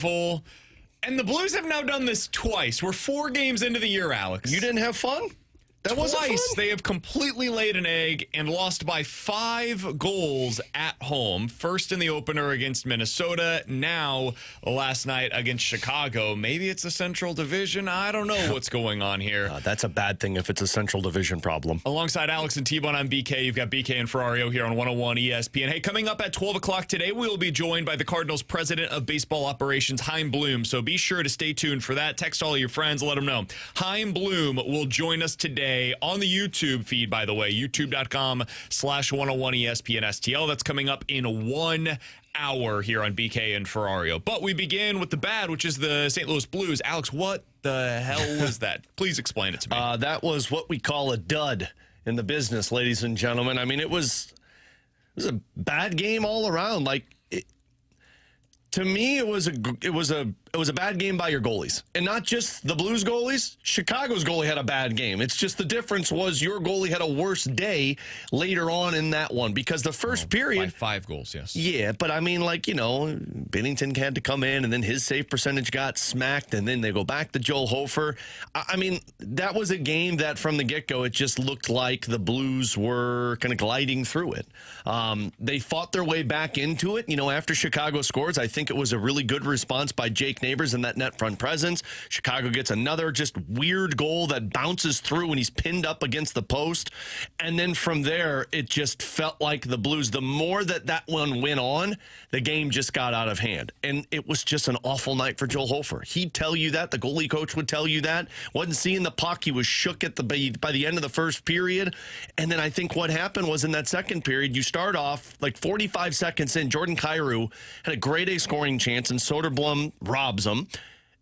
full. And the Blues have now done this twice. We're 4 games into the year, Alex. You didn't have fun? That wasn't fun? Twice they have completely laid an egg and lost by 5 goals at home. First in the opener against Minnesota. Now, last night against Chicago. Maybe it's a Central Division. I don't know what's going on here. That's a bad thing if it's a Central Division problem. Alongside Alex and T-Bone, I'm BK. You've got BK and Ferrario here on 101 ESPN. Hey, coming up at 12 o'clock today, we will be joined by the Cardinals president of baseball operations, Chaim Bloom. So be sure to stay tuned for that. Text all your friends. Let them know. Chaim Bloom will join us today on the YouTube feed, by the way, youtube.com/101ESPN STL. That's coming up in 1 hour here on BK and Ferrario. But we begin with the bad, which is the St. Louis Blues. Alex, what the hell was that? Please explain it to me. That was what we call a dud in the business, ladies and gentlemen. I mean, it was a bad game all around. To me, it was a bad game by your goalies, and not just the Blues goalies. Chicago's goalie had a bad game. It's just the difference was your goalie had a worse day later on in that one because the first period by 5 goals, yes. Yeah, but I mean, Binnington had to come in, and then his save percentage got smacked, and then they go back to Joel Hofer. I mean, that was a game that from the get-go, it just looked like the Blues were kind of gliding through it. They fought their way back into it. After Chicago scores, I think it was a really good response by Jake Neighbours in that net front presence. Chicago gets another just weird goal that bounces through when he's pinned up against the post. And then from there, it just felt like the Blues, the more that one went on, the game just got out of hand. And it was just an awful night for Joel Hofer. He'd tell you that. The goalie coach would tell you that. Wasn't seeing the puck. He was shook by the end of the first period. And then I think what happened was in that second period, you start off 45 seconds in, Jordan Kyrou had a grade A scoring chance, and Soderblom robs him.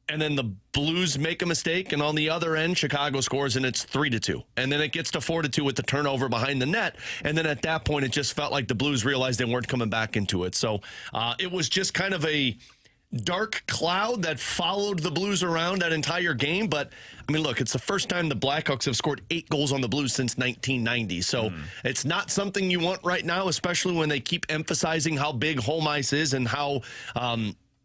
And then the Blues make a mistake, and on the other end, Chicago scores, and it's 3-2. And then it gets to 4-2 with the turnover behind the net. And then at that point, it just felt like the Blues realized they weren't coming back into it. So it was just kind of a dark cloud that followed the Blues around that entire game. But, I mean, look, it's the first time the Blackhawks have scored 8 goals on the Blues since 1990. So it's not something you want right now, especially when they keep emphasizing how big home ice is and how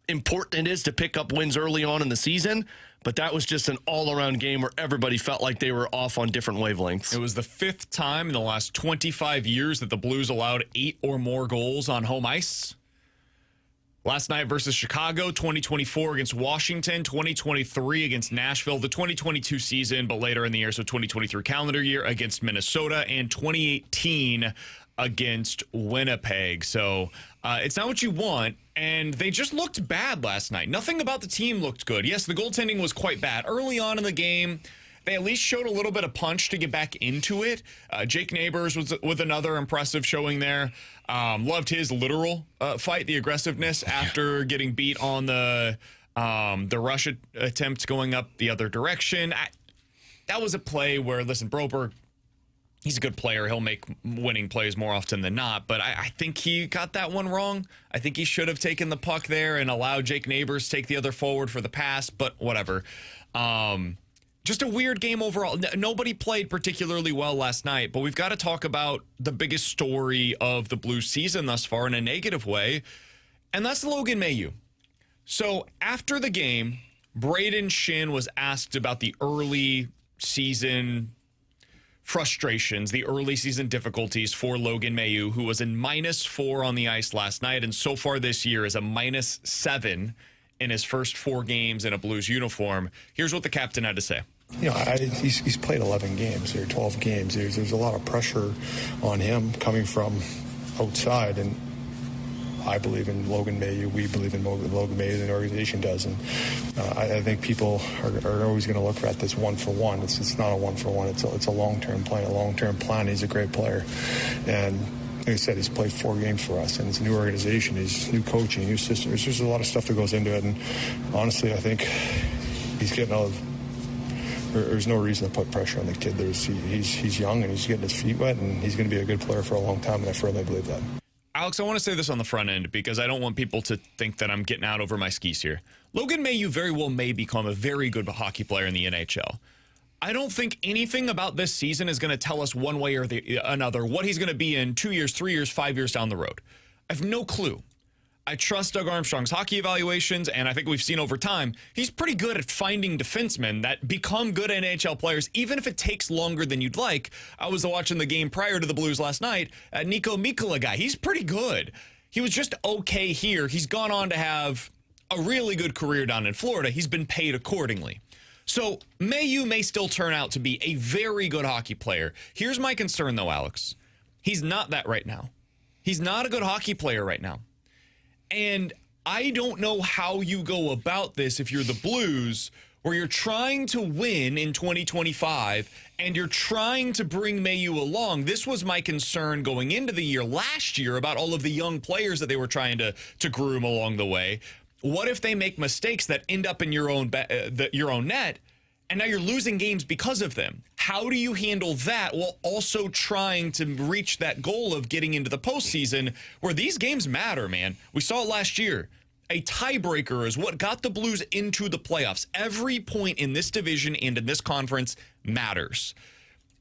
important it is to pick up wins early on in the season. But that was just an all-around game where everybody felt like they were off on different wavelengths. It was the 5th time in the last 25 years that the Blues allowed 8 or more goals on home ice. Last night versus Chicago, 2024 against Washington, 2023 against Nashville, the 2022 season, but later in the year, so 2023 calendar year against Minnesota, and 2018 against Winnipeg. So it's not what you want, and they just looked bad last night. Nothing about the team looked good. Yes, the goaltending was quite bad. Early on in the game, they at least showed a little bit of punch to get back into it. Jake Neighbours was with another impressive showing there. Loved his literal fight, the aggressiveness after getting beat on the rush attempt going up the other direction. That was a play where, listen, Broberg, he's a good player. He'll make winning plays more often than not. But I think he got that one wrong. I think he should have taken the puck there and allowed Jake Neighbours to take the other forward for the pass. But whatever. Just a weird game overall. Nobody played particularly well last night. But we've got to talk about the biggest story of the Blues season thus far in a negative way. And that's Logan Mailloux. So after the game, Braden Shin was asked about the early season frustrations, the early season difficulties for Logan Mailloux, who was in -4 on the ice last night, and so far this year is a -7 in his first 4 games in a Blues uniform. Here's what the captain had to say. He's played 11 games or 12 games. There's a lot of pressure on him coming from outside, and I believe in Logan Mailloux. We believe in Logan Mailloux. The organization does, and I think people are always going to look at this 1-for-1. It's not a 1-for-1. It's a long-term plan. A long-term plan. He's a great player, and like I said, he's played 4 games for us, and it's a new organization. He's new coaching, new systems. There's a lot of stuff that goes into it, and honestly, I think he's getting all. There's no reason to put pressure on the kid. He's young, and he's getting his feet wet, and he's going to be a good player for a long time, and I firmly believe that. Alex, I want to say this on the front end because I don't want people to think that I'm getting out over my skis here. Logan Mailloux very well may become a very good hockey player in the NHL. I don't think anything about this season is going to tell us one way or the another what he's going to be in 2 years, 3 years, 5 years down the road. I have no clue. I trust Doug Armstrong's hockey evaluations, and I think we've seen over time, he's pretty good at finding defensemen that become good NHL players, even if it takes longer than you'd like. I was watching the game prior to the Blues last night. Nico Mikkola guy, he's pretty good. He was just okay here. He's gone on to have a really good career down in Florida. He's been paid accordingly. So Mailloux may still turn out to be a very good hockey player. Here's my concern, though, Alex. He's not that right now. He's not a good hockey player right now. And I don't know how you go about this if you're the Blues, where you're trying to win in 2025 and you're trying to bring Mailloux along. This was my concern going into the year last year about all of the young players that they were trying to groom along the way. What if they make mistakes that end up in your own net, and now you're losing games because of them? How do you handle that while also trying to reach that goal of getting into the postseason where these games matter, man? We saw it last year. A tiebreaker is what got the Blues into the playoffs. Every point in this division and in this conference matters.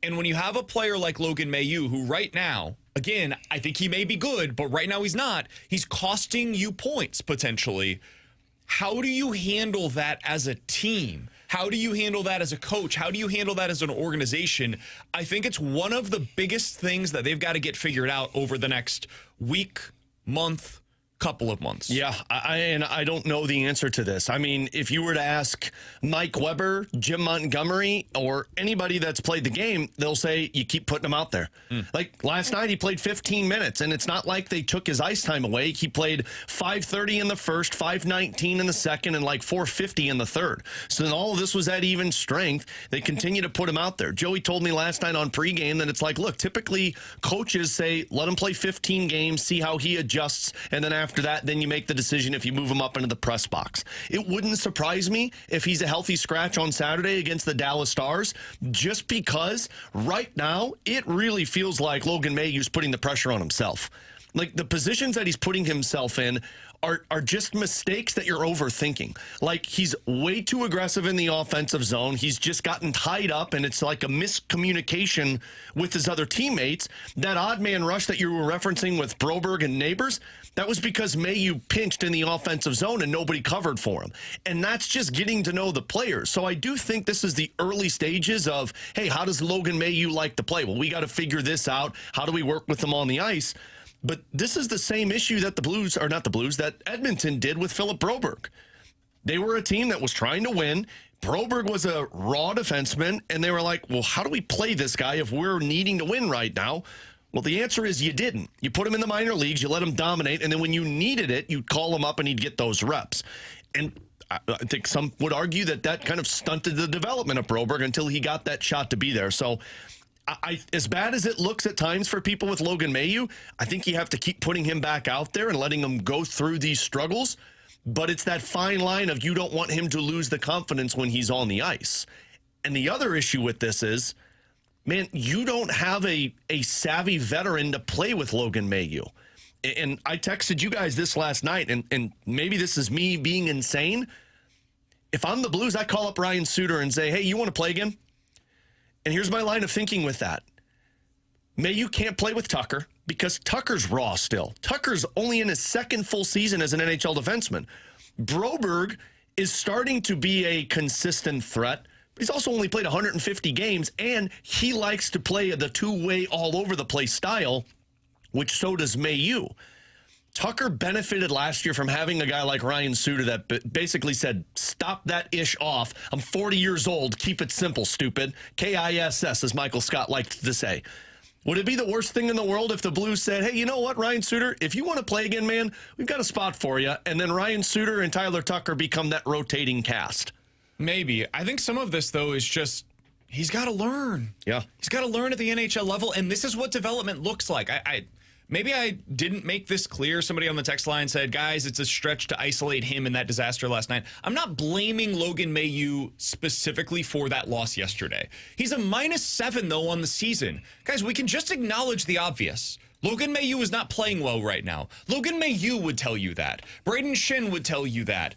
And when you have a player like Logan Mailloux, who right now, again, I think he may be good, but right now he's not. He's costing you points, potentially. How do you handle that as a team? How do you handle that as a coach? How do you handle that as an organization? I think it's one of the biggest things that they've got to get figured out over the next week, month, couple of months. Yeah, I don't know the answer to this. I mean, if you were to ask Mike Weber, Jim Montgomery, or anybody that's played the game, they'll say you keep putting him out there. Like last night, he played 15 minutes, and it's not like they took his ice time away. He played 5:30 in the first, 5:19 in the second, and like 4:50 in the third. So then all of this was at even strength. They continue to put him out there. Joey told me last night on pregame that it's like, look, typically coaches say, let him play 15 games, see how he adjusts, and then after that, then you make the decision if you move him up into the press box. It wouldn't surprise me if he's a healthy scratch on Saturday against the Dallas Stars, just because right now it really feels like Logan Mailloux's putting the pressure on himself. Like the positions that he's putting himself in are just mistakes that you're overthinking. Like he's way too aggressive in the offensive zone. He's just gotten tied up, and it's like a miscommunication with his other teammates. That odd man rush that you were referencing with Broberg and Neighbours, that was because Mailloux pinched in the offensive zone and nobody covered for him. And that's just getting to know the players. So I do think this is the early stages of, hey, how does Logan Mailloux like to play? Well, we got to figure this out. How do we work with him on the ice? But this is the same issue that that Edmonton did with Philip Broberg. They were a team that was trying to win. Broberg was a raw defenseman, and they were like, well, how do we play this guy if we're needing to win right now? Well, the answer is you didn't. You put him in the minor leagues, you let him dominate, and then when you needed it, you'd call him up and he'd get those reps. And I think some would argue that kind of stunted the development of Broberg until he got that shot to be there. So as bad as it looks at times for people with Logan Mailloux, I think you have to keep putting him back out there and letting him go through these struggles. But it's that fine line of you don't want him to lose the confidence when he's on the ice. And the other issue with this is, man, you don't have a savvy veteran to play with Logan Mailloux. And I texted you guys this last night, and maybe this is me being insane. If I'm the Blues, I call up Ryan Suter and say, hey, you want to play again? And here's my line of thinking with that. Mailloux can't play with Tucker because Tucker's raw still. Tucker's only in his second full season as an NHL defenseman. Broberg is starting to be a consistent threat. He's also only played 150 games, and he likes to play the two-way all-over-the-place style, which so does Mailloux. Tucker benefited last year from having a guy like Ryan Suter that basically said, stop that ish off. I'm 40 years old. Keep it simple, stupid. KISS, as Michael Scott liked to say. Would it be the worst thing in the world if the Blues said, hey, you know what, Ryan Suter, if you want to play again, man, we've got a spot for you, and then Ryan Suter and Tyler Tucker become that rotating cast? Maybe. I think some of this, though, is just he's got to learn. Yeah. He's got to learn at the NHL level, and this is what development looks like. Maybe I didn't make this clear. Somebody on the text line said, guys, it's a stretch to isolate him in that disaster last night. I'm not blaming Logan Mailloux specifically for that loss yesterday. He's a -7, though, on the season. Guys, we can just acknowledge the obvious. Logan Mailloux is not playing well right now. Logan Mailloux would tell you that. Braden Shin would tell you that.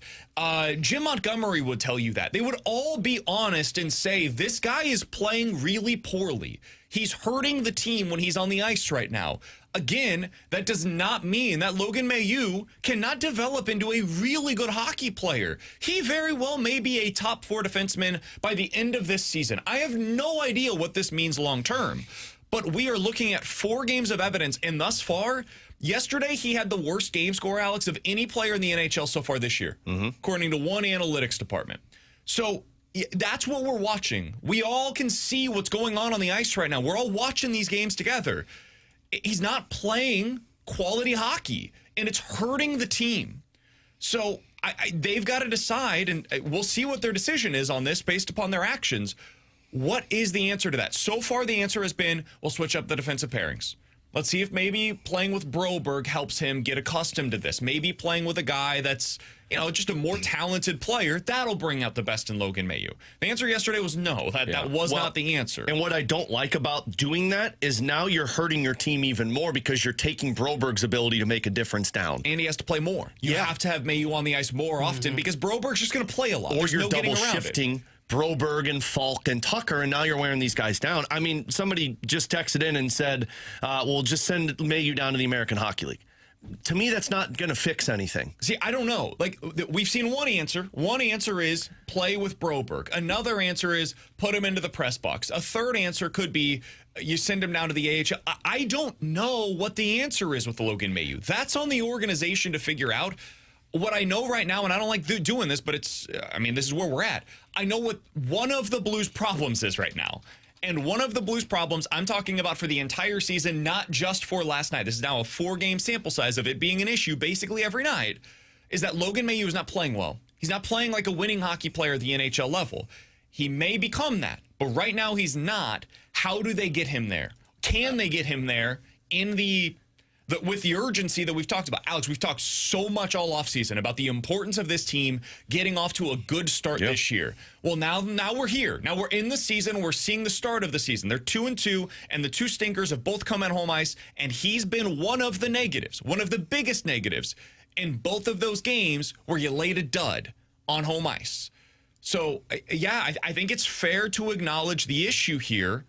Jim Montgomery would tell you that. They would all be honest and say, this guy is playing really poorly. He's hurting the team when he's on the ice right now. again, that does not mean that Logan Mailloux cannot develop into a really good hockey player. He very well may be a top 4 defenseman by the end of this season. I have no idea what this means long term, but we are looking at 4 games of evidence, and thus far, yesterday he had the worst game score, Alex, of any player in the NHL so far this year, according to one analytics department. So that's what we're watching. We all can see what's going on the ice right now. We're all watching these games together. He's not playing quality hockey, and it's hurting the team. So they've got to decide, and we'll see what their decision is on this based upon their actions. What is the answer to that? So far, the answer has been, we'll switch up the defensive pairings. Let's see if maybe playing with Broberg helps him get accustomed to this. Maybe playing with a guy that's, just a more talented player, that'll bring out the best in Logan Mailloux. The answer yesterday was no. That was not the answer. And what I don't like about doing that is now you're hurting your team even more because you're taking Broberg's ability to make a difference down. And he has to play more. You have to have Mailloux on the ice more often because Broberg's just going to play a lot. Or There's you're no getting double around shifting it. Broberg and Falk and Tucker, and now you're wearing these guys down. I mean, somebody just texted in and said, well, just send Mailloux down to the American Hockey League. To me, that's not going to fix anything. See, I don't know. Like, we've seen one answer. One answer is play with Broberg. Another answer is put him into the press box. A third answer could be you send him down to the AHL. I don't know what the answer is with Logan Mailloux. That's on the organization to figure out. What I know right now, and I don't like doing this, but this is where we're at. I know what one of the Blues' problems is right now. And one of the Blues' problems I'm talking about for the entire season, not just for last night. This is now a 4-game sample size of it being an issue basically every night, is that Logan Mailloux is not playing well. He's not playing like a winning hockey player at the NHL level. He may become that, but right now he's not. How do they get him there? Can they get him there in with the urgency that we've talked about? Alex, we've talked so much all offseason about the importance of this team getting off to a good start this year. Well, now we're here. Now we're in the season. We're seeing the start of the season. They're 2-2, and the 2 stinkers have both come at home ice, and he's been one of the negatives, one of the biggest negatives in both of those games where you laid a dud on home ice. So, I think it's fair to acknowledge the issue here.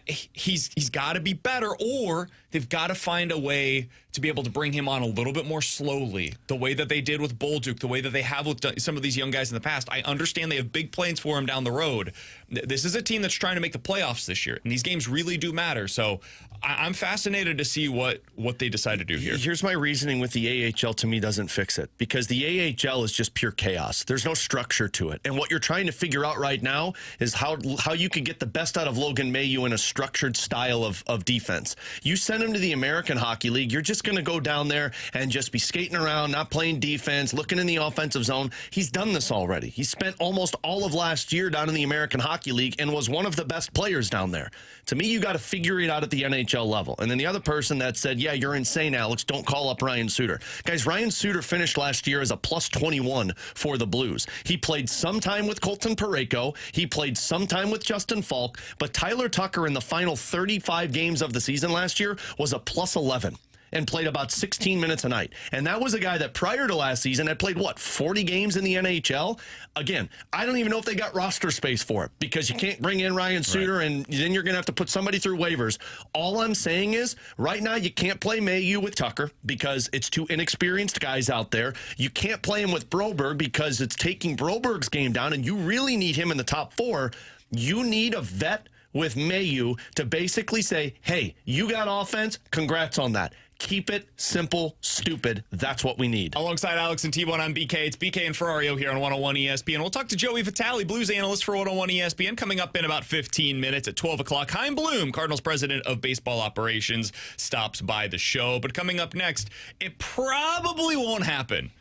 He's got to be better, or they've got to find a way to be able to bring him on a little bit more slowly, the way that they did with Bolduc, the way that they have with some of these young guys in the past. I understand they have big plans for him down the road. This is a team that's trying to make the playoffs this year, and these games really do matter. So I'm fascinated to see what they decide to do here. Here's my reasoning with the AHL. To me, doesn't fix it, because the AHL is just pure chaos. There's no structure to it, and what you're trying to figure out right now is how you can get the best out of Logan Mailloux in a structured style of defense. You send him to the American Hockey League, you're just going to go down there and just be skating around, not playing defense, looking in the offensive zone. He's done this already. He spent almost all of last year down in the American Hockey League and was one of the best players down there. To me, you got to figure it out at the NHL level. And then the other person that said, yeah, you're insane, Alex, don't call up Ryan Suter. Guys, Ryan Suter finished last year as a plus 21 for the Blues. He played some time with Colton Parayko. He played some time with Justin Falk. But Tyler Tucker in the final 35 games of the season last year was a plus 11. And played about 16 minutes a night. And that was a guy that prior to last season had played, 40 games in the NHL? Again, I don't even know if they got roster space for it, because you can't bring in Ryan Suter, and then you're going to have to put somebody through waivers. All I'm saying is, right now, you can't play Mailloux with Tucker because it's 2 inexperienced guys out there. You can't play him with Broberg because it's taking Broberg's game down, and you really need him in the top 4. You need a vet with Mailloux to basically say, hey, you got offense, congrats on that. Keep it simple, stupid. That's what we need. Alongside Alex and T1 on BK, it's BK and Ferrario here on 101 ESPN. We'll talk to Joey Vitale, Blues analyst for 101 ESPN, coming up in about 15 minutes at 12 o'clock. Chaim Bloom, Cardinals president of baseball operations, stops by the show. But coming up next, it probably won't happen.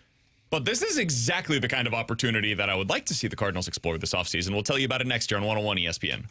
But this is exactly the kind of opportunity that I would like to see the Cardinals explore this offseason. We'll tell you about it next year on 101 ESPN.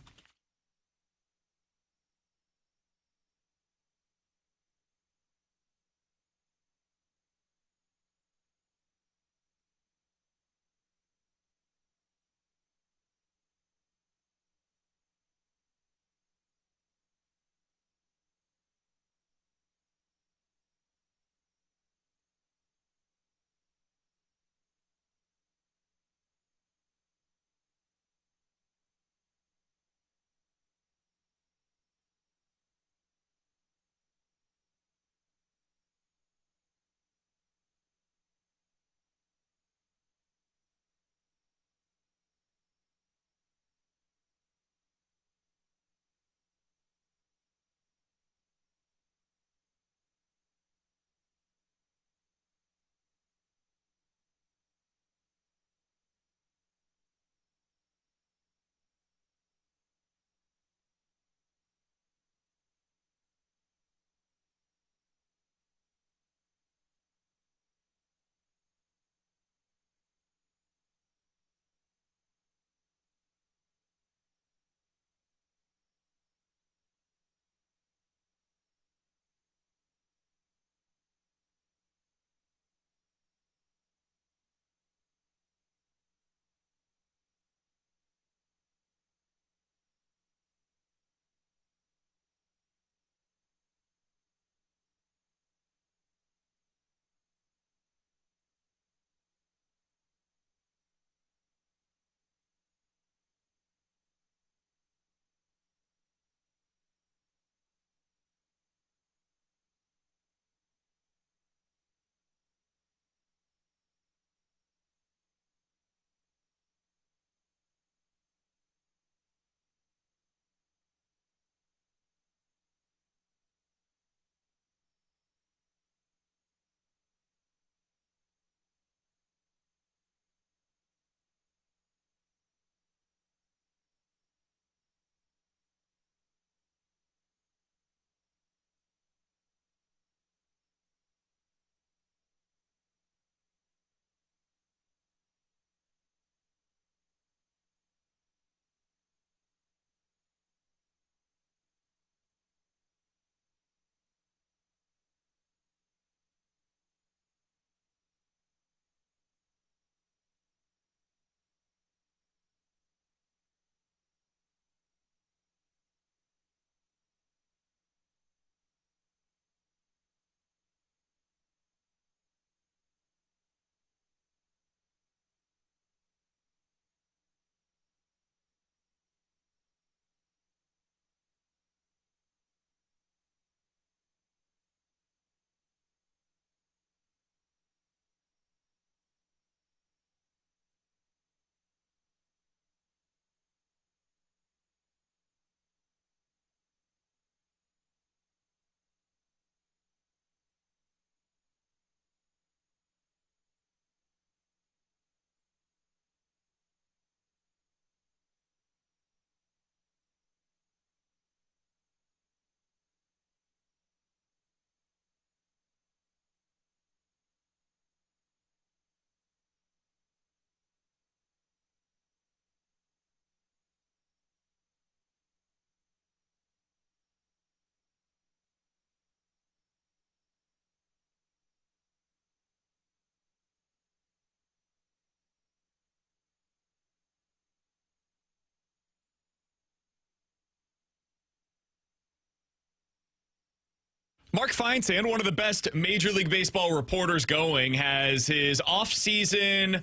Mark Feinsand, one of the best Major League Baseball reporters going, has his off-season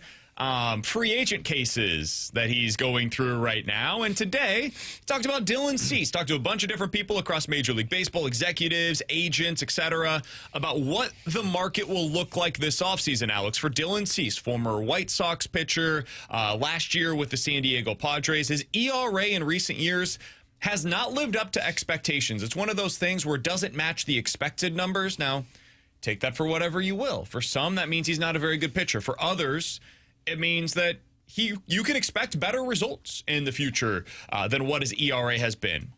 free agent cases that he's going through right now. And today, he talked about Dylan Cease, talked to a bunch of different people across Major League Baseball, executives, agents, etc., about what the market will look like this offseason, Alex, for Dylan Cease, former White Sox pitcher, last year with the San Diego Padres. His ERA in recent years has not lived up to expectations. It's one of those things where it doesn't match the expected numbers. Now, take that for whatever you will. For some, that means he's not a very good pitcher. For others, it means that you can expect better results in the future than what his ERA has been.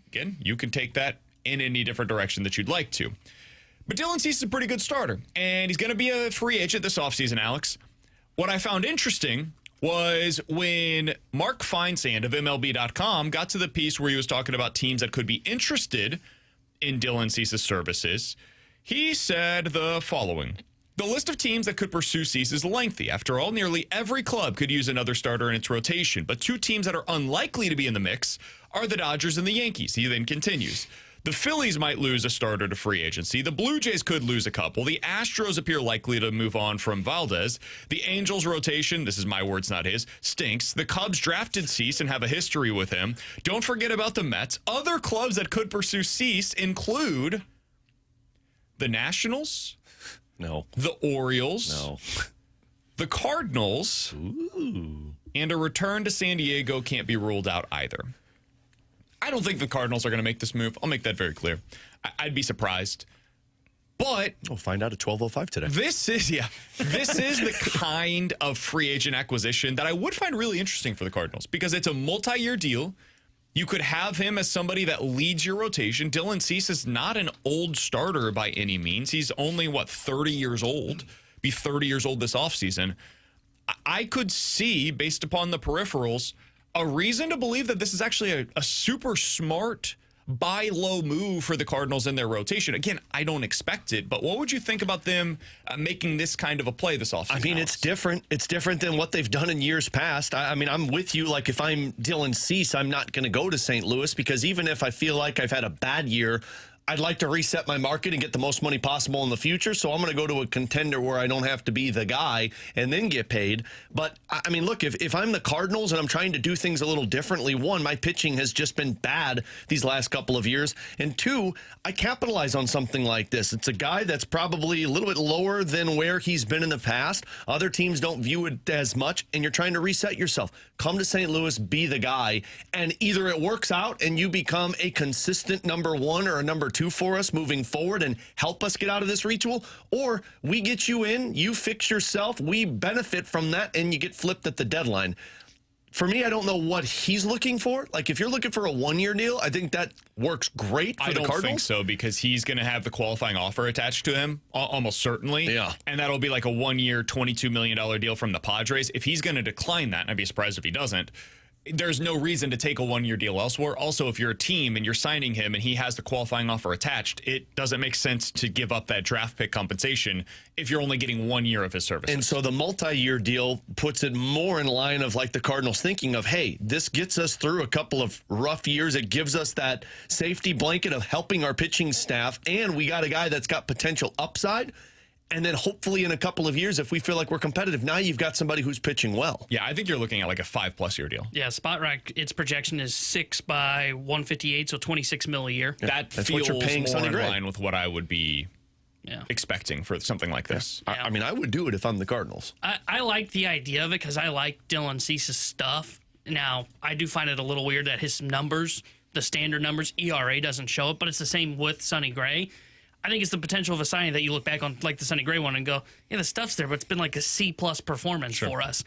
Again, you can take that in any different direction that you'd like to. But Dylan Cease is a pretty good starter, and he's going to be a free agent this offseason, Alex. What I found interesting was when Mark Feinsand of MLB.com got to the piece where he was talking about teams that could be interested in Dylan Cease's services. He said the following. The list of teams that could pursue Cease is lengthy. After all, nearly every club could use another starter in its rotation, but two teams that are unlikely to be in the mix are the Dodgers and the Yankees. He then continues. The Phillies might lose a starter to free agency. The Blue Jays could lose a couple. The Astros appear likely to move on from Valdez. The Angels rotation, this is my words, not his, stinks. The Cubs drafted Cease and have a history with him. Don't forget about the Mets. Other clubs that could pursue Cease include the Nationals. No. The Orioles. No. The Cardinals. Ooh. And a return to San Diego can't be ruled out either. I don't think the Cardinals are going to make this move. I'll make that very clear. I'd be surprised. But we'll find out at 12:05 today. This is the kind of free agent acquisition that I would find really interesting for the Cardinals because it's a multi-year deal. You could have him as somebody that leads your rotation. Dylan Cease is not an old starter by any means. He's only, 30 years old. Be 30 years old this offseason. I could see, based upon the peripherals, a reason to believe that this is actually a super smart buy low move for the Cardinals in their rotation. Again, I don't expect it, but what would you think about them making this kind of a play this offseason? I mean, Alex? it's different. It's different than what they've done in years past. I mean, I'm with you. Like, if I'm Dylan Cease, I'm not going to go to St. Louis because even if I feel like I've had a bad year, I'd like to reset my market and get the most money possible in the future. So I'm going to go to a contender where I don't have to be the guy and then get paid. But I mean, look, if I'm the Cardinals and I'm trying to do things a little differently, one, my pitching has just been bad these last couple of years. And two, I capitalize on something like this. It's a guy that's probably a little bit lower than where he's been in the past. Other teams don't view it as much, and you're trying to reset yourself. Come to St. Louis, be the guy, and either it works out and you become a consistent number one or a number two for us moving forward and help us get out of this ritual, or we get you in, you fix yourself, we benefit from that, and you get flipped at the deadline. For me, I don't know what he's looking for. Like, if you're looking for a one-year deal, I think that works great for the Cardinals. I don't think so because he's going to have the qualifying offer attached to him, almost certainly. Yeah. And that'll be like a one-year, $22 million deal from the Padres. If he's going to decline that, and I'd be surprised if he doesn't, there's no reason to take a one-year deal elsewhere. Also, if you're a team and you're signing him and he has the qualifying offer attached, it doesn't make sense to give up that draft pick compensation if you're only getting 1 year of his services. And so the multi-year deal puts it more in line of like the Cardinals thinking of, hey, this gets us through a couple of rough years. It gives us that safety blanket of helping our pitching staff, and we got a guy that's got potential upside. And then hopefully in a couple of years, if we feel like we're competitive, now you've got somebody who's pitching well. Yeah, I think you're looking at like a 5+ year deal. Yeah, Spotrac, its projection is 6 by 158, so $26 million a year. That's feels what you're paying more in Gray. line with what I would be expecting for something like this. Yeah. I mean, I would do it if I'm the Cardinals. I like the idea of it because I like Dylan Cease's stuff. Now, I do find it a little weird that his numbers, the standard numbers, ERA doesn't show it, but it's the same with Sonny Gray. I think it's the potential of a signing that you look back on, like the Sonny Gray one, and go, yeah, the stuff's there, but it's been like a C+ performance for us.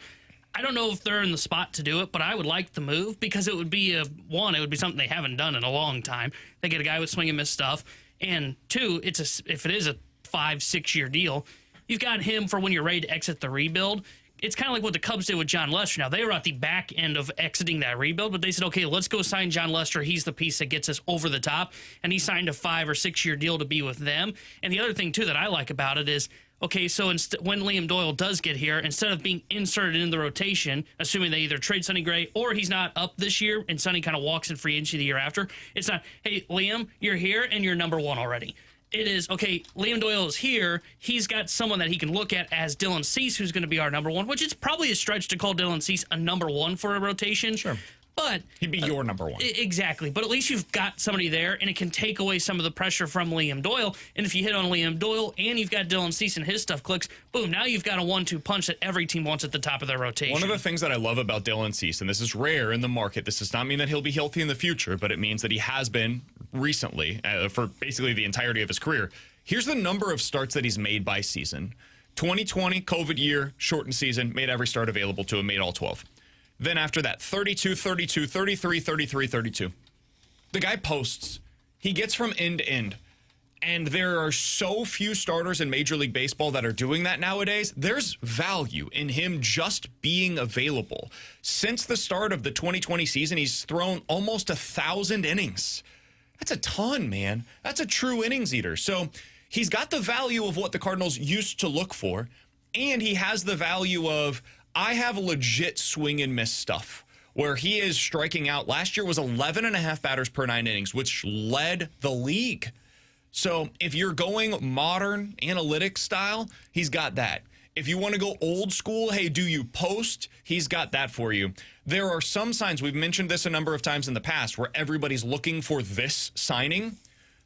I don't know if they're in the spot to do it, but I would like the move because it would be it would be something they haven't done in a long time. They get a guy with swing and miss stuff, and two, if it is a 5-6 year deal, you've got him for when you're ready to exit the rebuild. It's kind of like what the Cubs did with John Lester. Now, they were at the back end of exiting that rebuild, but they said, okay, let's go sign John Lester. He's the piece that gets us over the top. And he signed a 5 or 6 year deal to be with them. And the other thing, too, that I like about it is, okay, so when Liam Doyle does get here, instead of being inserted in the rotation, assuming they either trade Sonny Gray or he's not up this year and Sonny kind of walks in free agency the year after, it's not, hey, Liam, you're here and you're number one already. it is, okay, Liam Doyle is here. He's got someone that he can look at as Dylan Cease, who's going to be our number one, which is probably a stretch to call Dylan Cease a number one for a rotation. Sure. But He'd be your number one. Exactly. But at least you've got somebody there, and it can take away some of the pressure from Liam Doyle. And if you hit on Liam Doyle and you've got Dylan Cease and his stuff clicks, boom, now you've got a 1-2 punch that every team wants at the top of their rotation. One of the things that I love about Dylan Cease, and this is rare in the market, this does not mean that he'll be healthy in the future, but it means that he has been recently for basically the entirety of his career. Here's the number of starts that he's made by season. 2020, COVID year, shortened season, made every start available to him, made all 12. Then after that, 32, 32, 33, 33, 32. The guy posts. He gets from end to end. And there are so few starters in Major League Baseball that are doing that nowadays. There's value in him just being available. Since the start of the 2020 season, he's thrown almost 1,000 innings. That's a ton, man. That's a true innings eater. So he's got the value of what the Cardinals used to look for, and he has the value of, I have legit swing and miss stuff where he is striking out. Last year was 11 and a half batters per 9 innings, which led the league. So if you're going modern analytics style, he's got that. If you want to go old school, hey, do you post? He's got that for you. There are some signs, we've mentioned this a number of times in the past, where everybody's looking for this signing.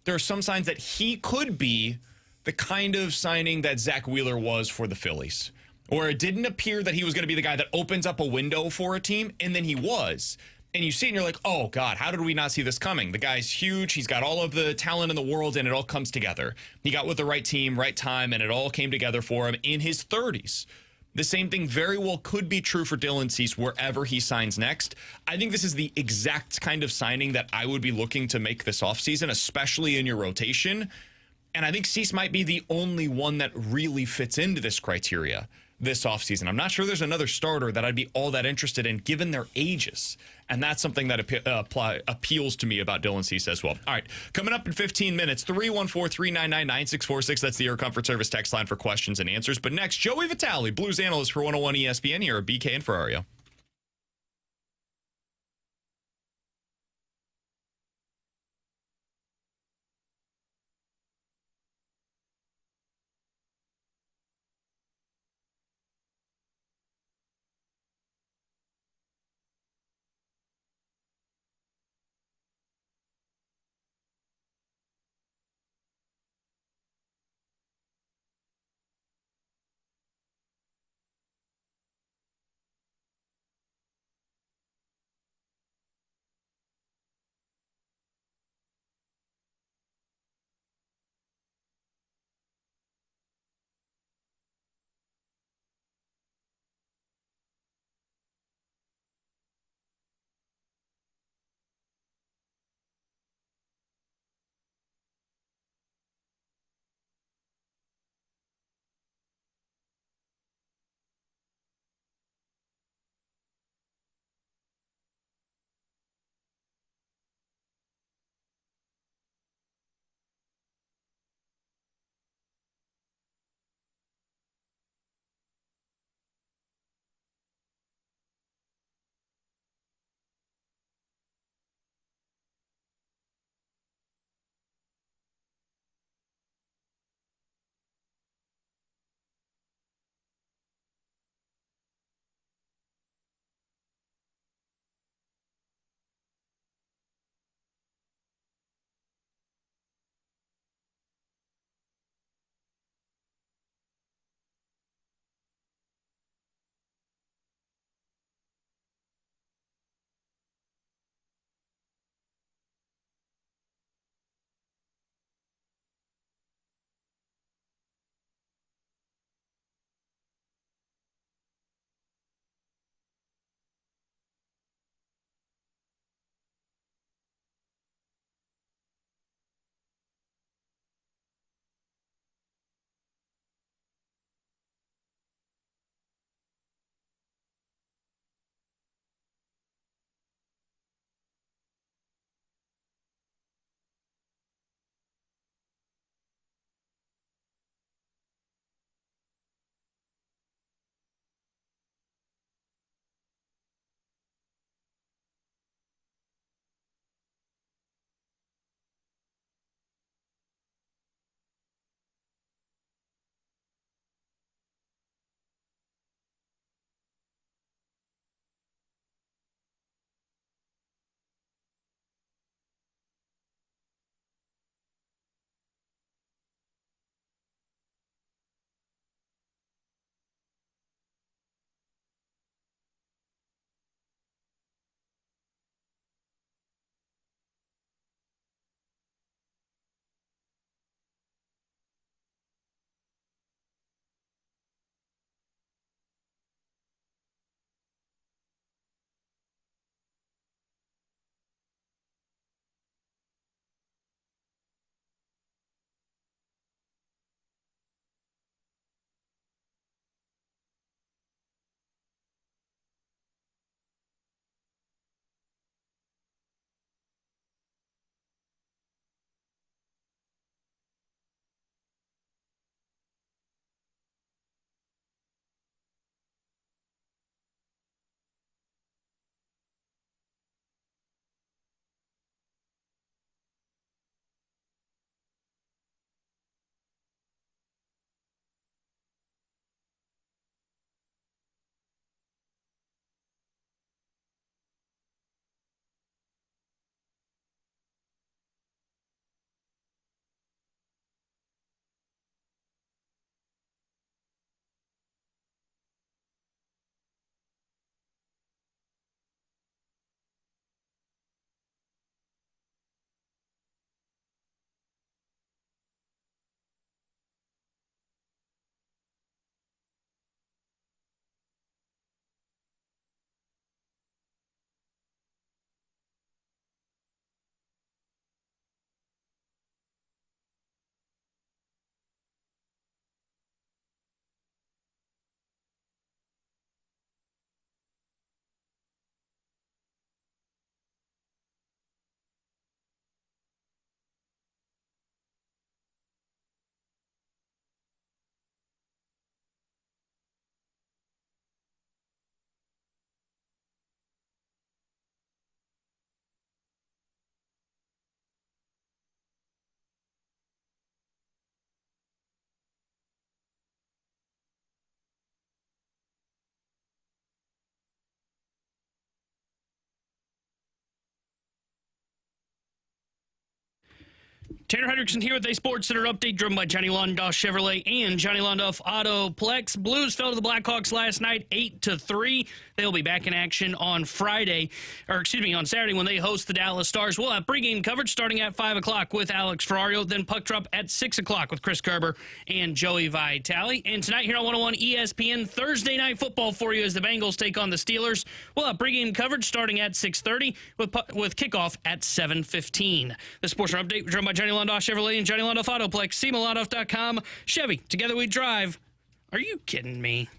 There are some signs that he could be the kind of signing that Zach Wheeler was for the Phillies, or it didn't appear that he was going to be the guy that opens up a window for a team, and then he was. And you see it and you're like, oh, God, how did we not see this coming? The guy's huge. He's got all of the talent in the world, and it all comes together. He got with the right team, right time, and it all came together for him in his 30s. The same thing very well could be true for Dylan Cease wherever he signs next. I think this is the exact kind of signing that I would be looking to make this offseason, especially in your rotation. And I think Cease might be the only one that really fits into this criteria this offseason. I'm not sure there's another starter that I'd be all that interested in given their ages. And that's something that appeals to me about Dylan Cease as well. All right, coming up in 15 minutes, 314-399-9646. That's the Air Comfort Service text line for questions and answers. But next, Joey Vitale, Blues analyst for 101 ESPN here at BK and Ferrario. Tanner Hendrickson here with a Sports Center update driven by Johnny Londoff Chevrolet and Johnny Londoff Autoplex. Blues fell to the Blackhawks last night 8-3. They'll be back in action on Saturday when they host the Dallas Stars. We'll have pregame coverage starting at 5 o'clock with Alex Ferrario, then puck drop at 6 o'clock with Chris Kerber and Joey Vitale. And tonight here on 101 ESPN, Thursday Night Football for you as the Bengals take on the Steelers. We'll have pregame coverage starting at 6:30 with kickoff at 7:15. The Sports Center update driven by Johnny Londoff Chevrolet and Johnny Londoff Autoplex. SEMALondoff.com. Chevy, together we drive. Are you kidding me?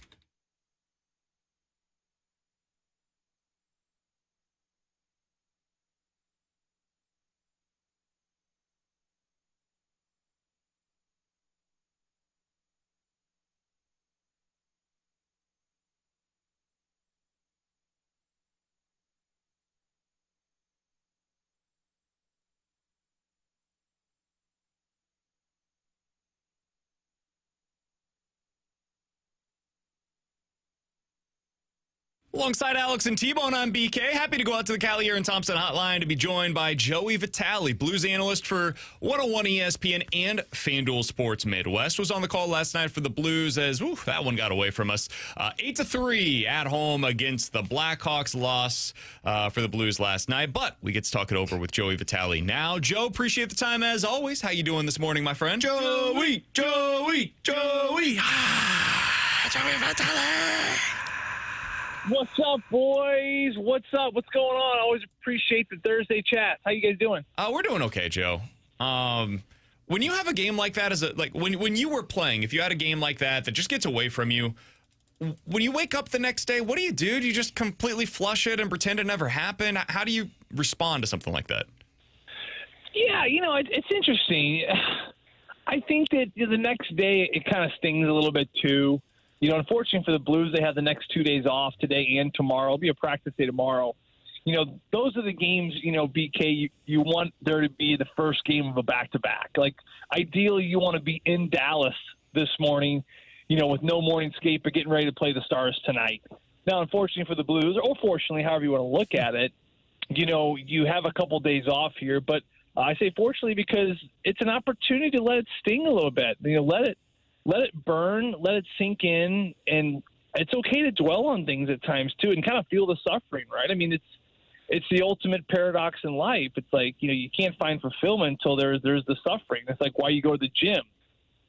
Alongside Alex and T-Bone, I'm BK. Happy to go out to the Cali and Thompson hotline to be joined by Joey Vitale, Blues analyst for 101 ESPN and FanDuel Sports Midwest. Was on the call last night for the Blues as that one got away from us. 8-3 at home against the Blackhawks. Loss for the Blues last night, but we get to talk it over with Joey Vitale now. Joe, appreciate the time as always. How you doing this morning, my friend? Joey Vitale. What's up, boys? What's up? What's going on? I always appreciate the Thursday chat. How you guys doing? We're doing okay, Joe. When you have a game like that, when you were playing, if you had a game like that just gets away from you, when you wake up the next day, what do you do? Do you just completely flush it and pretend it never happened? How do you respond to something like that? Yeah, it's interesting. I think that the next day it kind of stings a little bit too. Unfortunately for the Blues, they have the next 2 days off, today and tomorrow. It'll be a practice day tomorrow. Those are the games, BK, you want there to be the first game of a back-to-back. Like, ideally, you want to be in Dallas this morning, with no morning skate, but getting ready to play the Stars tonight. Now, unfortunately for the Blues, or fortunately, however you want to look at it, you have a couple days off here. But I say fortunately because it's an opportunity to let it sting a little bit. Let it burn, let it sink in, and it's okay to dwell on things at times too and kind of feel the suffering, right? I mean, it's the ultimate paradox in life. It's like, you can't find fulfillment until there's the suffering. It's like why you go to the gym.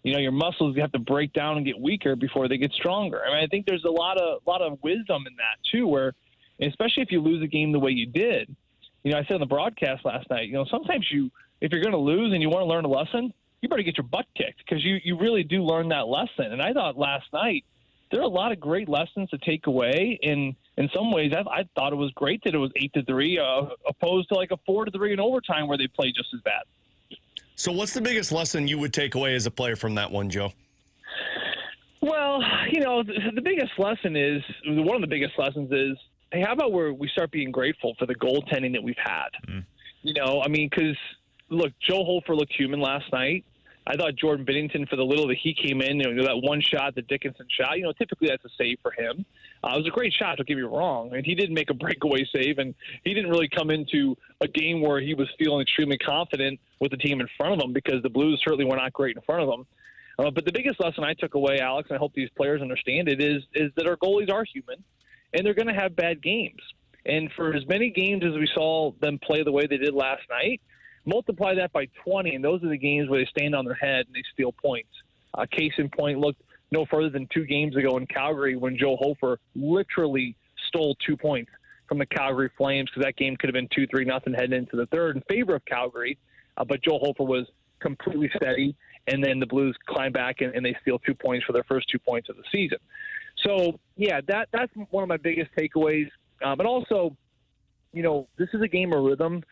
Your muscles have to break down and get weaker before they get stronger. I mean, I think there's a lot of wisdom in that too, where especially if you lose a game the way you did. I said on the broadcast last night, sometimes if you're going to lose and you want to learn a lesson, you better get your butt kicked because you really do learn that lesson. And I thought last night there are a lot of great lessons to take away. In some ways, I thought it was great that it was 8-3 opposed to like a 4-3 in overtime where they played just as bad. So what's the biggest lesson you would take away as a player from that one, Joe? Well, the biggest lesson is – one of the biggest lessons is, hey, how about we start being grateful for the goaltending that we've had? Because – look, Joe Hofer looked human last night. I thought Jordan Binnington, for the little that he came in, that one shot, the Dickinson shot, typically that's a save for him. It was a great shot, don't get me wrong. And he didn't make a breakaway save, and he didn't really come into a game where he was feeling extremely confident with the team in front of him because the Blues certainly were not great in front of him. But the biggest lesson I took away, Alex, and I hope these players understand it, is that our goalies are human, and they're going to have bad games. And for as many games as we saw them play the way they did last night, multiply that by 20, and those are the games where they stand on their head and they steal points. Case in point, looked no further than 2 games ago in Calgary when Joe Hofer literally stole 2 points from the Calgary Flames because that game could have been 2-3-0 heading into the third in favor of Calgary. But Joe Hofer was completely steady, and then the Blues climb back and they steal 2 points for their first 2 points of the season. So, yeah, that's one of my biggest takeaways. But also, this is a game of rhythm.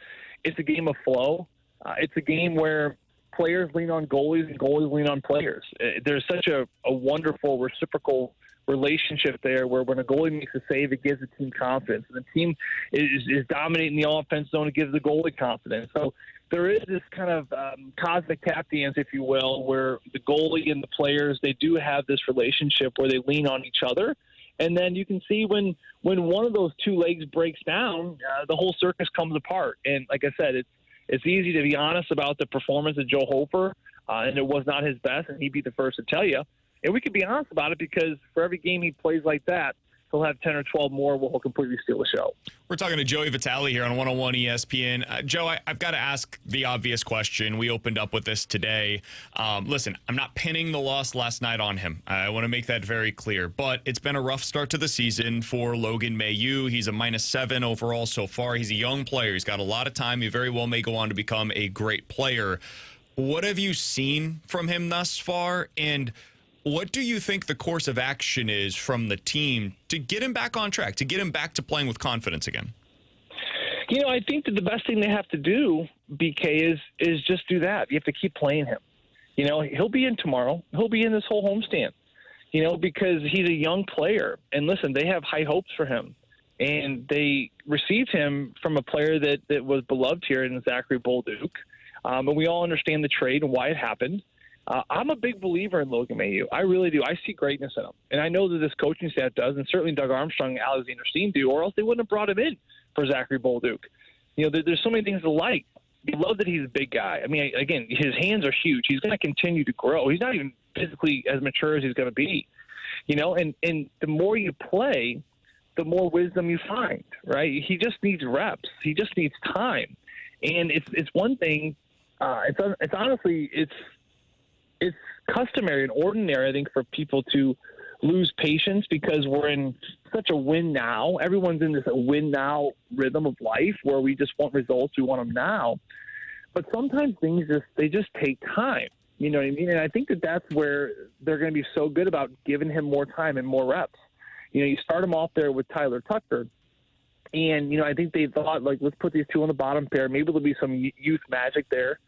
It's a game of flow. It's a game where players lean on goalies and goalies lean on players. There's such a wonderful reciprocal relationship there where when a goalie makes a save, it gives the team confidence. And the team is dominating the offense zone. It gives the goalie confidence. So there is this kind of cosmic tap dance, if you will, where the goalie and the players, they do have this relationship where they lean on each other. And then you can see when one of those two legs breaks down, the whole circus comes apart. And like I said, It's easy to be honest about the performance of Joe Hofer, and it was not his best, and he'd be the first to tell you. And we could be honest about it because for every game he plays like that, he'll have 10 or 12 more where he'll completely steal the show. We're talking to Joey Vitale here on 101 ESPN. Joe, I've got to ask the obvious question. We opened up with this today. Listen, I'm not pinning the loss last night on him. I want to make that very clear. But it's been a rough start to the season for Logan Mailloux. He's a -7 overall so far. He's a young player. He's got a lot of time. He very well may go on to become a great player. What have you seen from him thus far? And what do you think the course of action is from the team to get him back on track, to get him back to playing with confidence again? I think that the best thing they have to do, BK, is just do that. You have to keep playing him. He'll be in tomorrow. He'll be in this whole homestand, because he's a young player. And listen, they have high hopes for him. And they received him from a player that was beloved here in Zachary Bolduc. And we all understand the trade and why it happened. I'm a big believer in Logan Mailloux. I really do. I see greatness in him. And I know that this coaching staff does, and certainly Doug Armstrong and Alexander Steen do, or else they wouldn't have brought him in for Zachary Bolduc. There's so many things to like. I love that he's a big guy. I mean, again, his hands are huge. He's going to continue to grow. He's not even physically as mature as he's going to be. And the more you play, the more wisdom you find, right? He just needs reps. He just needs time. And it's one thing. It's honestly, it's customary and ordinary, I think, for people to lose patience because we're in such a win now. Everyone's in this win now rhythm of life where we just want results. We want them now. But sometimes things just take time. You know what I mean? And I think that's where they're going to be so good about giving him more time and more reps. You start him off there with Tyler Tucker. And, I think they thought, let's put these two on the bottom pair. Maybe there'll be some youth magic there.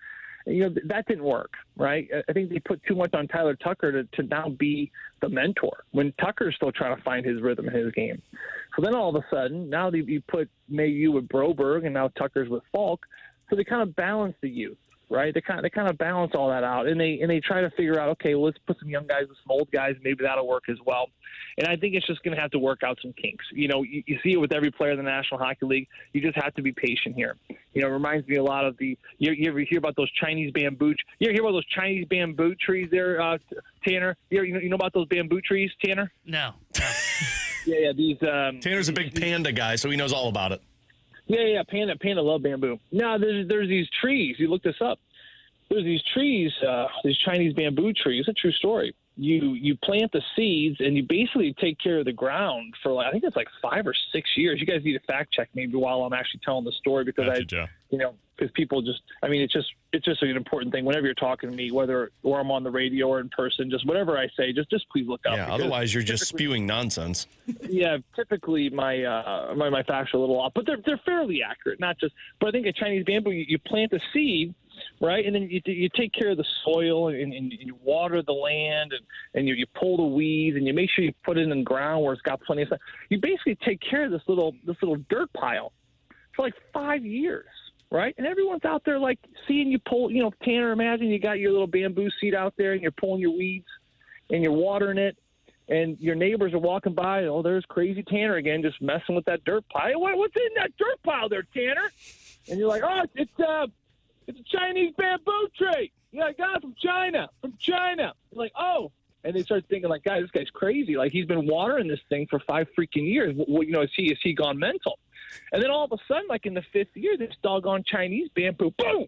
That didn't work, right? I think they put too much on Tyler Tucker to now be the mentor when Tucker's still trying to find his rhythm in his game. So then all of a sudden, now you put Mailloux with Broberg and now Tucker's with Falk. So they kind of balance the youth, right? They kind of balance all that out. And they try to figure out, okay, well, let's put some young guys with some old guys. Maybe that'll work as well. And I think it's just going to have to work out some kinks. You see it with every player in the National Hockey League. You just have to be patient here. It reminds me a lot of you ever hear about those Chinese bamboo? You ever hear about those Chinese bamboo trees there, Tanner? You know about those bamboo trees, Tanner? No. Yeah. These Tanner's a big panda guy, so he knows all about it. Yeah. Panda love bamboo. Now there's these trees. You look this up. There's these trees, these Chinese bamboo trees. It's a true story. You plant the seeds and you basically take care of the ground for I think it's 5 or 6 years. You guys need to fact check maybe while I'm actually telling the story because because people it's just an important thing whenever you're talking to me, whether or I'm on the radio or in person, just whatever I say, just please look up. Yeah, otherwise you're just spewing nonsense. Yeah, typically my facts are a little off, but they're fairly accurate. But I think a Chinese bamboo, you plant the seed. Right, and then you take care of the soil and you water the land and you pull the weeds and you make sure you put it in the ground where it's got plenty of stuff. You basically take care of this little dirt pile for 5 years, right? And everyone's out there seeing you pull. Tanner, imagine you got your little bamboo seed out there and you're pulling your weeds and you're watering it, and your neighbors are walking by. Oh, there's crazy Tanner again, just messing with that dirt pile. What's in that dirt pile there, Tanner? And you're like, oh, it's a Chinese bamboo tree. Yeah, I got it from China. You're like, oh. And they start thinking, guys, this guy's crazy. He's been watering this thing for 5 freaking years. Well, is he gone mental? And then all of a sudden, in the 5th year, this doggone Chinese bamboo, boom,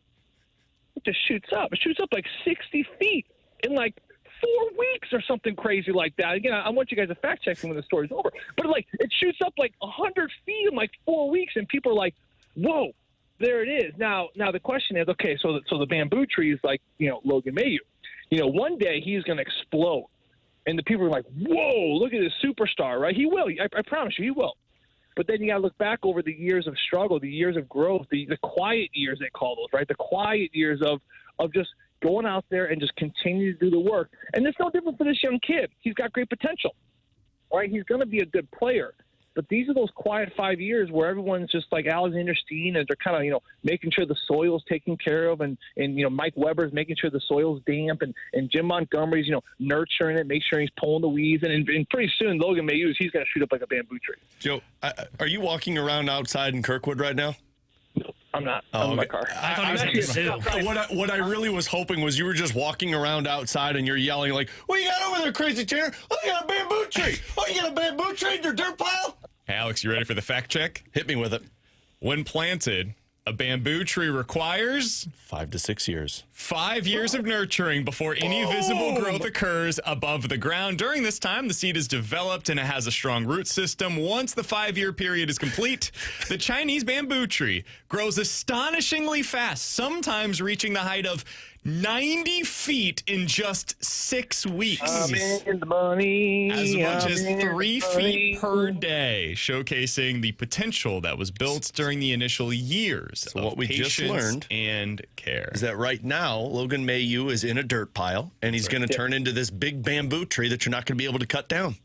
it just shoots up. It shoots up 60 feet in 4 weeks or something crazy like that. Again, I want you guys to fact check me when the story's over. But it shoots up 100 feet in 4 weeks, and people are like, whoa. There it is. Now the question is, okay, so the bamboo tree is Logan Mailloux. One day he's going to explode, and the people are like, whoa, look at this superstar, right? He will. I promise you, he will. But then you got to look back over the years of struggle, the years of growth, the quiet years they call those, right? The quiet years of just going out there and just continue to do the work. And it's no different for this young kid. He's got great potential, right? He's going to be a good player. But these are those quiet 5 years where everyone's just like Alexander Steen, and they're kind of, making sure the soil's taken care of, and Mike Weber's making sure the soil's damp, and Jim Montgomery's, nurturing it, make sure he's pulling the weeds, and pretty soon Logan Mailloux, he's going to shoot up like a bamboo tree. Joe, are you walking around outside in Kirkwood right now? I'm not. I'm in my car. I thought he was going to sue. What I really was hoping was you were just walking around outside and you're yelling like, "What you got over there, crazy Tanner? Oh, you got a bamboo tree. Oh, you got a bamboo tree in your dirt pile?" Hey, Alex, you ready for the fact check? Hit me with it. When planted, a bamboo tree requires 5 to 6 years. 5 years of nurturing before any visible growth occurs above the ground. During this time, the seed is developed and it has a strong root system. Once the 5-year period is complete, the Chinese bamboo tree grows astonishingly fast, sometimes reaching the height of 90 feet in just 6 weeks. I'm in the money. As much as I'm in 3 the feet money. per day, showcasing the potential that was built during the initial years of what we just patience learned and care. Is that right now, Logan Mailloux is in a dirt pile, and he's going to turn into this big bamboo tree that you're not going to be able to cut down.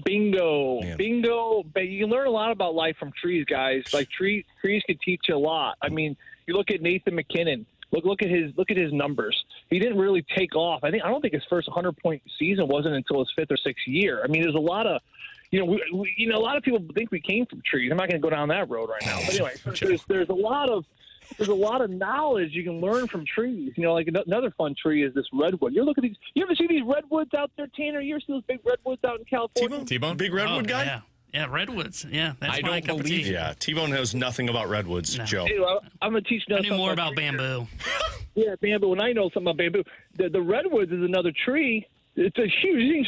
Bingo, Man. bingo. But you can learn a lot about life from trees, guys. Like trees can teach you a lot. I mean, you look at Nathan McKinnon. Look at his numbers. He didn't really take off. I don't think his first 100-point season wasn't until his 5th or 6th year. I mean, there's a lot of, a lot of people think we came from trees. I'm not going to go down that road right now. But anyway, there's a lot of knowledge you can learn from trees. Like another fun tree is this redwood. You look at these. You ever see these redwoods out there, Tanner? You ever see those big redwoods out in California? T-Bone? Big redwood guy? Yeah. Yeah, redwoods. Yeah, that's I my don't cup of tea. believe Yeah, T-Bone knows nothing about redwoods, No. Joe. Hey, I'm going to teach you I knew something more about trees. bamboo. Yeah, bamboo. And I know something about bamboo. The redwoods is another tree. It's a huge.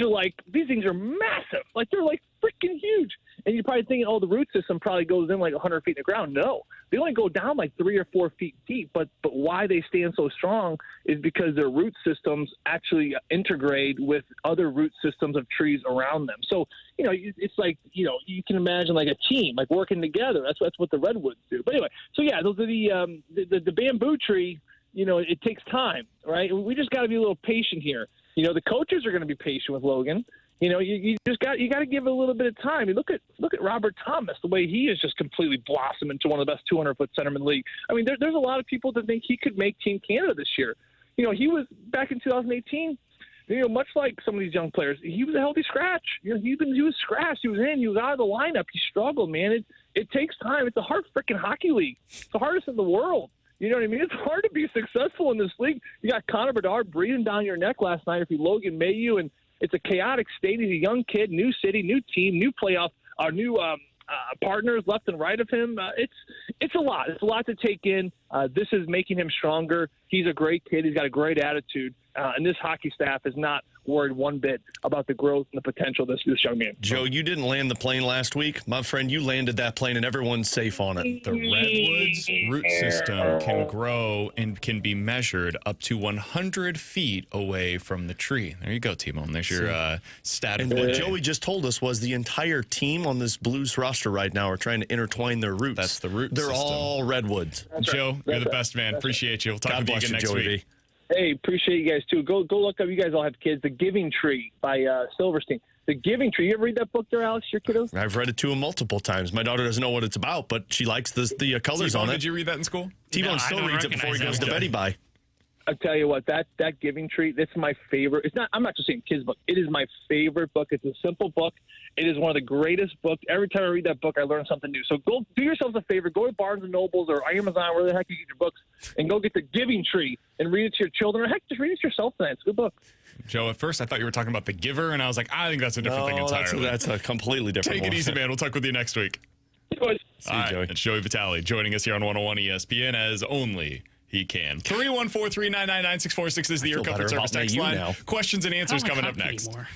These things are massive. Like they're like freaking huge. And you're probably thinking, the root system probably goes in like 100 feet in the ground. No, they only go down like 3 or 4 feet deep. But why they stand so strong is because their root systems actually integrate with other root systems of trees around them. So it's like you can imagine like a team like working together. That's what the redwoods do. But anyway, so yeah, those are the bamboo tree. It takes time, right? We just got to be a little patient here. The coaches are going to be patient with Logan. You got to give it a little bit of time. Look at Robert Thomas, the way he has just completely blossomed into one of the best 200-foot centermen in the league. I mean, there's a lot of people that think he could make Team Canada this year. He was back in 2018. Much like some of these young players, he was a healthy scratch. He was scratched. He was out of the lineup. He struggled, man. It takes time. It's a hard freaking hockey league. It's the hardest in the world. You know what I mean? It's hard to be successful in this league. You got Connor Bedard breathing down your neck last night if you Logan Mailloux, and it's a chaotic state. He's a young kid, new city, new team, new playoff, our new partners left and right of him. It's a lot. It's a lot to take in. This is making him stronger. He's a great kid. He's got a great attitude. And this hockey staff is not worried one bit about the growth and the potential of this young man. Joe, you didn't land the plane last week. My friend, you landed that plane and everyone's safe on it. The redwood's root system can grow and can be measured up to 100 feet away from the tree. There you go, T-Bone. There's your stat. And what Joey just told us was the entire team on this Blues roster right now are trying to intertwine their roots. That's the root They're system. all redwoods. Joe, you're the best, man. Appreciate you. We'll talk God with you bless again you, next Joey week. V. Hey, appreciate you guys, too. Go look up. You guys all have kids. The Giving Tree by Silverstein. The Giving Tree. You ever read that book there, Alex, your kiddos? I've read it to him multiple times. My daughter doesn't know what it's about, but she likes the colors T-Bone, on it. did you read that in school? T-Bone No, I still don't reads it before he recognize goes to that bed. He buy. I'll tell you what, that Giving Tree, that's my favorite. I'm not just saying kids' book. It is my favorite book. It's a simple book. It is one of the greatest books. Every time I read that book, I learn something new. So go do yourselves a favor. Go to Barnes & Nobles or Amazon, where the heck you get your books, and go get the Giving Tree and read it to your children. Or heck, just read it to yourself tonight. It's a good book. Joe, at first I thought you were talking about The Giver, and I was like, I think that's a different thing entirely. That's a completely different Take it one. easy, man. We'll talk with you next week. See All you, right, Joey. it's Joey Vitale joining us here on 101 ESPN as only he can. 314-399-9646 is the I feel Air Comfort better Service about text you line. now. Questions and I answers don't like coming up hockey next. anymore.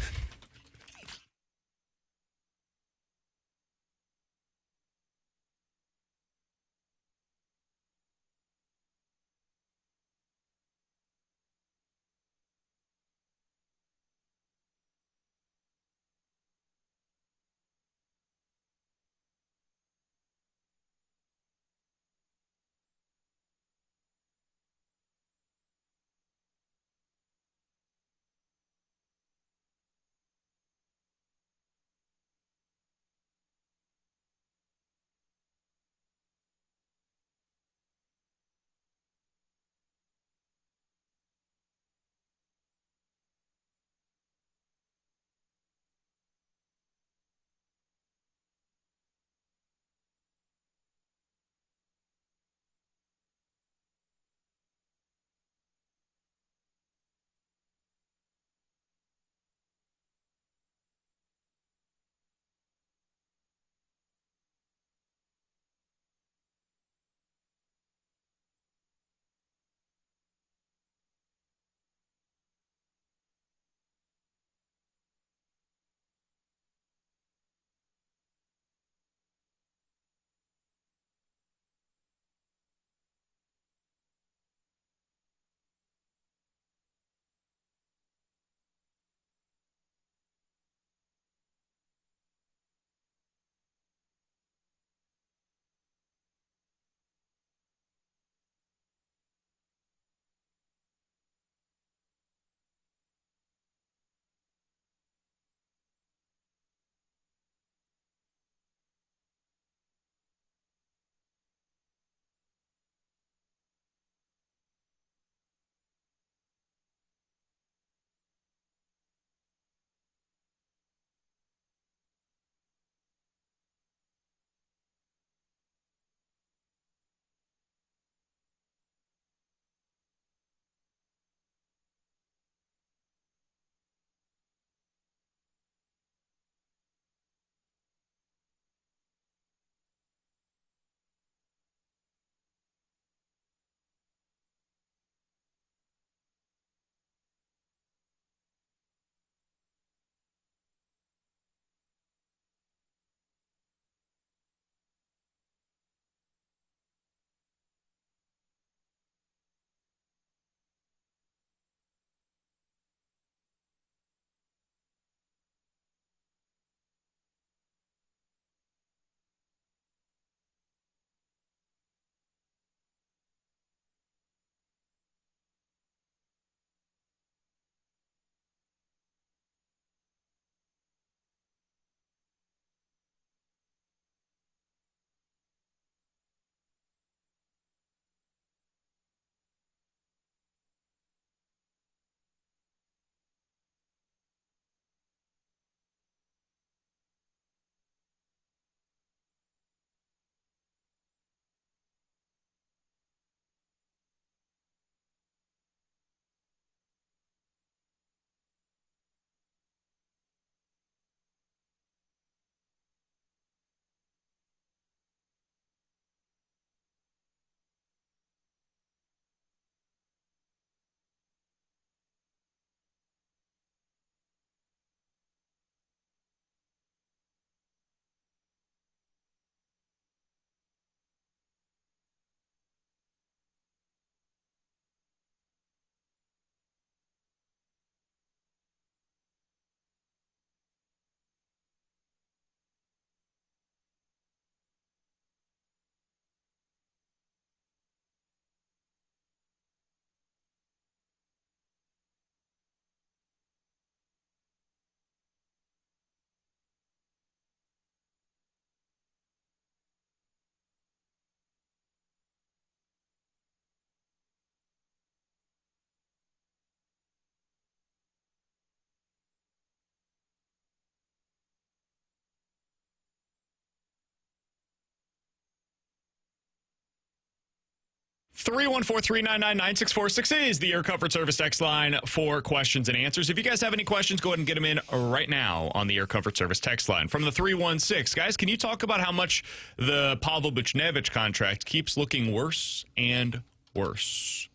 314-399-9646 is the Air Comfort Service text line for questions and answers. If you guys have any questions, go ahead and get them in right now on the Air Comfort Service text line. From the 316, guys, can you talk about how much the Pavel Buchnevich contract keeps looking worse and worse?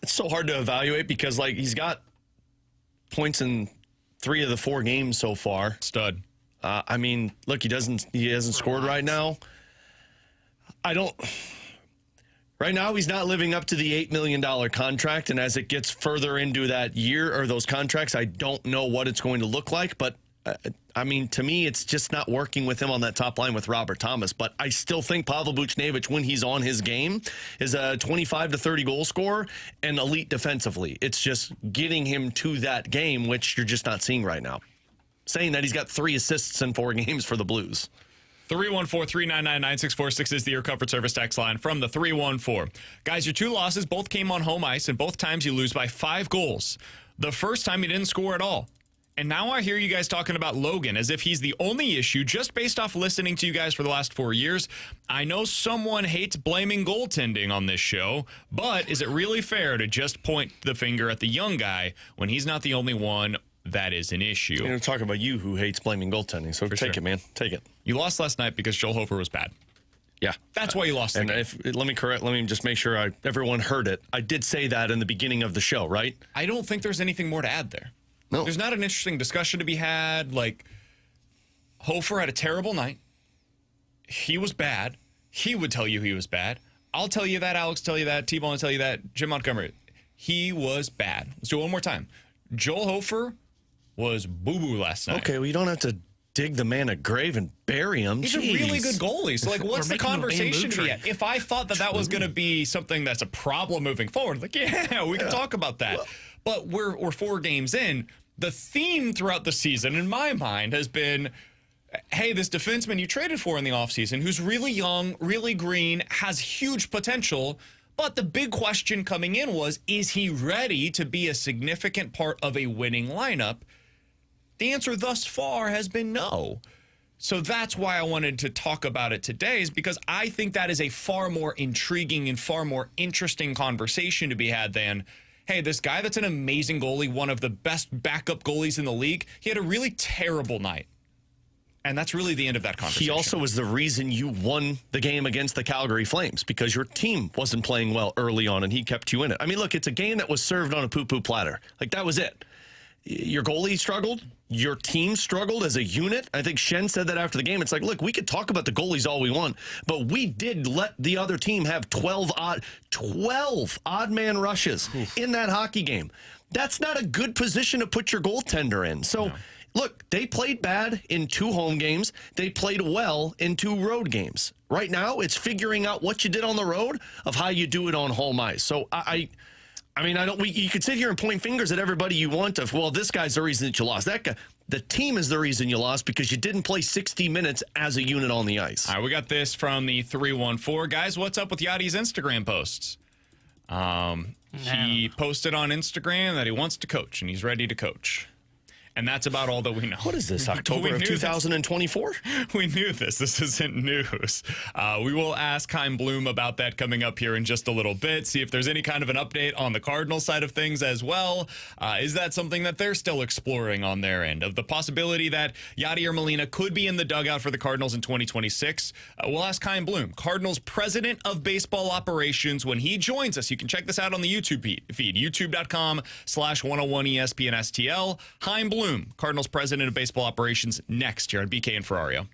It's so hard to evaluate because, like, he's got points in 3 of the 4 games so far. Stud. I mean, look, he hasn't scored right now. Right now, he's not living up to the $8 million contract. And as it gets further into that year or those contracts, I don't know what it's going to look like. But I mean, to me, it's just not working with him on that top line with Robert Thomas. But I still think Pavel Buchnevich, when he's on his game, is a 25 to 30 goal scorer and elite defensively. It's just getting him to that game, which you're just not seeing right now. Saying that he's got 3 assists in 4 games for the Blues. 314-399-9646 is the Air Comfort Service text line from the 314. Guys, your 2 losses both came on home ice, and both times you lose by 5 goals. The first time you didn't score at all. And now I hear you guys talking about Logan as if he's the only issue, just based off listening to you guys for the last 4 years. I know someone hates blaming goaltending on this show, but is it really fair to just point the finger at the young guy when he's not the only one that is an issue? We're going to talk about you who hates blaming goaltending, so take it, man. Take it. You lost last night because Joel Hofer was bad. Yeah. That's why you lost the and game. Let me just make sure everyone heard it. I did say that in the beginning of the show, right? I don't think there's anything more to add there. No. There's not an interesting discussion to be had. Like, Hofer had a terrible night. He was bad. He would tell you he was bad. I'll tell you that. Alex tell you that. T-Bone will tell you that. Jim Montgomery. He was bad. Let's do it one more time. Joel Hofer was boo-boo last night. Okay, well, you don't have to dig the man a grave and bury him. He's Jeez. a really good goalie. So, like, what's the conversation to be at? If I thought that was going to be something that's a problem moving forward, like, yeah, we can talk about that. But we're 4 games in. The theme throughout the season, in my mind, has been, hey, this defenseman you traded for in the offseason, who's really young, really green, has huge potential. But the big question coming in was, is he ready to be a significant part of a winning lineup? The answer thus far has been no. So that's why I wanted to talk about it today, is because I think that is a far more intriguing and far more interesting conversation to be had than, hey, this guy that's an amazing goalie, one of the best backup goalies in the league, he had a really terrible night. And that's really the end of that conversation. He also was the reason you won the game against the Calgary Flames, because your team wasn't playing well early on and he kept you in it. I mean, look, it's a game that was served on a poo-poo platter. Like, that was it. Your goalie struggled. Your team struggled as a unit. I think Shen said that after the game. It's like, look, we could talk about the goalies all we want, but we did let the other team have 12 odd man rushes in that hockey game. That's not a good position to put your goaltender in. So, look, they played bad in 2 home games. They played well in 2 road games. Right now, it's figuring out what you did on the road of how you do it on home ice. So, I mean, you could sit here and point fingers at everybody you want of, well, this guy's the reason that you lost. That guy, the team is the reason you lost because you didn't play 60 minutes as a unit on the ice. All right, we got this from the 314. Guys, what's up with Yadi's Instagram posts? He posted on Instagram that he wants to coach and he's ready to coach. And that's about all that we know. What is this, October of 2024? We knew this. This isn't news. We will ask Chaim Bloom about that coming up here in just a little bit, see if there's any kind of an update on the Cardinals side of things as well. Is that something that they're still exploring on their end? Of the possibility that Yadier Molina could be in the dugout for the Cardinals in 2026? We'll ask Chaim Bloom, Cardinals President of Baseball Operations, when he joins us. You can check this out on the YouTube feed, youtube.com/101ESPN STL. Chaim Bloom, Cardinals President of Baseball Operations, next here on BK and Ferrario.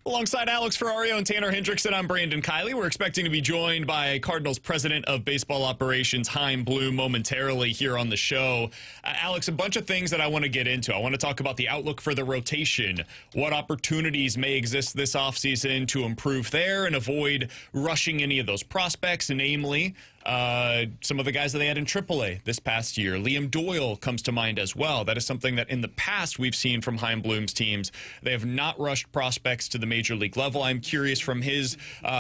Alongside Alex Ferrario and Tanner Hendrickson, I'm Brandon Kiley. We're expecting to be joined by Cardinals President of Baseball Operations, Chaim Bloom, momentarily here on the show. Alex, a bunch of things that I want to get into. I want to talk about the outlook for the rotation, what opportunities may exist this offseason to improve there and avoid rushing any of those prospects, namely some of the guys that they had in AAA this past year. Liam Doyle comes to mind as well. That is something that in the past we've seen from Chaim Bloom's teams. They have not rushed prospects to the major league level. I'm curious from his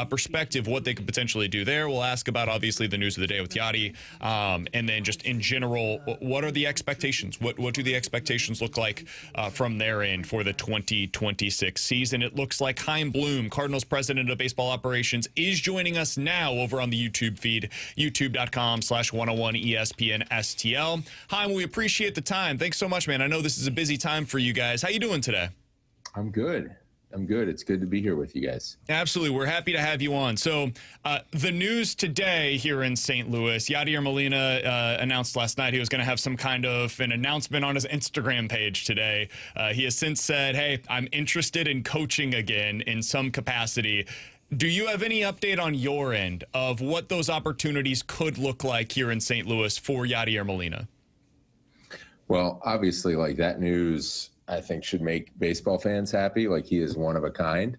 perspective what they could potentially do there. We'll ask about, obviously, the news of the day with Yadi. And then just in general, what are the expectations? What do the expectations look like from their end for the 2026 season? It looks like Chaim Bloom, Cardinals President of Baseball Operations, is joining us now over on the YouTube feed, youtube.com/101 ESPN STL. Chaim, we appreciate the time. Thanks so much, man. I know this is a busy time for you guys. How you doing today? I'm good. It's good to be here with you guys. Absolutely. We're happy to have you on. So the news today here in St. Louis, Yadier Molina announced last night he was going to have some kind of an announcement on his Instagram page today. He has since said, hey, I'm interested in coaching again in some capacity. Do you have any update on your end of what those opportunities could look like here in St. Louis for Yadier Molina? Well, obviously, like, that news, I think, should make baseball fans happy. Like, he is one of a kind.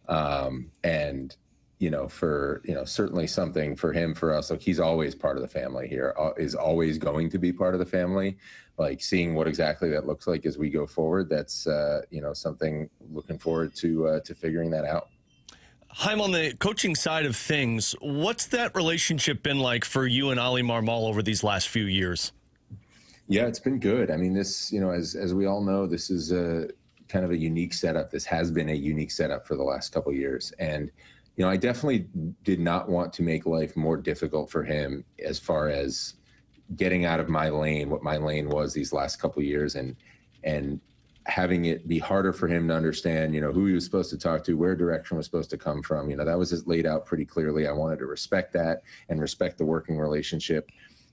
And, certainly something for him, for us. Like, he's always part of the family here, is always going to be part of the family. Like, seeing what exactly that looks like as we go forward, that's, something looking forward to figuring that out. Chaim, on the coaching side of things, what's that relationship been like for you and Ali Marmol over these last few years? Yeah, it's been good. I mean, this, as we all know, this is a kind of a unique setup. This has been a unique setup for the last couple of years. And, I definitely did not want to make life more difficult for him as far as getting out of my lane, what my lane was these last couple of years, and having it be harder for him to understand, who he was supposed to talk to, where direction was supposed to come from. That was just laid out pretty clearly. I wanted to respect that and respect the working relationship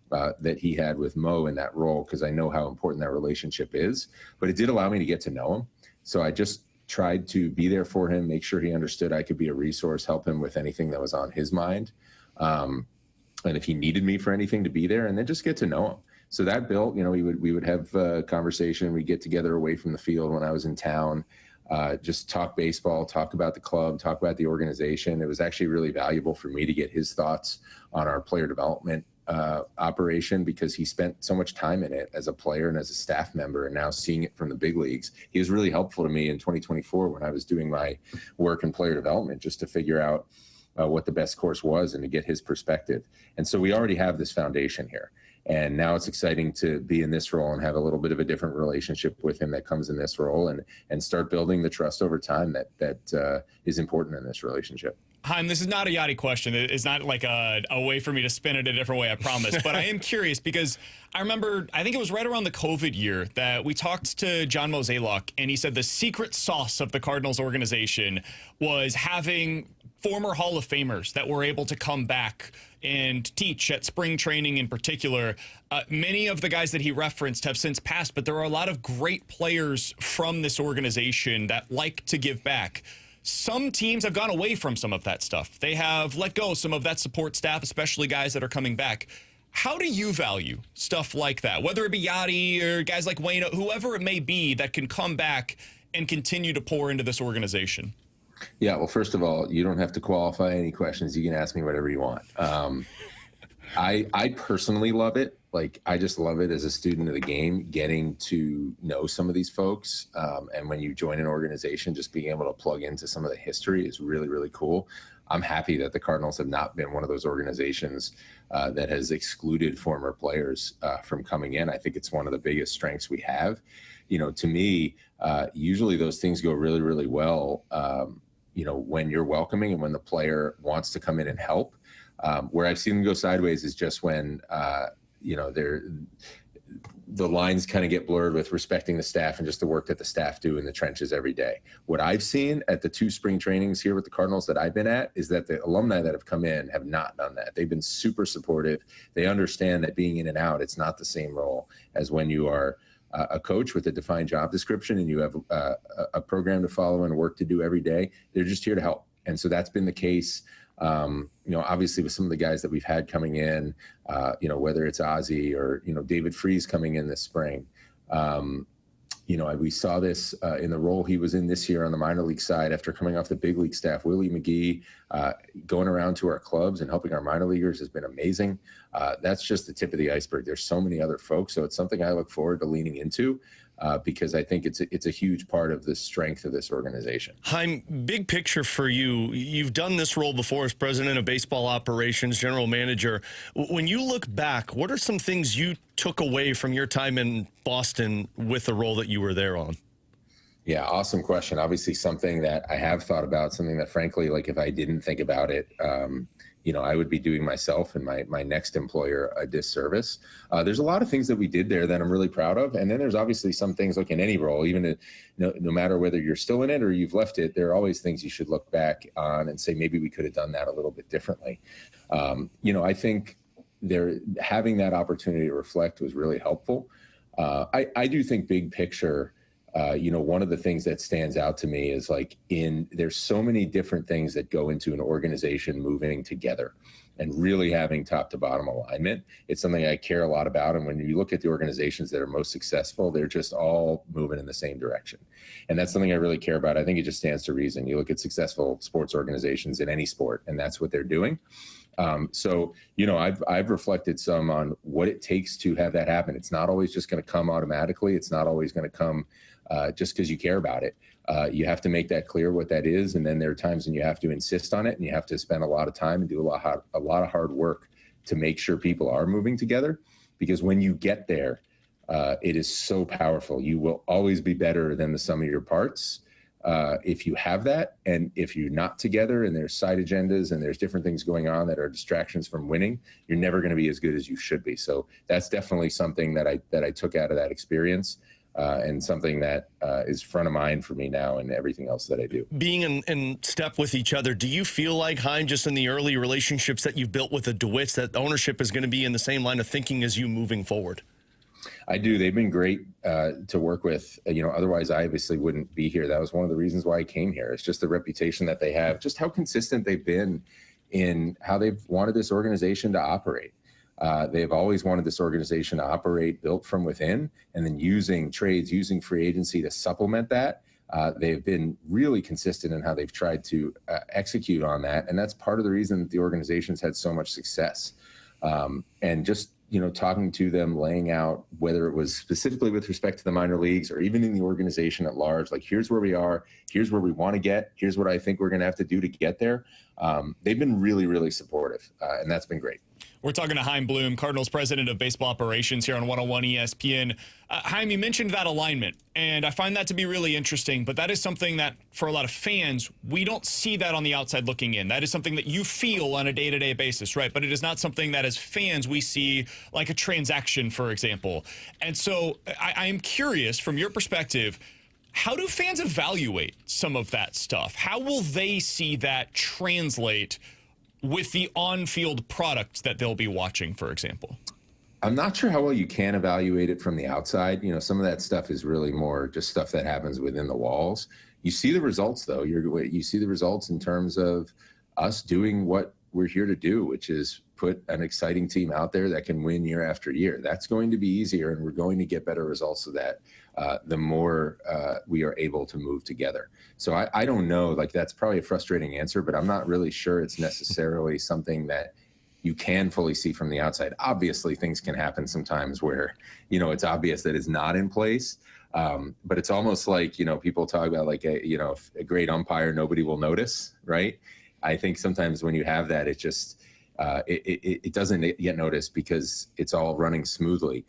that he had with Mo in that role, because I know how important that relationship is. But it did allow me to get to know him. So I just tried to be there for him, make sure he understood I could be a resource, help him with anything that was on his mind. And if he needed me for anything, to be there, and then just get to know him. So that built, we would have a conversation. We'd get together away from the field when I was in town, just talk baseball, talk about the club, talk about the organization. It was actually really valuable for me to get his thoughts on our player development operation, because he spent so much time in it as a player and as a staff member, and now seeing it from the big leagues. He was really helpful to me in 2024 when I was doing my work in player development, just to figure out what the best course was and to get his perspective. And so we already have this foundation here. And now it's exciting to be in this role and have a little bit of a different relationship with him that comes in this role, and start building the trust over time that is important in this relationship. Chaim, this is not a Yachty question. It's not like a way for me to spin it a different way, I promise. But I am curious, because I remember, I think it was right around the COVID year that we talked to John Mozeliak, and he said the secret sauce of the Cardinals organization was having former Hall of Famers that were able to come back and teach at spring training in particular. Many of the guys that he referenced have since passed, but there are a lot of great players from this organization that like to give back. Some teams have gone away from some of that stuff. They have let go some of that support staff, especially guys that are coming back. How do you value stuff like that, whether it be Yachty or guys like Wayne, whoever it may be that can come back and continue to pour into this organization? Yeah, well, first of all, you don't have to qualify any questions. You can ask me whatever you want. I personally love it. Like, I just love it as a student of the game, getting to know some of these folks. And when you join an organization, just being able to plug into some of the history is really, really cool. I'm happy that the Cardinals have not been one of those organizations that has excluded former players from coming in. I think it's one of the biggest strengths we have. To me, usually those things go really, really well, when you're welcoming and when the player wants to come in and help. Where I've seen them go sideways is just when, the lines kind of get blurred with respecting the staff and just the work that the staff do in the trenches every day. What I've seen at the 2 spring trainings here with the Cardinals that I've been at is that the alumni that have come in have not done that. They've been super supportive. They understand that being in and out, it's not the same role as when you are a coach with a defined job description and you have a program to follow and work to do every day. They're just here to help. And so that's been the case, obviously with some of the guys that we've had coming in, whether it's Ozzie or, David Freese coming in this spring. We saw this in the role he was in this year on the minor league side after coming off the big league staff. Willie McGee going around to our clubs and helping our minor leaguers has been amazing. That's just the tip of the iceberg. There's so many other folks. So it's something I look forward to leaning into because I think it's a huge part of the strength of this organization. Chaim, big picture for you. You've done this role before as president of baseball operations, general manager. When you look back, what are some things you took away from your time in Boston with the role that you were there on? Yeah, awesome question. Obviously something that I have thought about, something that frankly, like if I didn't think about it, I would be doing myself and my next employer a disservice. There's a lot of things that we did there that I'm really proud of. And then there's obviously some things like in any role, even no matter whether you're still in it or you've left it, there are always things you should look back on and say, maybe we could have done that a little bit differently. I think having that opportunity to reflect was really helpful. I do think big picture, one of the things that stands out to me is there's so many different things that go into an organization moving together and really having top to bottom alignment. It's something I care a lot about. And when you look at the organizations that are most successful, they're just all moving in the same direction. And that's something I really care about. I think it just stands to reason. You look at successful sports organizations in any sport, and that's what they're doing. I've reflected some on what it takes to have that happen. It's not always just going to come automatically. It's not always going to come just because you care about it. You have to make that clear what that is. And then there are times when you have to insist on it and you have to spend a lot of time and do a lot of hard work to make sure people are moving together. Because when you get there, it is so powerful. You will always be better than the sum of your parts. If you have that, and if you're not together and there's side agendas and there's different things going on that are distractions from winning, you're never going to be as good as you should be. So that's definitely something that I took out of that experience. And something that is front of mind for me now and everything else that I do. Being in step with each other, do you feel like, Chaim, just in the early relationships that you've built with the DeWitts, that ownership is going to be in the same line of thinking as you moving forward? I do. They've been great to work with. Otherwise I obviously wouldn't be here. That was one of the reasons why I came here. It's just the reputation that they have, just how consistent they've been in how they've wanted this organization to operate. They've always wanted this organization to operate built from within, and then using trades, using free agency to supplement that. They've been really consistent in how they've tried to execute on that. And that's part of the reason that the organization's had so much success. And just, talking to them, laying out whether it was specifically with respect to the minor leagues or even in the organization at large, like here's where we are, here's where we want to get, here's what I think we're going to have to do to get there. They've been really, really supportive, and that's been great. We're talking to Chaim Bloom, Cardinals president of baseball operations here on 101 ESPN. Chaim, you mentioned that alignment, and I find that to be really interesting, but that is something that for a lot of fans, we don't see that on the outside looking in. That is something that you feel on a day-to-day basis, right? But it is not something that as fans we see like a transaction, for example. And so I am curious, from your perspective, how do fans evaluate some of that stuff? How will they see that translate with the on-field products that they'll be watching, for example? I'm not sure how well you can evaluate it from the outside. Some of that stuff is really more just stuff that happens within the walls. You see the results, though. You see the results in terms of us doing what we're here to do, which is put an exciting team out there that can win year after year. That's going to be easier, and we're going to get better results of that the more we are able to move together. So I don't know, that's probably a frustrating answer, but I'm not really sure it's necessarily something that you can fully see from the outside. Obviously, things can happen sometimes where, it's obvious that it's not in place. But it's almost like, people talk about a great umpire, nobody will notice, right? I think sometimes when you have that, it just, it doesn't get noticed because it's all running smoothly.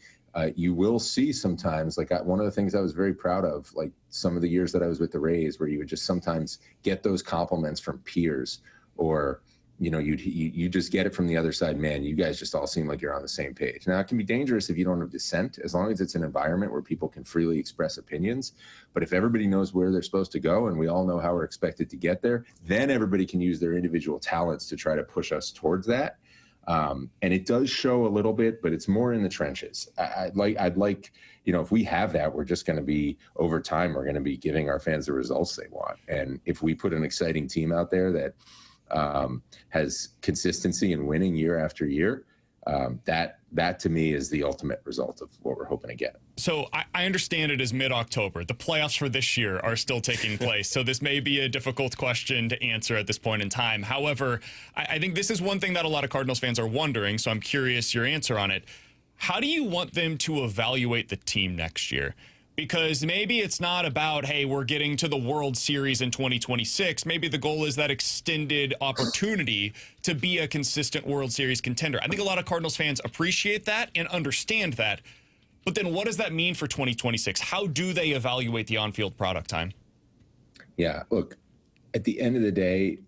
You will see sometimes, one of the things I was very proud of, some of the years that I was with the Rays, where you would just sometimes get those compliments from peers, or, you just get it from the other side. Man, you guys just all seem like you're on the same page. Now, it can be dangerous if you don't have dissent, as long as it's an environment where people can freely express opinions. But if everybody knows where they're supposed to go and we all know how we're expected to get there, then everybody can use their individual talents to try to push us towards that. And it does show a little bit, but it's more in the trenches. I'd like, if we have that, we're just going to be, over time, we're going to be giving our fans the results they want. And if we put an exciting team out there that has consistency and winning year after year, that to me is the ultimate result of what we're hoping to get. So I understand it is mid-October. The playoffs for this year are still taking place. So this may be a difficult question to answer at this point in time. However, I think this is one thing that a lot of Cardinals fans are wondering. So I'm curious your answer on it. How do you want them to evaluate the team next year? Because maybe it's not about, hey, we're getting to the World Series in 2026. Maybe the goal is that extended opportunity to be a consistent World Series contender. I think a lot of Cardinals fans appreciate that and understand that. But then what does that mean for 2026? How do they evaluate the on-field product time? Yeah, look, at the end of the day,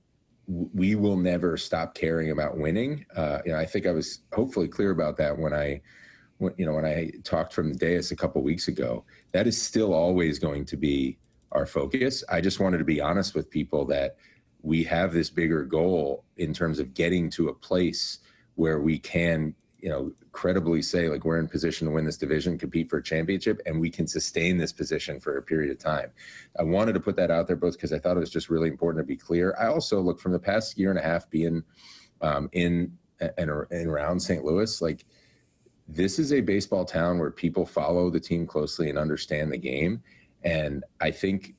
we will never stop caring about winning. I think I was hopefully clear about that when I talked from the dais a couple weeks ago. That is still always going to be our focus. I just wanted to be honest with people that we have this bigger goal in terms of getting to a place where we can, credibly say, like, we're in position to win this division, compete for a championship, and we can sustain this position for a period of time. I wanted to put that out there both because I thought it was just really important to be clear. I also, look, from the past year and a half being in and around St. Louis, like, this is a baseball town where people follow the team closely and understand the game, and I think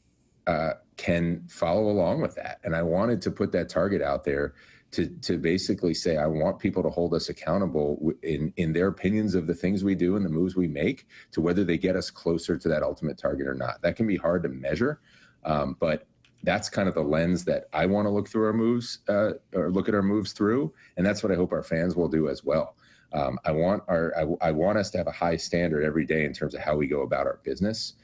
can follow along with that. And I wanted to put that target out there to basically say, I want people to hold us accountable in their opinions of the things we do and the moves we make, to whether they get us closer to that ultimate target or not. That can be hard to measure, but that's kind of the lens that I want to look through our moves, or look at our moves through, and that's what I hope our fans will do as well. I want us to have a high standard every day in terms of how we go about our business.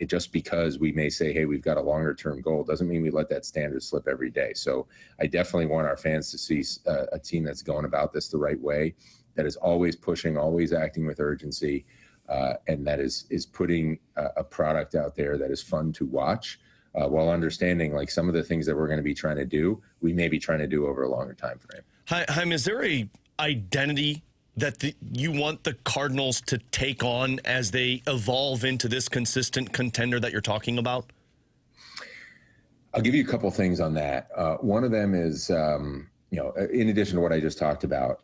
Just because we may say, hey, we've got a longer term goal, doesn't mean we let that standard slip every day. So I definitely want our fans to see a team that's going about this the right way, that is always pushing, always acting with urgency, and that is putting a product out there that is fun to watch, while understanding, like, some of the things that we're going to be trying to do, we may be trying to do over a longer time frame. Chaim, is there a identity that you want the Cardinals to take on as they evolve into this consistent contender that you're talking about? I'll give you a couple things on that. One of them is, in addition to what I just talked about,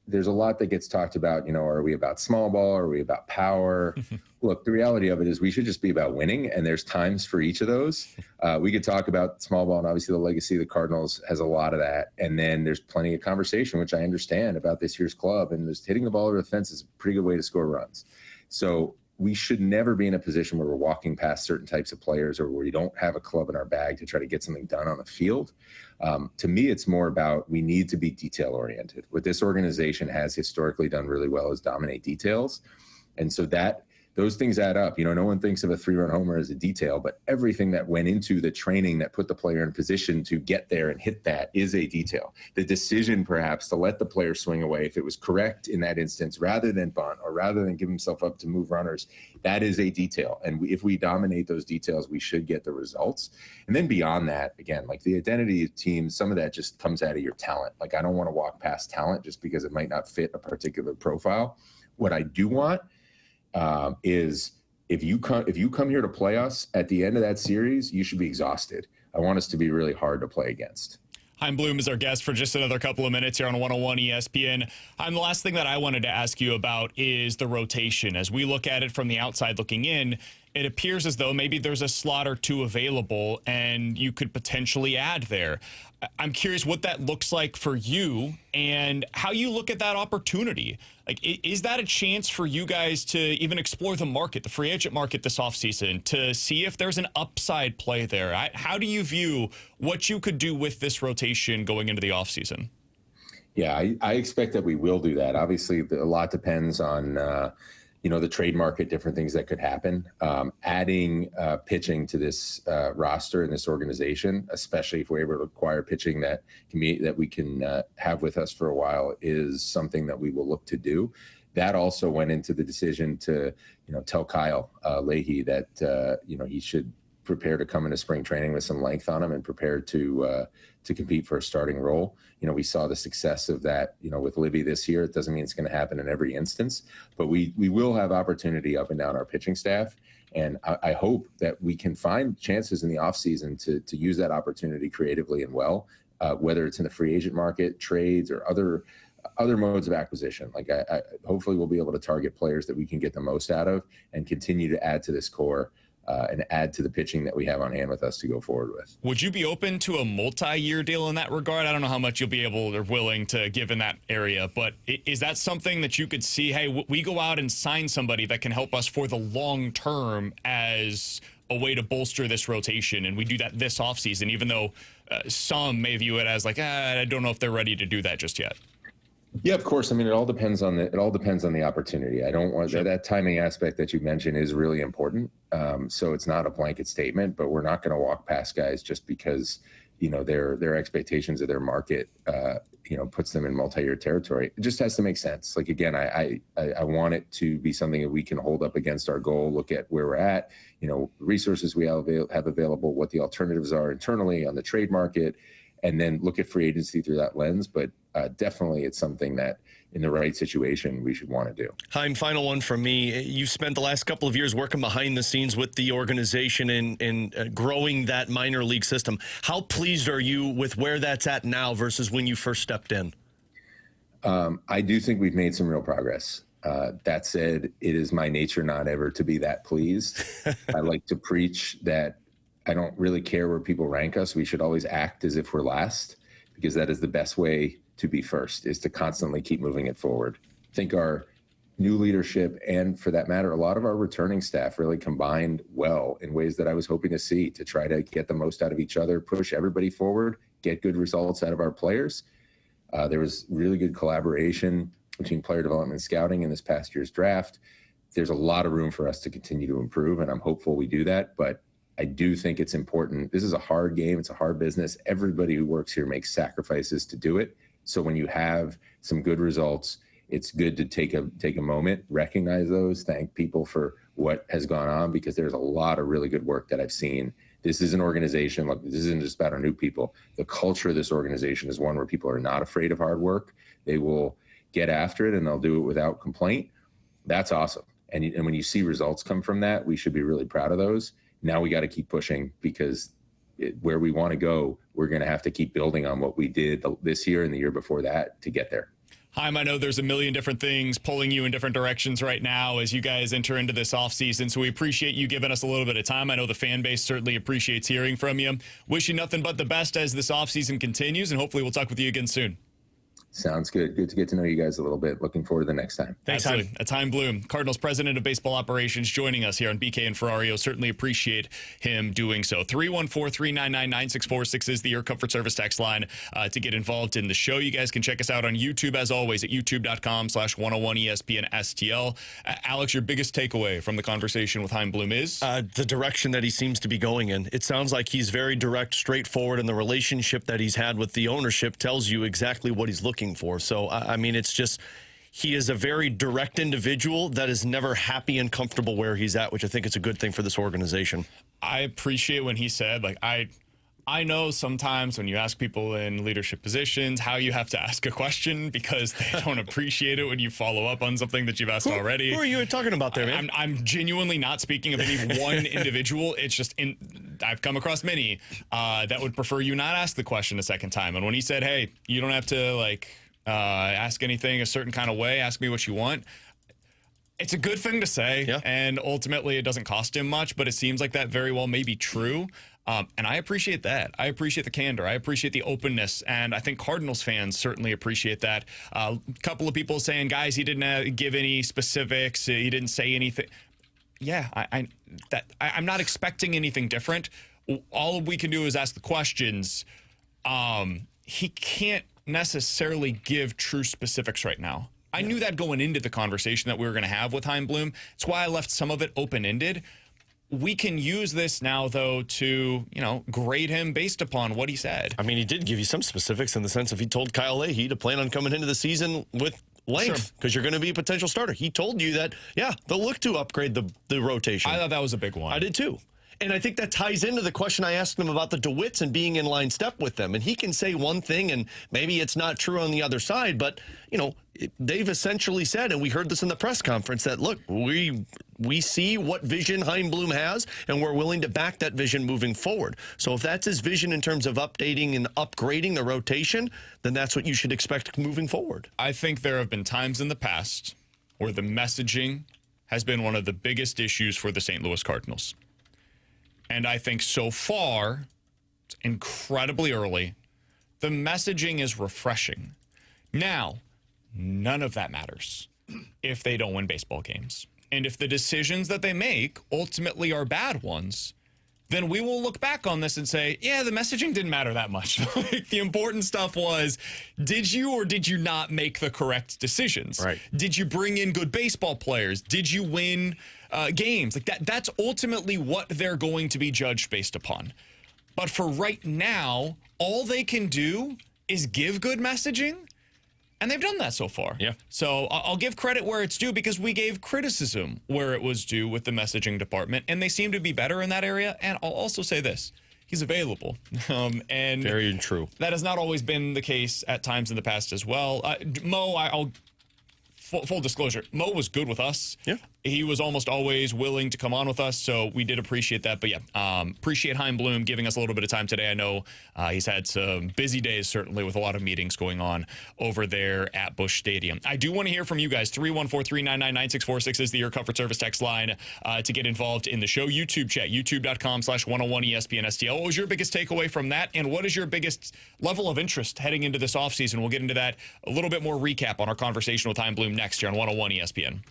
there's a lot that gets talked about, are we about small ball? Are we about power? Look, the reality of it is we should just be about winning, and there's times for each of those. We could talk about small ball, and obviously the legacy of the Cardinals has a lot of that. And then there's plenty of conversation, which I understand, about this year's club, and just hitting the ball over the fence is a pretty good way to score runs. So we should never be in a position where we're walking past certain types of players, or where we don't have a club in our bag to try to get something done on the field. To me, it's more about, we need to be detail oriented. What this organization has historically done really well is dominate details. And so those things add up. No one thinks of a 3-run homer as a detail, but everything that went into the training that put the player in position to get there and hit that is a detail. The decision, perhaps, to let the player swing away, if it was correct in that instance, rather than bunt, or rather than give himself up to move runners, that is a detail. And if we dominate those details, we should get the results. And then beyond that, again, like, the identity of teams, some of that just comes out of your talent. Like, I don't want to walk past talent just because it might not fit a particular profile. What I do want is, if you come here to play us, at the end of that series, you should be exhausted. I want us to be really hard to play against. Chaim Bloom is our guest for just another couple of minutes here on 101 ESPN. The last thing that I wanted to ask you about is the rotation. As we look at it from the outside looking in, it appears as though maybe there's a slot or two available and you could potentially add there. I'm curious what that looks like for you and how you look at that opportunity. Like, is that a chance for you guys to even explore the market, the free agent market this offseason, to see if there's an upside play there? How do you view what you could do with this rotation going into the offseason? Yeah, I expect that we will do that. Obviously, a lot depends on the trade market, different things that could happen. Adding pitching to this roster and this organization, especially if we're able to acquire pitching that we can have with us for a while, is something that we will look to do. That also went into the decision to, tell Kyle Leahy that, he should prepare to come into spring training with some length on him and prepare to compete for a starting role. We saw the success of that, with Libby this year. It doesn't mean it's going to happen in every instance, but we will have opportunity up and down our pitching staff. And I hope that we can find chances in the offseason to use that opportunity creatively and well, whether it's in the free agent market, trades, or other modes of acquisition. Like I hopefully we'll be able to target players that we can get the most out of and continue to add to this core and add to the pitching that we have on hand with us to go forward with. Would you be open to a multi-year deal in that regard? I don't know how much you'll be able or willing to give in that area, but is that something that you could see, hey, we go out and sign somebody that can help us for the long term as a way to bolster this rotation, and we do that this offseason, even though some may view it as like, I don't know if they're ready to do that just yet? Yeah, of course. I mean, it all depends on the opportunity. I don't want that timing aspect that you mentioned is really important. So it's not a blanket statement, but we're not going to walk past guys just because, their expectations of their market, puts them in multi-year territory. It just has to make sense. Like, again, I want it to be something that we can hold up against our goal, look at where we're at, resources we have available, what the alternatives are internally on the trade market, and then look at free agency through that lens. But definitely it's something that in the right situation we should want to do. Chaim, final one from me. You've spent the last couple of years working behind the scenes with the organization and growing that minor league system. How pleased are you with where that's at now versus when you first stepped in? I do think we've made some real progress. That said, it is my nature not ever to be that pleased. I like to preach that I don't really care where people rank us. We should always act as if we're last, because that is the best way to be first, is to constantly keep moving it forward. I think our new leadership, and for that matter, a lot of our returning staff really combined well in ways that I was hoping to see, to try to get the most out of each other, push everybody forward, get good results out of our players. There was really good collaboration between player development and scouting in this past year's draft. There's a lot of room for us to continue to improve, and I'm hopeful we do that. But I do think it's important. This is a hard game. It's a hard business. Everybody who works here makes sacrifices to do it. So when you have some good results, it's good to take a moment, recognize those, thank people for what has gone on, because there's a lot of really good work that I've seen. This is an organization, look, this isn't just about our new people. The culture of this organization is one where people are not afraid of hard work. They will get after it, and they'll do it without complaint. That's awesome. And when you see results come from that, we should be really proud of those. Now we got to keep pushing, because where we want to go, we're going to have to keep building on what we did this year and the year before that to get there. Chaim, I know there's a million different things pulling you in different directions right now as you guys enter into this offseason, so we appreciate you giving us a little bit of time. I know the fan base certainly appreciates hearing from you. Wish you nothing but the best as this offseason continues, and hopefully we'll talk with you again soon. Sounds good. Good to get to know you guys a little bit. Looking forward to the next time. Thanks, Chaim. Chaim Bloom, Cardinals president of baseball operations, joining us here on BK and Ferrario. Certainly appreciate him doing so. 314-399-9646 is the Your Comfort Service text line to get involved in the show. You guys can check us out on YouTube, as always, at youtube.com/101ESPN STL. Alex, your biggest takeaway from the conversation with Chaim Bloom is? The direction that he seems to be going in. It sounds like he's very direct, straightforward, and the relationship that he's had with the ownership tells you exactly what he's looking for. So, I mean, it's just, he is a very direct individual that is never happy and comfortable where he's at, which I think is a good thing for this organization. I appreciate when he said, like, I know sometimes when you ask people in leadership positions how you have to ask a question because they don't appreciate it when you follow up on something that you've asked already. Who are you talking about there, man? I'm genuinely not speaking of any one individual. It's just I've come across many that would prefer you not ask the question a second time. And when he said, hey, you don't have to ask anything a certain kind of way, ask me what you want. It's a good thing to say, yeah. And ultimately it doesn't cost him much, but it seems like that very well may be true. And I appreciate that. I appreciate the candor. I appreciate the openness. And I think Cardinals fans certainly appreciate that. A couple of people saying, guys, he didn't give any specifics. He didn't say anything. Yeah, I'm not expecting anything different. All we can do is ask the questions. He can't necessarily give true specifics right now. I knew that going into the conversation that we were going to have with Chaim Bloom. That's why I left some of it open-ended. We can use this now, though, to, grade him based upon what he said. I mean, he did give you some specifics in the sense of he told Kyle Leahy to plan on coming into the season with length because you're going to be a potential starter. He told you that, yeah, they'll look to upgrade the rotation. I thought that was a big one. I did, too. And I think that ties into the question I asked him about the DeWitts and being in line step with them. And he can say one thing, and maybe it's not true on the other side, but, they've essentially said, and we heard this in the press conference, that, look, we see what vision Chaim Bloom has, and we're willing to back that vision moving forward. So if that's his vision in terms of updating and upgrading the rotation, then that's what you should expect moving forward. I think there have been times in the past where the messaging has been one of the biggest issues for the St. Louis Cardinals. And I think so far, it's incredibly early, the messaging is refreshing. Now, none of that matters if they don't win baseball games. And if the decisions that they make ultimately are bad ones, then we will look back on this and say, yeah, the messaging didn't matter that much. The important stuff was, did you or did you not make the correct decisions? Right. Did you bring in good baseball players? Did you win games? Like that's ultimately what they're going to be judged based upon. But for right now, all they can do is give good messaging. And they've done that so far. Yeah. So I'll give credit where it's due because we gave criticism where it was due with the messaging department, and they seem to be better in that area. And I'll also say this. He's available. And very true. That has not always been the case at times in the past as well. Mo, full disclosure, Mo was good with us. Yeah. He was almost always willing to come on with us, so we did appreciate that. But yeah, appreciate Chaim Bloom giving us a little bit of time today. I know he's had some busy days, certainly, with a lot of meetings going on over there at Busch Stadium. I do want to hear from you guys. 314-399-9646 is the Your Comfort Service text line to get involved in the show. YouTube chat, youtube.com/101ESPN STL. What was your biggest takeaway from that? And what is your biggest level of interest heading into this offseason? We'll get into that, a little bit more recap on our conversation with Chaim Bloom next year on 101 ESPN.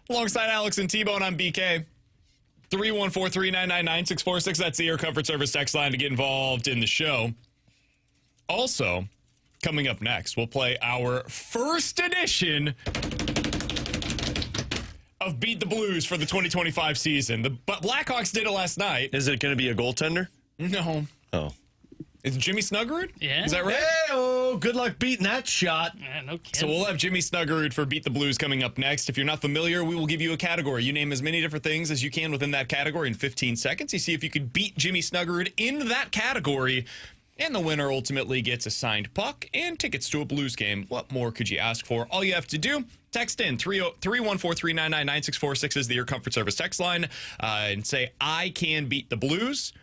Alongside Alex and T-Bone, I'm BK. 314-399-9646. That's the Air Comfort Service text line to get involved in the show. Also, coming up next, we'll play our first edition of Beat the Blues for the 2025 season. The Blackhawks did it last night. Is it going to be a goaltender? No. Oh. Is Jimmy Snuggerud? Yeah. Is that right? Hey-oh, good luck beating that shot. Yeah, no kidding. So we'll have Jimmy Snuggerud for Beat the Blues coming up next. If you're not familiar, we will give you a category. You name as many different things as you can within that category in 15 seconds. You see if you could beat Jimmy Snuggerud in that category. And the winner ultimately gets a signed puck and tickets to a Blues game. What more could you ask for? All you have to do, text in 314-399-9646 is the Air Comfort Service text line, and say, I can beat the Blues.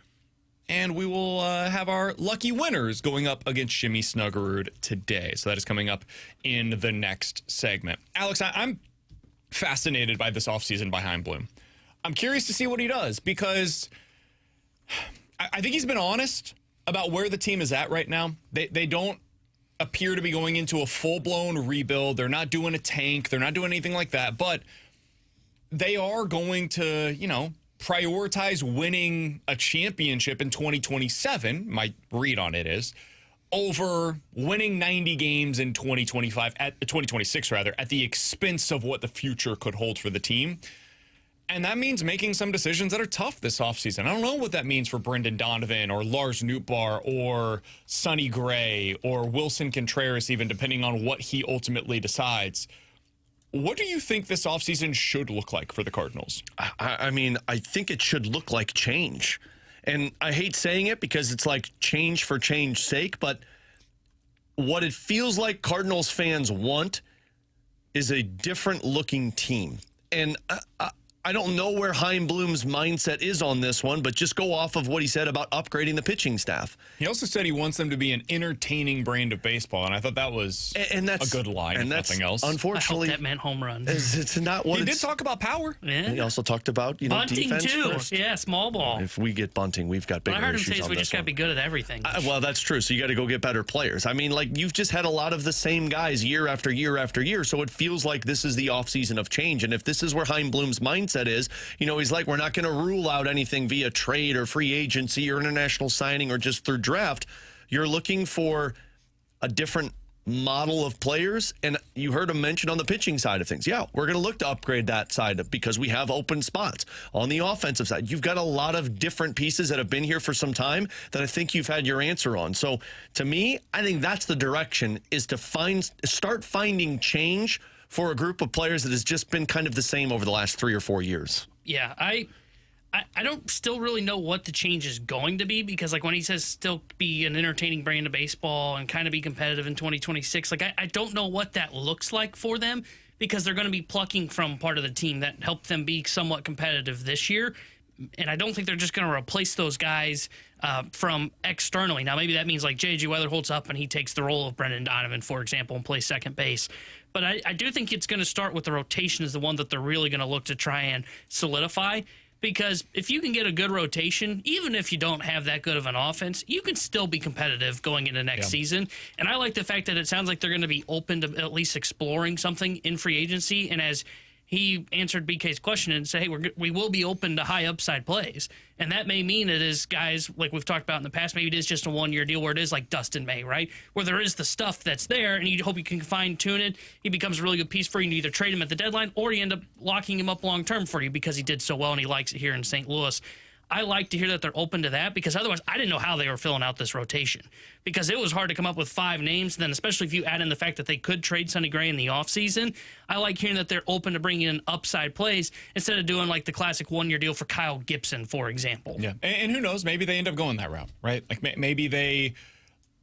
And we will have our lucky winners going up against Jimmy Snuggerud today. So that is coming up in the next segment. Alex, I'm fascinated by this offseason by Chaim Bloom. I'm curious to see what he does because I think he's been honest about where the team is at right now. They don't appear to be going into a full-blown rebuild. They're not doing a tank. They're not doing anything like that. But they are going to, prioritize winning a championship in 2027, my read on it is, over winning 90 games in 2026 rather, at the expense of what the future could hold for the team. And that means making some decisions that are tough this offseason. I don't know what that means for Brendan Donovan or Lars Nootbaar or Sonny Gray or Wilson Contreras, even depending on what he ultimately decides. What do you think this offseason should look like for the Cardinals? I mean, I think it should look like change. And I hate saying it because it's like change for change's sake, but what it feels like Cardinals fans want is a different looking team. And I don't know where Chaim Bloom's mindset is on this one, but just go off of what he said about upgrading the pitching staff. He also said he wants them to be an entertaining brand of baseball, and I thought that was a good line, and if that's nothing else. Unfortunately, I hope that meant home run. It's not what he did talk about power. Yeah. He also talked about bunting defense too. first. Yeah, small ball. If we get bunting, we've got bigger I heard him issues say on we this just got to one. be good at everything. Well, that's true. So you got to go get better players. I mean, like you've just had a lot of the same guys year after year after year. So it feels like this is the offseason of change. And if this is where Chaim Bloom's mindset is, he's like, we're not going to rule out anything via trade or free agency or international signing or just through draft. You're looking for a different model of players. And you heard him mention on the pitching side of things. Yeah, we're going to look to upgrade that side because we have open spots. On the offensive side, you've got a lot of different pieces that have been here for some time that I think you've had your answer on. So to me, I think that's the direction, is to start finding change for a group of players that has just been kind of the same over the last 3 or 4 years. Yeah, I don't still really know what the change is going to be, because like when he says still be an entertaining brand of baseball and kind of be competitive in 2026, like I don't know what that looks like for them, because they're going to be plucking from part of the team that helped them be somewhat competitive this year. And I don't think they're just going to replace those guys from externally. Now, maybe that means like J.J. Weather holds up and he takes the role of Brendan Donovan, for example, and plays second base. But I do think it's going to start with the rotation as the one that they're really going to look to try and solidify. Because if you can get a good rotation, even if you don't have that good of an offense, you can still be competitive going into next season. And I like the fact that it sounds like they're going to be open to at least exploring something in free agency. And as he answered BK's question and said, hey, we will be open to high upside plays. And that may mean it is guys like we've talked about in the past. Maybe it is just a one-year deal where it is like Dustin May, right? Where there is the stuff that's there and you hope you can fine-tune it. He becomes a really good piece for you, and you either trade him at the deadline or you end up locking him up long-term for you because he did so well and he likes it here in St. Louis. I like to hear that they're open to that, because otherwise I didn't know how they were filling out this rotation, because it was hard to come up with 5 names. Then especially if you add in the fact that they could trade Sonny Gray in the offseason, I like hearing that they're open to bringing in upside plays instead of doing like the classic one-year deal for Kyle Gibson, for example. Yeah, and who knows, maybe they end up going that route, right? Like maybe they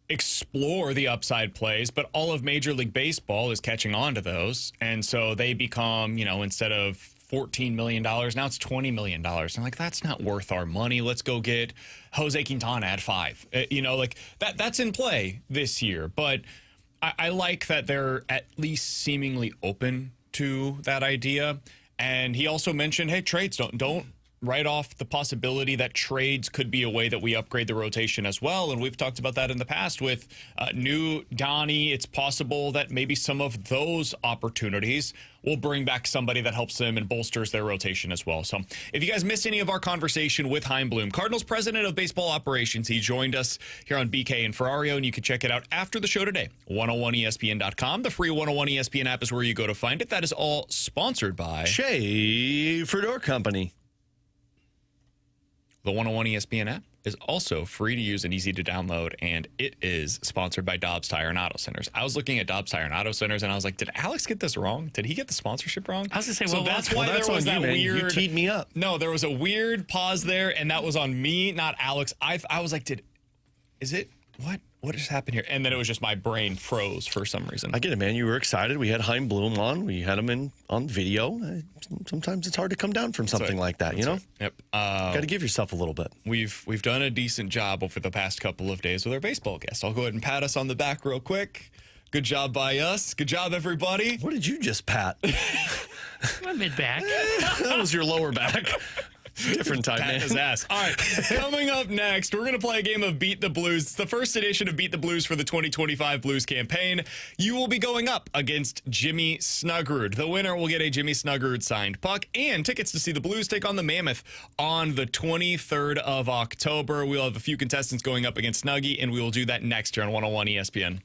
explore the upside plays, but all of Major League Baseball is catching on to those. And so they become, instead of $14 million, now it's $20 million. I'm like, that's not worth our money. Let's go get Jose Quintana at 5. Like that's in play this year. But I like that they're at least seemingly open to that idea. And he also mentioned, hey, trades don't write off the possibility that trades could be a way that we upgrade the rotation as well. And we've talked about that in the past with new Donnie. It's possible that maybe some of those opportunities will bring back somebody that helps them and bolsters their rotation as well. So if you guys missed any of our conversation with Chaim Bloom, Cardinals president of baseball operations, he joined us here on BK and Ferrario, and you can check it out after the show today. 101ESPN.com. The free 101 ESPN app is where you go to find it. That is all sponsored by Schaefer Door Company. The 101 ESPN app is also free to use and easy to download, and it is sponsored by Dobbs Tire and Auto Centers. I was looking at Dobbs Tire and Auto Centers, and I was like, did Alex get this wrong? Did he get the sponsorship wrong? I was going to say, so well, that's why there was that weird... You teed me up. No, there was a weird pause there, and that was on me, not Alex. I was like, is it... What just happened here? And then it was just my brain froze for some reason. I get it, man. You were excited. We had Chaim Bloom on. We had him on video. Sometimes it's hard to come down from something like that, you know? Right. Yep. Got to give yourself a little bit. We've done a decent job over the past couple of days with our baseball guests. I'll go ahead and pat us on the back real quick. Good job by us. Good job, everybody. What did you just pat? My mid-back. That was your lower back. Different time, Pat man. his ass. All right, coming up next, we're going to play a game of Beat the Blues. It's the first edition of Beat the Blues for the 2025 Blues campaign. You will be going up against Jimmy Snuggerud. The winner will get a Jimmy Snuggerud signed puck and tickets to see the Blues take on the Mammoth on the 23rd of October. We'll have a few contestants going up against Snuggy, and we will do that next year on 101 ESPN.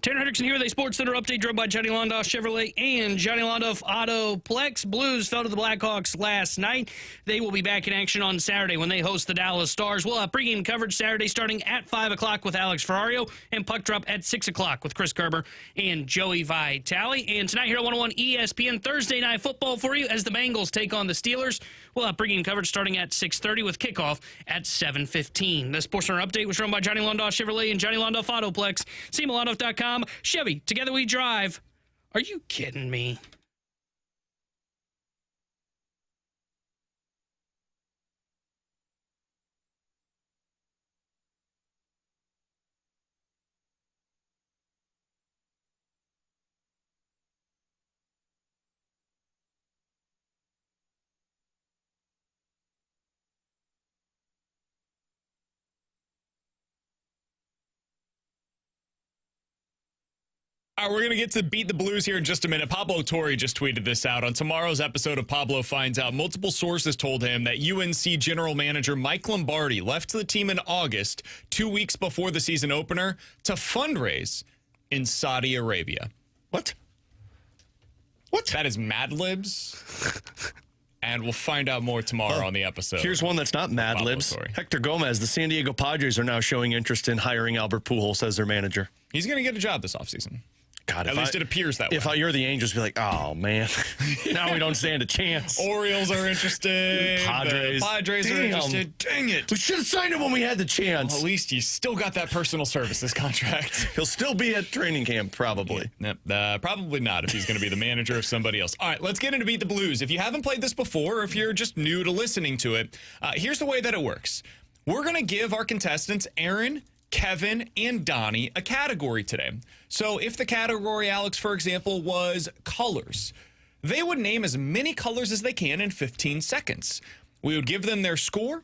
Tanner Hendrickson here with a Sports Center update driven by Johnny Londoff Chevrolet and Johnny Londoff Autoplex. Blues fell to the Blackhawks last night. They will be back in action on Saturday when they host the Dallas Stars. We'll have pregame coverage Saturday starting at 5 o'clock with Alex Ferrario and puck drop at 6 o'clock with Chris Kerber and Joey Vitale. And tonight here at 101 ESPN, Thursday Night Football for you as the Bengals take on the Steelers. We'll have pregame coverage starting at 6:30 with kickoff at 7:15. The Sports Center update was run by Johnny Londoff Chevrolet and Johnny Londoff Autoplex. See Londoff.com. Chevy, together we drive. Are you kidding me? All right, we're going to get to Beat the Blues here in just a minute. Pablo Torre just tweeted this out. On tomorrow's episode of Pablo Finds Out, multiple sources told him that UNC general manager Mike Lombardi left the team in August, 2 weeks before the season opener, to fundraise in Saudi Arabia. What? That is Mad Libs. And we'll find out more tomorrow on the episode. Here's one that's not Mad Pablo Libs. Torre. Hector Gomez. The San Diego Padres are now showing interest in hiring Albert Pujols as their manager. He's going to get a job this offseason. God, At least it appears that way. If you're the Angels, be like, oh, man. Now we don't stand a chance. Orioles are interested. Padres. The Padres are interested. Dang it. We should have signed him when we had the chance. Well, at least you still got that personal services contract. He'll still be at training camp, probably. Probably not if he's going to be the manager of somebody else. All right, let's get into Beat the Blues. If you haven't played this before, or if you're just new to listening to it, here's the way that it works. We're going to give our contestants, Aaron, Kevin, and Donnie, a category today. So if the category, Alex, for example, was colors, they would name as many colors as they can in 15 seconds. We would give them their score,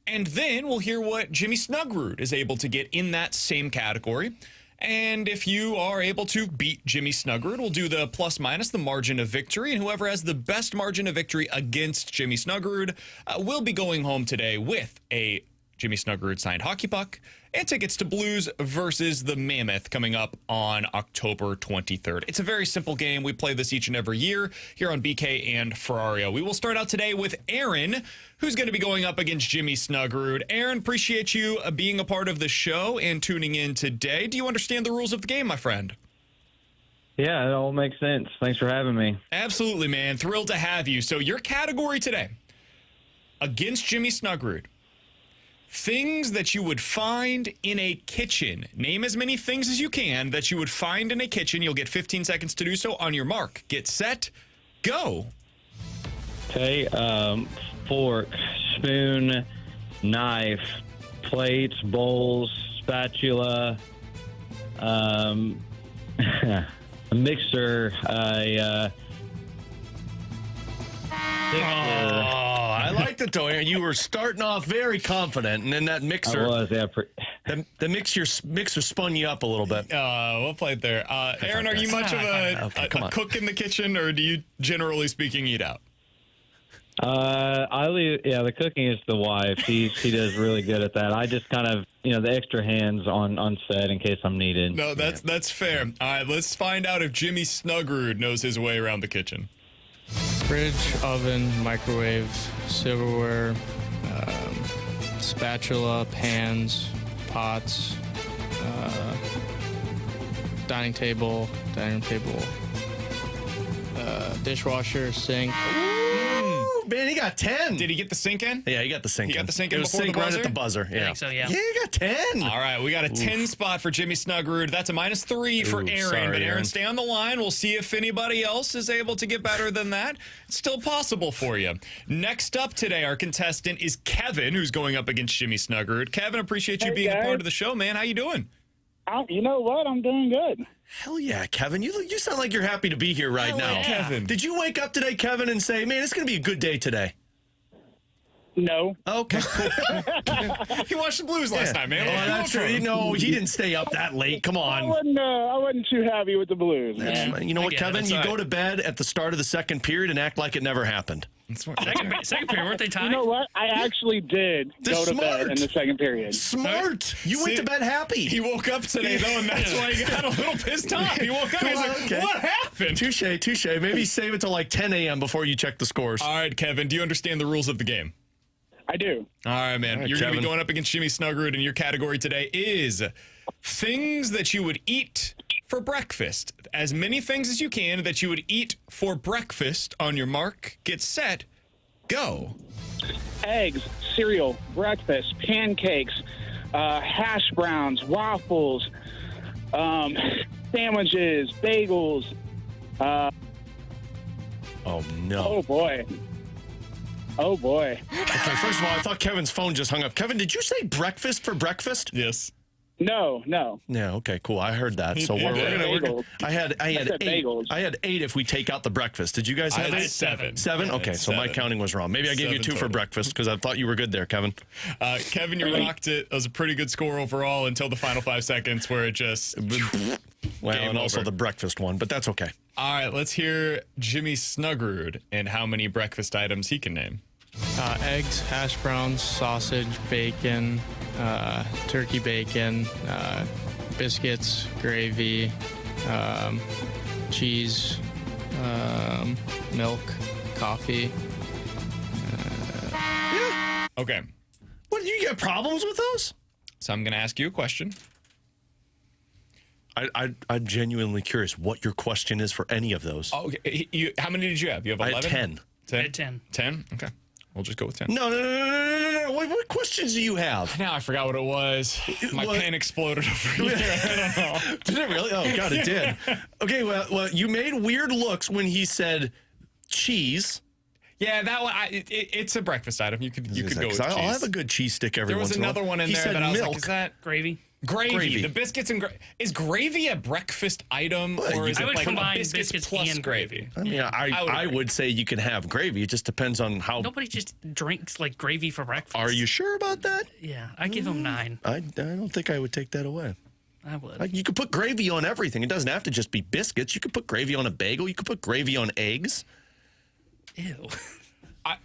and then we'll hear what Jimmy Snugrud is able to get in that same category. And if you are able to beat Jimmy Snugrud, we'll do the plus minus, the margin of victory. And whoever has the best margin of victory against Jimmy Snugrud will be going home today with a Jimmy Snugrud signed hockey puck and tickets to Blues versus the Mammoth coming up on October 23rd. It's a very simple game. We play this each and every year here on BK and Ferrario. We will start out today with Aaron, who's going to be going up against Jimmy Snugrud. Aaron, appreciate you being a part of the show and tuning in today. Do you understand the rules of the game, my friend? Yeah, it all makes sense. Thanks for having me. Absolutely, man. Thrilled to have you. So your category today, against Jimmy Snugrud. Things that you would find in a kitchen. Name as many things as you can that you would find in a kitchen. You'll get 15 seconds to do so. On your mark, get set, go. Okay, fork, spoon, knife, plates, bowls, spatula, a mixer, I liked it, though, Aaron. You were starting off very confident, and then that mixer, I was, yeah. the mixer spun you up a little bit. Well played there. Aaron, are you much of a cook in the kitchen, or do you, generally speaking, eat out? I leave. Yeah, the cooking is the wife. She does really good at that. I just kind of, the extra hands on set in case I'm needed. No, that's fair. All right, let's find out if Jimmy Snugrud knows his way around the kitchen. Fridge, oven, microwave, silverware, spatula, pans, pots, dining table, dishwasher, sink. Man, he got 10. Did he get the sink in? Yeah, he got the sink in. He got the sink in It was before the sink right buzzer? at the buzzer. Yeah. I think so, yeah. Yeah, he got 10. All right, we got a 10 spot for Jimmy Snugrud. That's a -3 for Ooh, Aaron. sorry, But Aaron, Aaron. stay on the line. We'll see if anybody else is able to get better than that. It's still possible for you. Next up today, our contestant is Kevin, who's going up against Jimmy Snugrud. Kevin, appreciate you being a part of the show, man. How you doing? You know what? I'm doing good. Hell yeah, Kevin. You sound like you're happy to be here right Hell now. yeah. Kevin. Did you wake up today, Kevin, and say, man, it's going to be a good day today? No. Okay, cool. He watched the Blues last night, man. Oh, that's true. No, he didn't stay up that late. Come I on. wasn't too happy with the Blues, man. You know what, get it. Kevin? That's You all go right. to bed at the start of the second period and act like it never happened. Second period, weren't they tied? You know what? I actually did That's go to bed smart. in the second period. Smart. You went See, to bed happy. He woke up today, though, and that's why he got a little pissed off. He woke up and he's like, Okay. what happened? Touche. Maybe save it till like 10 a.m. before you check the scores. All right, Kevin, do you understand the rules of the game? I do. All right, man. All right, You're going to be Kevin. going up against Jimmy Snuggerud, and your category today is things that you would eat for breakfast. As many things as you can that you would eat for breakfast. On your mark, get set, go. Eggs, cereal, breakfast, pancakes, hash browns, waffles, sandwiches, bagels. Oh, no. Oh, boy. Oh, boy. Okay, first of all, I thought Kevin's phone just hung up. Kevin, did you say breakfast for breakfast? Yes. No. Yeah, okay, cool. I heard that. So we're gonna. Bagels. I had said 8. bagels. I had 8 if we take out the breakfast. Did you guys I have had 8? 7. 7? Yeah, Okay, so my 7. counting was wrong. Maybe I gave you 7 2 for total. breakfast because I thought you were good there, Kevin. Kevin, you rocked it. It was a pretty good score overall until the final 5 seconds where it just... Well, Game and also over. the breakfast one, but that's okay. All right, let's hear Jimmy Snuggerud and how many breakfast items he can name. Eggs, hash browns, sausage, bacon, turkey bacon, biscuits, gravy, cheese, milk, coffee. Okay, What, you got problems with those? so I'm going to ask you a question. I'm genuinely curious what your question is for any of those. Okay, how many did you have? You have I 11? had 10. 10? I had 10. 10? Okay, we'll just go with 10. No. What questions do you have? Now I forgot what it was. My What? pen exploded over here. I don't know. Did it really? Oh, God, it did. Okay, well, you made weird looks when he said cheese. Yeah, that one. It's a breakfast item. You could go with cheese. I'll have a good cheese stick every There was once in a while. another one in He there said that I was milk. like, is that Gravy. gravy? The biscuits and is gravy a breakfast item, Well, or you is could it I would like combine biscuits biscuits plus and gravy? I mean, I agree. would say you can have gravy. It just depends on how. Nobody just drinks like gravy for breakfast. Are you sure about that? Yeah, I give them 9. I don't think I would take that away. I would. Like, you could put gravy on everything. It doesn't have to just be biscuits. You could put gravy on a bagel. You could put gravy on eggs. Ew.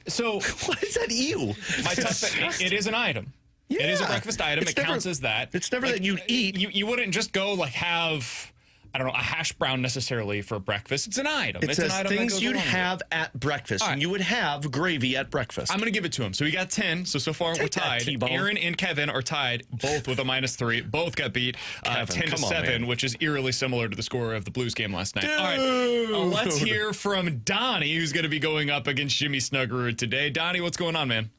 So What is that? Ew. my tough thing, it is an item. It is a Yeah. breakfast item. It's It never- counts as that. it's never that you'd eat. You wouldn't just go like have, I don't know, a hash brown necessarily for breakfast. It's an item. It It's an says item that things goes you'd along with it. have at breakfast. All right. And you would have gravy at breakfast. I'm going to give it to him. So we got 10. So far we're Take that, tied. T-Bone. Aaron and Kevin are tied, both with a -3. Both got beat Kevin, 10 to come on, 7, man. which is eerily similar to the score of the Blues game last night. All right, let's hear from Donnie, who's going to be going up against Jimmy Snuggerud today. Donnie, what's going on, man?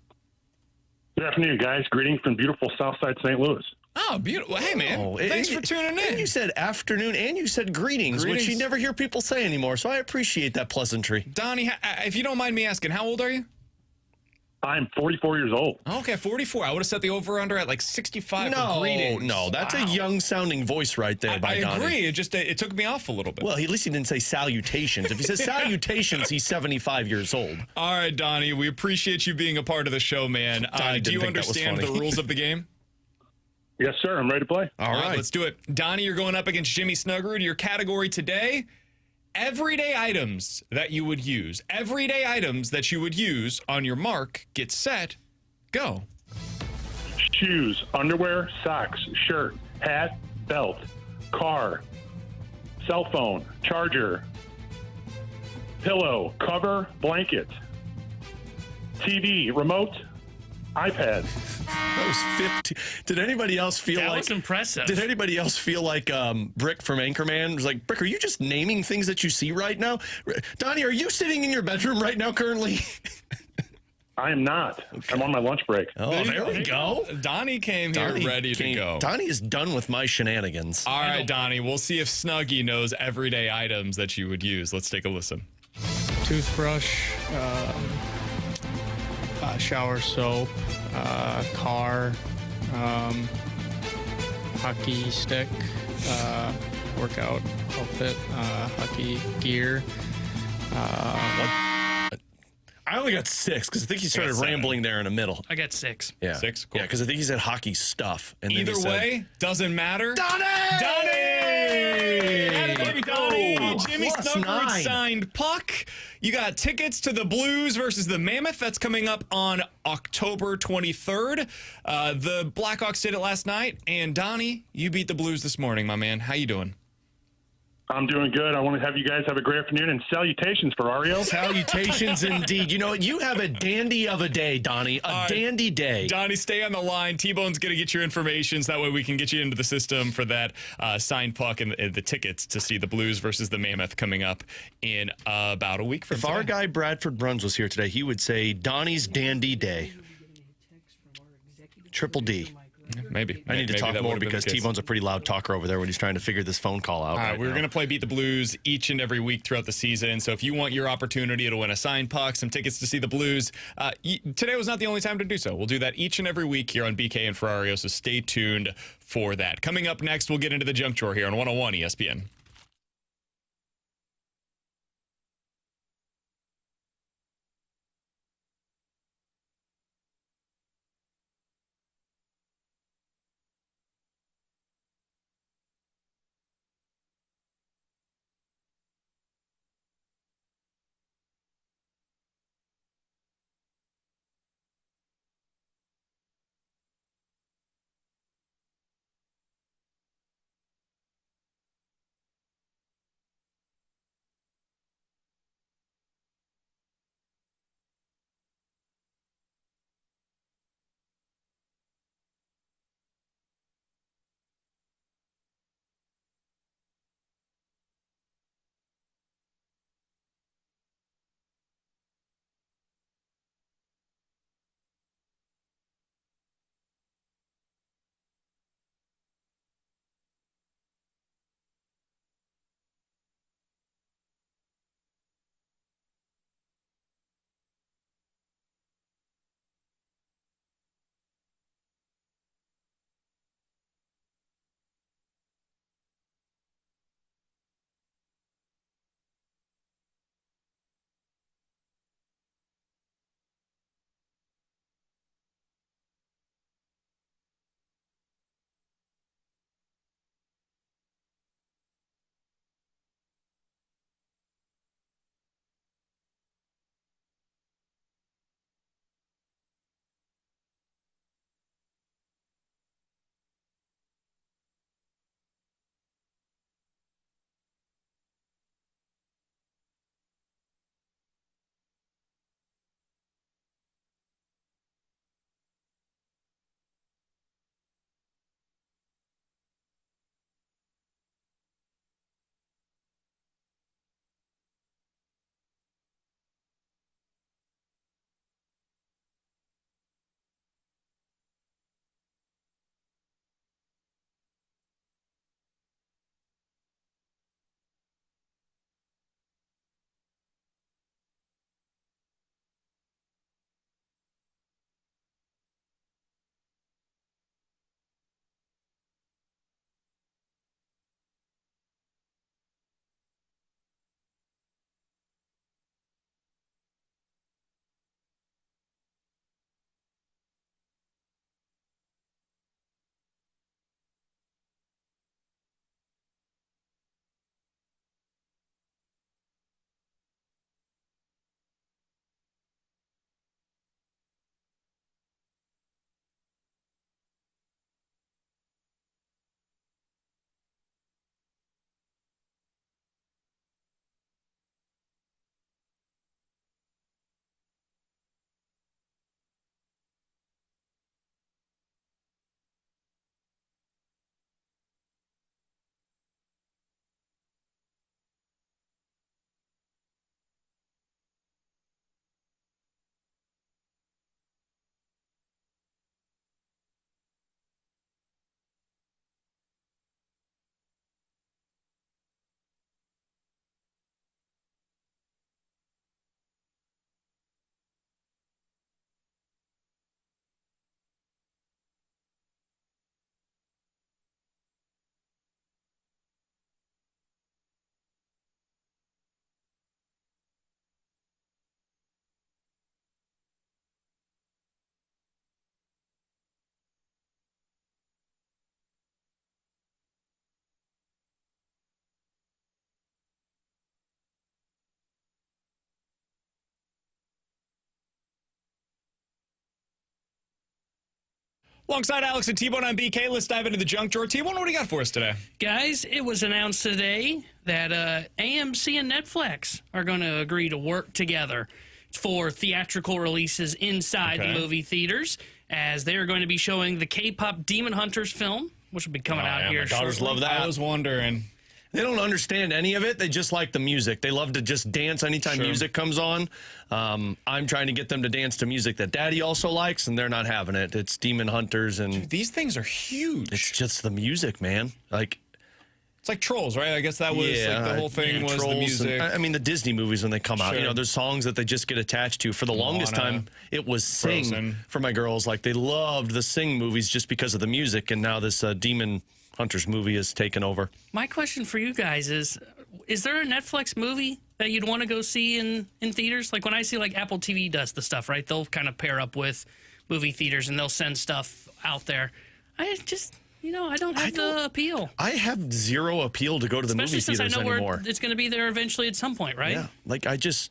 Good afternoon, guys. Greetings from beautiful Southside St. Louis. Oh, beautiful. Hey, man. Oh, Thanks and- for tuning in. And you said afternoon and you said greetings, which you Greetings. never hear people say anymore. So I appreciate that pleasantry. Donnie, if you don't mind me asking, how old are you? I'm 44 years old. Okay, 44. I would have set the over-under at like 65 for greetings. No, that's Wow. a young-sounding voice right there by I Donnie. agree. It took me off a little bit. Well, at least he didn't say salutations. If he says salutations, he's 75 years old. All right, Donnie, we appreciate you being a part of the show, man. Donnie Do you didn't think that was understand the funny. rules of the game? Yes, sir. I'm ready to play. All right. Let's do it. Donnie, you're going up against Jimmy Snuggerud. Your category today, everyday items that you would use. Everyday items that you would use. On your mark, get set, go. Shoes, underwear, socks, shirt, hat, belt, car, cell phone, charger, pillow, cover, blanket, TV, remote, iPad. That was 15. Did anybody else feel That like... was impressive. Did anybody else feel like Brick from Anchorman was like, Brick, are you just naming things that you see right now? Donnie, are you sitting in your bedroom right now currently? I am not. I'm on my lunch break. Oh, there we go. Donnie came here ready to go. Donnie is done with my shenanigans. All right, Donnie, we'll see if Snuggie knows everyday items that you would use. Let's take a listen. Toothbrush, shower soap, car, hockey stick, workout outfit, hockey gear. I only got 6 because I think he started 7. rambling there in the middle. I got 6. Yeah. 6? Cool. Yeah, because I think he said hockey stuff. And then Either he said, way, doesn't matter. Donnie! Atta baby Donnie! Jimmy Plus Snuggerud 9. signed puck. You got tickets to the Blues versus the Mammoth. That's coming up on October 23rd. The Blackhawks did it last night. And Donnie, you beat the Blues this morning, my man. How you doing? I'm doing good. I want to have you guys have a great afternoon and salutations, Ferrario. Salutations indeed. You know what? You have a dandy of a day, Donnie. A dandy day. Donnie, stay on the line. T-Bone's going to get your information so that way we can get you into the system for that signed puck and the tickets to see the Blues versus the Mammoth coming up in about a week from If today. our guy Bradford Bruns was here today, he would say Donnie's dandy day. Triple D. Maybe. I need to Maybe talk that more would've been because the case. T-Bone's a pretty loud talker over there when he's trying to figure this phone call out. All right, we're now. going to play Beat the Blues each and every week throughout the season. So if you want your opportunity to win a signed puck, some tickets to see the Blues, today was not the only time to do so. We'll do that each and every week here on BK and Ferrario, so stay tuned for that. Coming up next, we'll get into the junk drawer here on 101 ESPN. Alongside Alex and T-Bone on BK, let's dive into the junk drawer. T-Bone, what do you got for us today? Guys, it was announced today that AMC and Netflix are going to agree to work together for theatrical releases inside the movie theaters, as they're going to be showing the K-pop Demon Hunters film, which will be coming out here shortly. Daughters love that. I was wondering. They don't understand any of it. They just like the music. They love to just dance anytime music comes on. I'm trying to get them to dance to music that Daddy also likes, and they're not having it. It's Demon Hunters, and Dude, these things are huge. it's just the music, man. Like, It's like Trolls, right? I guess that was like the whole thing was the Trolls music. and, I mean, the Disney movies when they come out, there's songs that they just get attached to. For the longest time, it was Sing Frozen. for my girls. Like, they loved the Sing movies just because of the music, and now this Demon Hunters movie is taken over. My question for you guys is there a Netflix movie that you'd want to go see in theaters? Like when I see like Apple TV does the stuff, right? They'll kind of pair up with movie theaters and they'll send stuff out there. I just, I don't have the appeal. I have zero appeal to go to the Especially movie since theaters I know anymore. it's going to be there eventually at some point, right? Yeah, like I don't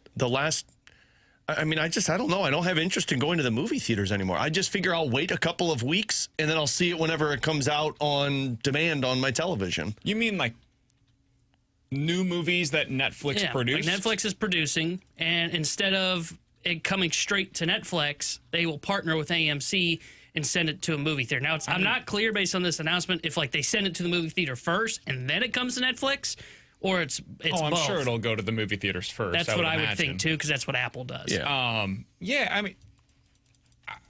know. I don't have interest in going to the movie theaters anymore. I just figure I'll wait a couple of weeks and then I'll see it whenever it comes out on demand on my television. You mean like new movies that Netflix produced? Like Netflix is producing, and instead of it coming straight to Netflix, they will partner with AMC and send it to a movie theater. Now, I'm not clear based on this announcement if like they send it to the movie theater first and then it comes to Netflix, or it's I'm both. sure it'll go to the movie theaters first. That's what I would imagine. think too, because that's what Apple does. Yeah. I mean,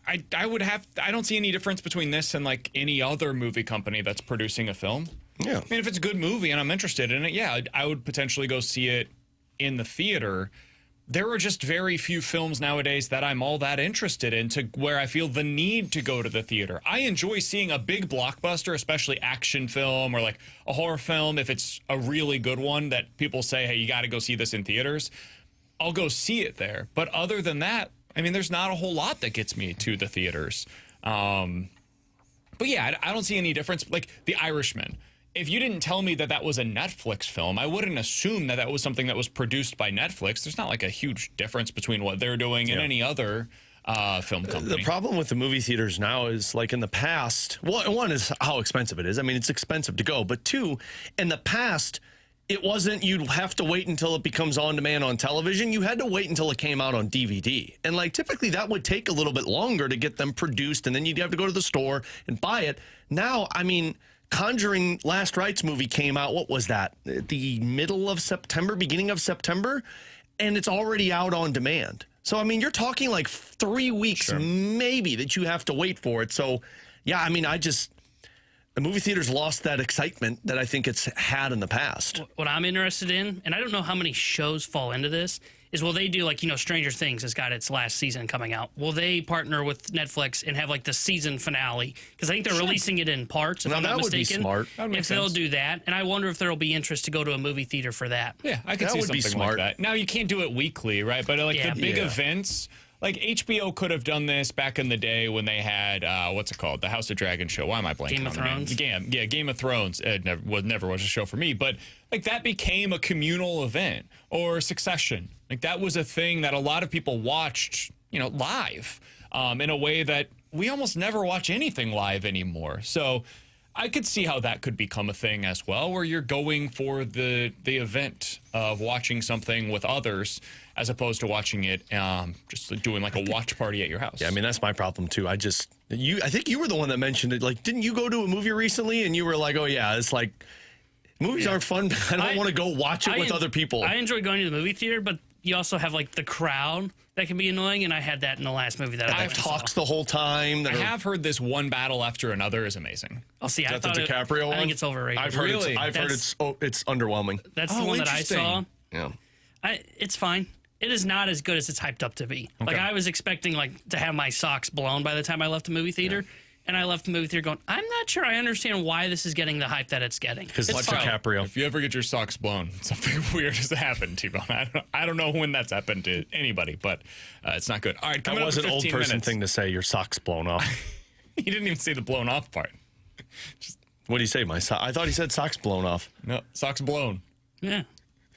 I would have. I don't see any difference between this and like any other movie company that's producing a film. Yeah. I mean, if it's a good movie and I'm interested in it, I would potentially go see it in the theater. There are just very few films nowadays that I'm all that interested in to where I feel the need to go to the theater. I enjoy seeing a big blockbuster, especially action film or like a horror film. If it's a really good one that people say, hey, you got to go see this in theaters, I'll go see it there. But other than that, I mean, there's not a whole lot that gets me to the theaters. But yeah, I don't see any difference. Like The Irishman. If you didn't tell me that that was a Netflix film, I wouldn't assume that that was something that was produced by Netflix. There's not like a huge difference between what they're doing and any other film company. The problem with the movie theaters now is like in the past, one is how expensive it is. I mean, it's expensive to go. But two, in the past, it wasn't you'd have to wait until it becomes on demand on television. You had to wait until it came out on DVD. And like typically that would take a little bit longer to get them produced. And then you'd have to go to the store and buy it. Now, I mean, Conjuring Last Rites movie came out, what was that? The middle of September, beginning of September, and it's already out on demand. So, I mean, you're talking like 3 weeks maybe that you have to wait for it. So, yeah, I mean, the movie theaters lost that excitement that I think it's had in the past. What I'm interested in, and I don't know how many shows fall into this, is will they do like, Stranger Things has got its last season coming out. Will they partner with Netflix and have like the season finale? Because I think they're releasing it in parts, if I'm not mistaken. Would be smart. If they'll do that. And I wonder if there'll be interest to go to a movie theater for that. Yeah, I could That see would be something smart. like that. Now, you can't do it weekly, right? But like the big events, like HBO could have done this back in the day when they had, what's it called? The House of Dragon show. Why am I blanking Game of on the Thrones? name? Yeah, Game of Thrones. It never was a show for me. But like that became a communal event. Or Succession. Like that was a thing that a lot of people watched, live in a way that we almost never watch anything live anymore. So I could see how that could become a thing as well, where you're going for the event of watching something with others as opposed to watching it just doing like a watch party at your house. Yeah, I mean, that's my problem too. I think you were the one that mentioned it. Like, didn't you go to a movie recently and you were like, oh yeah, it's like movies aren't fun. I don't want to go watch it with other people. I enjoy going to the movie theater, but you also have like the crowd that can be annoying, and I had that in the last movie that I have talks the whole time. I have heard this One Battle After Another is amazing. Oh, see, I That's the thought DiCaprio one? I think it's overrated. I've heard Really? it's underwhelming. That's the one that I saw. Yeah. It's fine. It is not as good as it's hyped up to be. Like I was expecting to have my socks blown by the time I left the movie theater. And I left the movie theater going, I'm not sure I understand why this is getting the hype that it's getting. Because it's fine. DiCaprio. If you ever get your socks blown, something weird has happened, T-Bone. I don't know when that's happened to anybody, but it's not good. All right, coming That was up in an old 15 person minutes. thing to say, your socks blown off. He didn't even say the blown off part. What do you say? I thought he said socks blown off. No, socks blown. Yeah.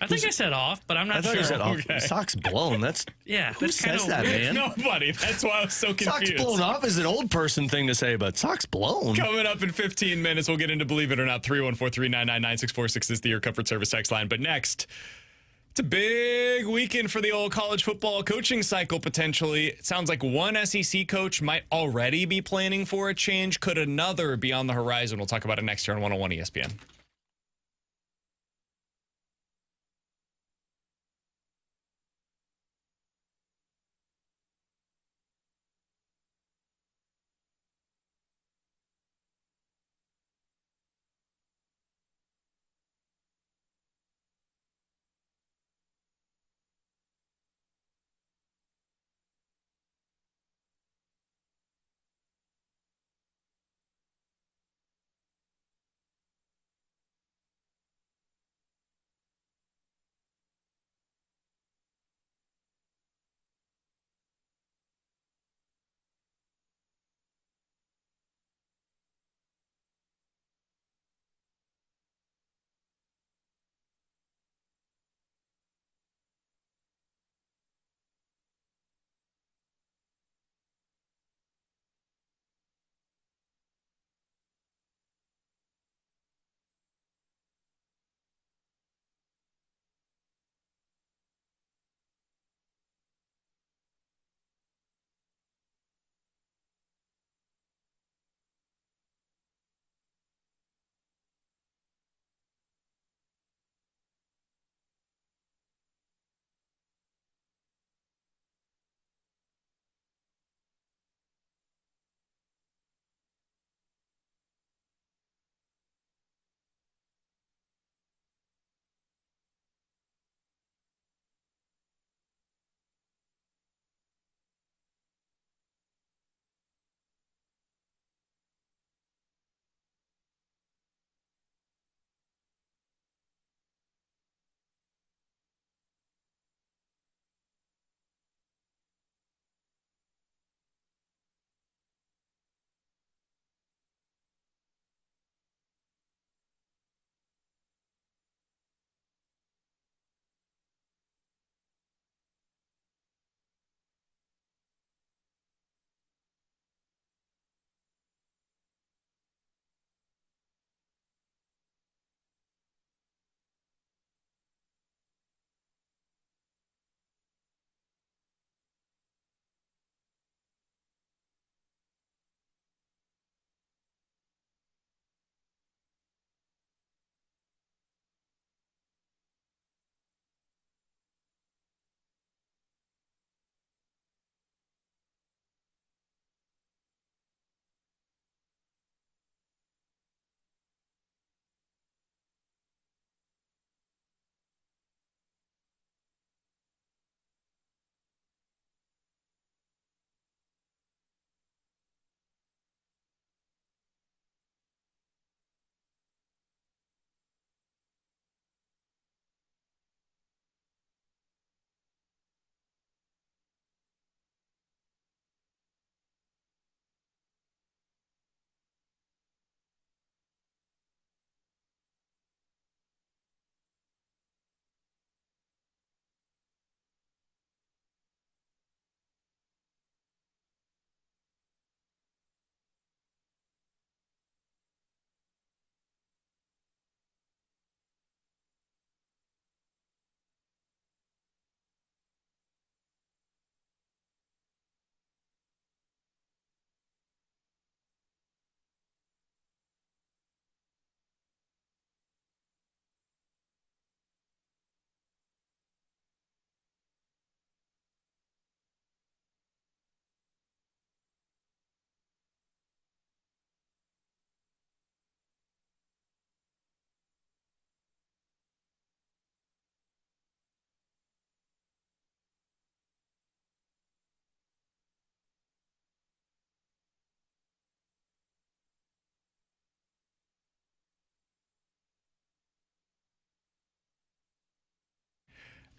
I think I said off, but I'm not I thought sure. you said off. Okay. Socks blown. That's Yeah, who that's kind says of that, weird. man? Nobody. That's why I was so Socks confused. blown off is an old person thing to say, but socks blown. Coming up in 15 minutes, we'll get into Believe It or Not. 314-399-9646 is the Your Comfort Service text line. But next, it's a big weekend for the old college football coaching cycle, potentially. It sounds like one SEC coach might already be planning for a change. Could another be on the horizon? We'll talk about it next year on 101 ESPN.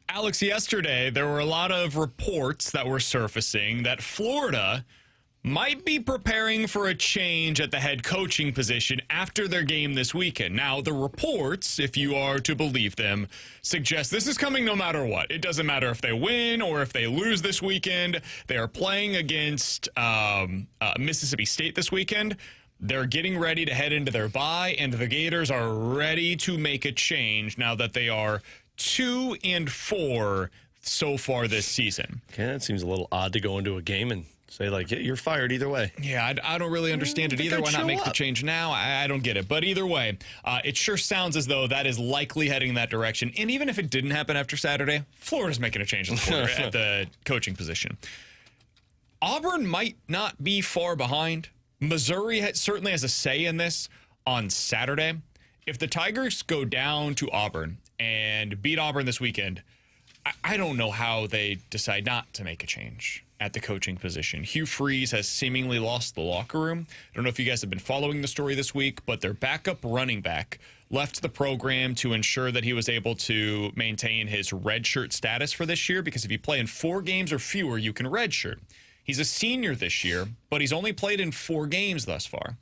Alex, yesterday there were a lot of reports that were surfacing that Florida might be preparing for a change at the head coaching position after their game this weekend. Now, the reports, if you are to believe them, suggest this is coming no matter what. It doesn't matter if they win or if they lose this weekend. They are playing against Mississippi State this weekend. They're getting ready to head into their bye, and the Gators are ready to make a change now that they are 2-4 so far this season. Okay, that seems a little odd to go into a game and say, like, yeah, you're fired either way. Yeah, I don't really understand it either. Why not make the change now? I don't get it. But either way, it sure sounds as though that is likely heading in that direction. And even if it didn't happen after Saturday, Florida's making a change at the coaching position. Auburn might not be far behind. Missouri certainly has a say in this on Saturday. If the Tigers go down to Auburn and beat Auburn this weekend, I don't know how they decide not to make a change at the coaching position. Hugh Freeze has seemingly lost the locker room. I don't know if you guys have been following the story this week, but their backup running back left the program to ensure that he was able to maintain his redshirt status for this year, because if you play in 4 games or fewer, you can redshirt. He's a senior this year, but he's only played in 4 games thus far.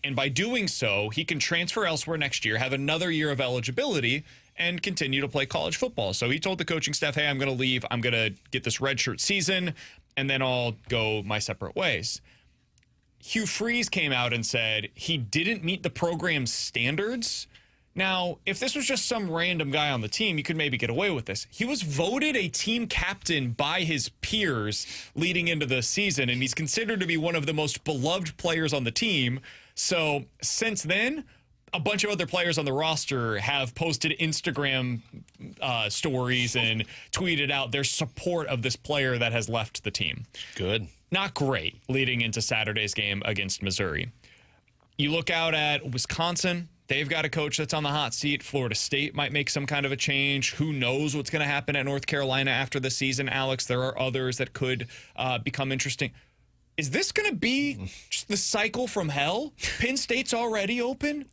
And by doing so, he can transfer elsewhere next year, have another year of eligibility, and continue to play college football. So he told the coaching staff, hey, I'm going to leave. I'm going to get this redshirt season, and then I'll go my separate ways. Hugh Freeze came out and said he didn't meet the program's standards. Now, if this was just some random guy on the team, you could maybe get away with this. He was voted a team captain by his peers leading into the season, and he's considered to be one of the most beloved players on the team. So since then, a bunch of other players on the roster have posted Instagram stories and tweeted out their support of this player that has left the team. Good. Not great leading into Saturday's game against Missouri. You look out at Wisconsin. They've got a coach that's on the hot seat. Florida State might make some kind of a change. Who knows what's going to happen at North Carolina after the season, Alex? There are others that could become interesting. Is this going to be just the cycle from hell? Penn State's already open,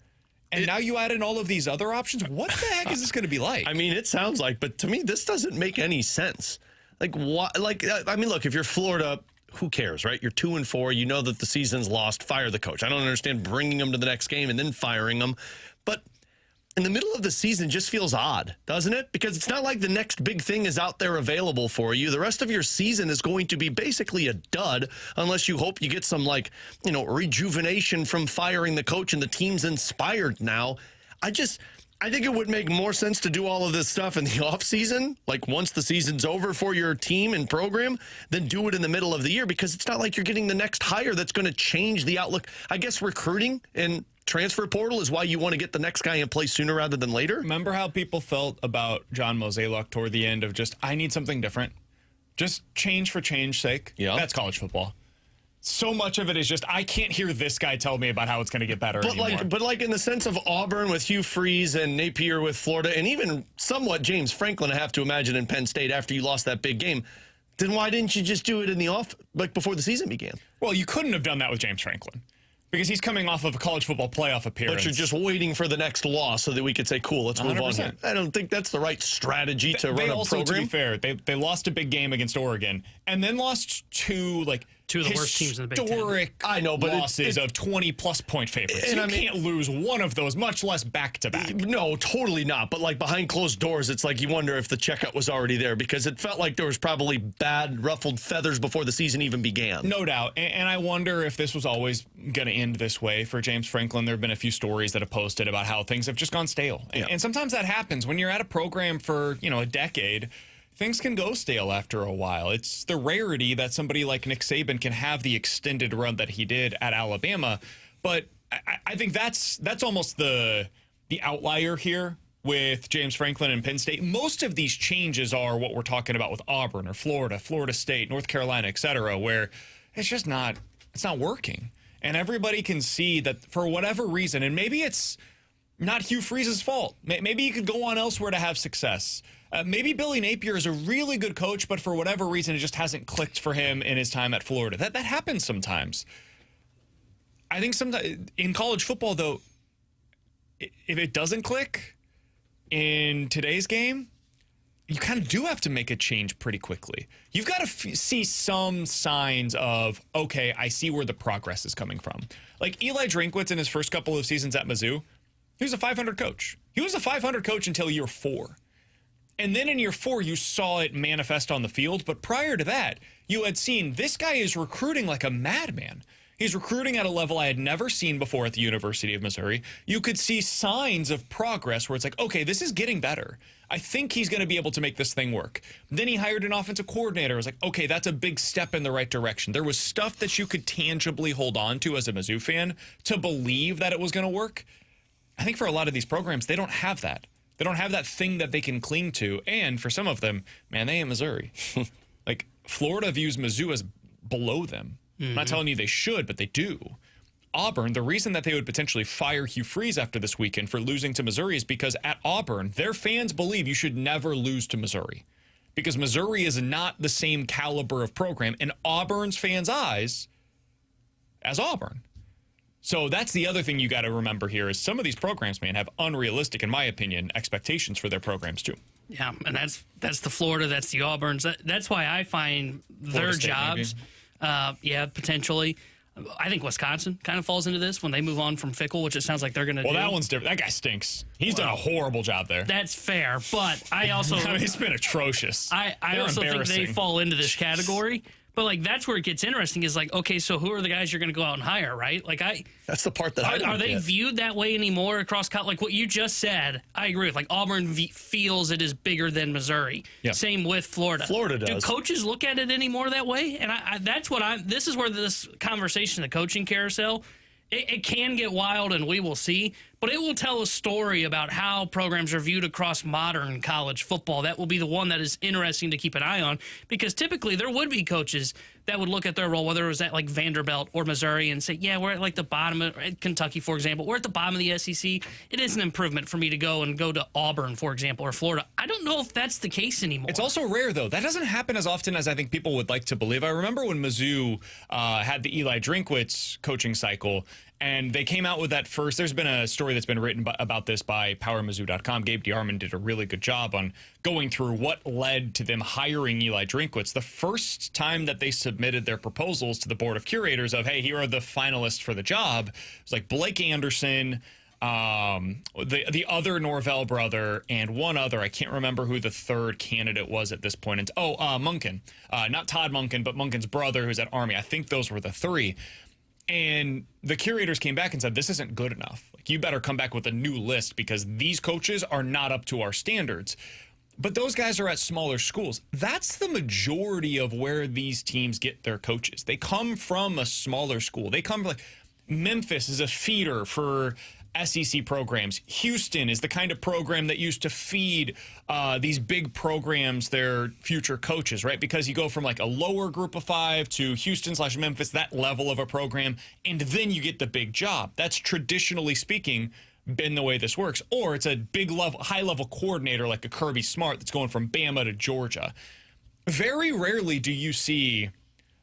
and now you add in all of these other options. What the heck is this going to be like? I mean, it sounds like, but to me, this doesn't make any sense. Like, what? Like, I mean, look, if you're Florida, who cares, right? You're 2-4. You know that the season's lost. Fire the coach. I don't understand bringing him to the next game and then firing him. But in the middle of the season just feels odd, doesn't it? Because it's not like the next big thing is out there available for you. The rest of your season is going to be basically a dud unless you hope you get some, like, you know, rejuvenation from firing the coach and the team's inspired now. I think it would make more sense to do all of this stuff in the offseason, like once the season's over for your team and program, than do it in the middle of the year, because it's not like you're getting the next hire that's going to change the outlook. I guess recruiting and transfer portal is why you want to get the next guy in place sooner rather than later. Remember how people felt about John Mozeliak toward the end of just, I need something different. Just change for change's sake. Yeah. That's college football. So much of it is just, I can't hear this guy tell me about how it's going to get better anymore. But like in the sense of Auburn with Hugh Freeze and Napier with Florida, and even somewhat James Franklin, I have to imagine, in Penn State after you lost that big game, then why didn't you just do it in the before the season began? Well, you couldn't have done that with James Franklin, because he's coming off of a college football playoff appearance. But you're just waiting for the next loss so that we could say, cool, let's move 100%. on. I don't think that's the right strategy to run a also, program. to be fair, they lost a big game against Oregon and then lost two of the worst teams in the Big Ten. Historic I know, but losses of 20-plus point favorites. You can't lose one of those, much less back-to-back. No, totally not. But like behind closed doors, it's like you wonder if the checkout was already there, because it felt like there was probably bad ruffled feathers before the season even began. No doubt. And I wonder if this was always going to end this way for James Franklin. There have been a few stories that have posted about how things have just gone stale. Yeah. And sometimes that happens when you're at a program for, a decade. Things can go stale after a while. It's the rarity that somebody like Nick Saban can have the extended run that he did at Alabama. But I think that's almost the outlier here with James Franklin and Penn State. Most of these changes are what we're talking about with Auburn or Florida, Florida State, North Carolina, et cetera, where it's just not working. And everybody can see that for whatever reason, and maybe it's not Hugh Freeze's fault. Maybe he could go on elsewhere to have success. Maybe Billy Napier is a really good coach, but for whatever reason, it just hasn't clicked for him in his time at Florida. That happens sometimes. I think sometimes in college football, though, if it doesn't click in today's game, you kind of do have to make a change pretty quickly. You've got to see some signs of, okay, I see where the progress is coming from. Like Eli Drinkwitz in his first couple of seasons at Mizzou, he was a 500 coach. He was a 500 coach until year 4. And then in year 4, you saw it manifest on the field. But prior to that, you had seen this guy is recruiting like a madman. He's recruiting at a level I had never seen before at the University of Missouri. You could see signs of progress where it's like, okay, this is getting better. I think he's going to be able to make this thing work. Then he hired an offensive coordinator. It was like, okay, that's a big step in the right direction. There was stuff that you could tangibly hold on to as a Mizzou fan to believe that it was going to work. I think for a lot of these programs, they don't have that. They don't have that thing that they can cling to. And for some of them, man, they ain't Missouri. Like, Florida views Mizzou as below them. I'm not telling you they should, but they do. Auburn, the reason that they would potentially fire Hugh Freeze after this weekend for losing to Missouri is because at Auburn, their fans believe you should never lose to Missouri. Because Missouri is not the same caliber of program in Auburn's fans' eyes as Auburn. So that's the other thing you got to remember here is some of these programs, man, have unrealistic, in my opinion, expectations for their programs too. Yeah, and that's the Florida, that's the Auburns. That's why I find their jobs, potentially. I think Wisconsin kind of falls into this when they move on from Fickle, which it sounds like they're going to do. Well, that one's different. That guy stinks. He's done a horrible job there. That's fair, but I also... I mean, it's been atrocious. I also think they fall into this category. But, like, that's where it gets interesting is, like, okay, so who are the guys you're going to go out and hire, right? Like, that's the part that Are they viewed that way anymore across college? Like, what you just said, I agree with. Like, Auburn feels it is bigger than Missouri. Yeah. Same with Florida. Florida does. Do coaches look at it anymore that way? And this is where this conversation, the coaching carousel, it can get wild, and we will see. But it will tell a story about how programs are viewed across modern college football. That will be the one that is interesting to keep an eye on, because typically there would be coaches that would look at their role, whether it was at like Vanderbilt or Missouri, and say, yeah, we're at like the bottom of Kentucky, for example. We're at the bottom of the SEC. It is an improvement for me to go to Auburn, for example, or Florida. I don't know if that's the case anymore. It's also rare, though. That doesn't happen as often as I think people would like to believe. I remember when Mizzou had the Eli Drinkwitz coaching cycle, and they came out with that first. There's been a story that's been written about this by PowerMizzou.com. Gabe DeArmond did a really good job on going through what led to them hiring Eli Drinkwitz. The first time that they submitted their proposals to the board of curators of, hey, here are the finalists for the job, it was like Blake Anderson, the other Norvell brother, and one other. I can't remember who the third candidate was at this point. Munkin. Not Todd Munkin, but Munkin's brother who's at Army. I think those were the three. And the curators came back and said, this isn't good enough. Like, you better come back with a new list because these coaches are not up to our standards. But those guys are at smaller schools. That's the majority of where these teams get their coaches. They come from a smaller school. They come like Memphis is a feeder for SEC programs. Houston is the kind of program that used to feed these big programs their future coaches, right? Because you go from like a lower group of 5 to Houston/Memphis, that level of a program, and then you get the big job. That's traditionally speaking been the way this works. Or it's a big level, high level coordinator like a Kirby Smart that's going from Bama to Georgia. Very rarely do you see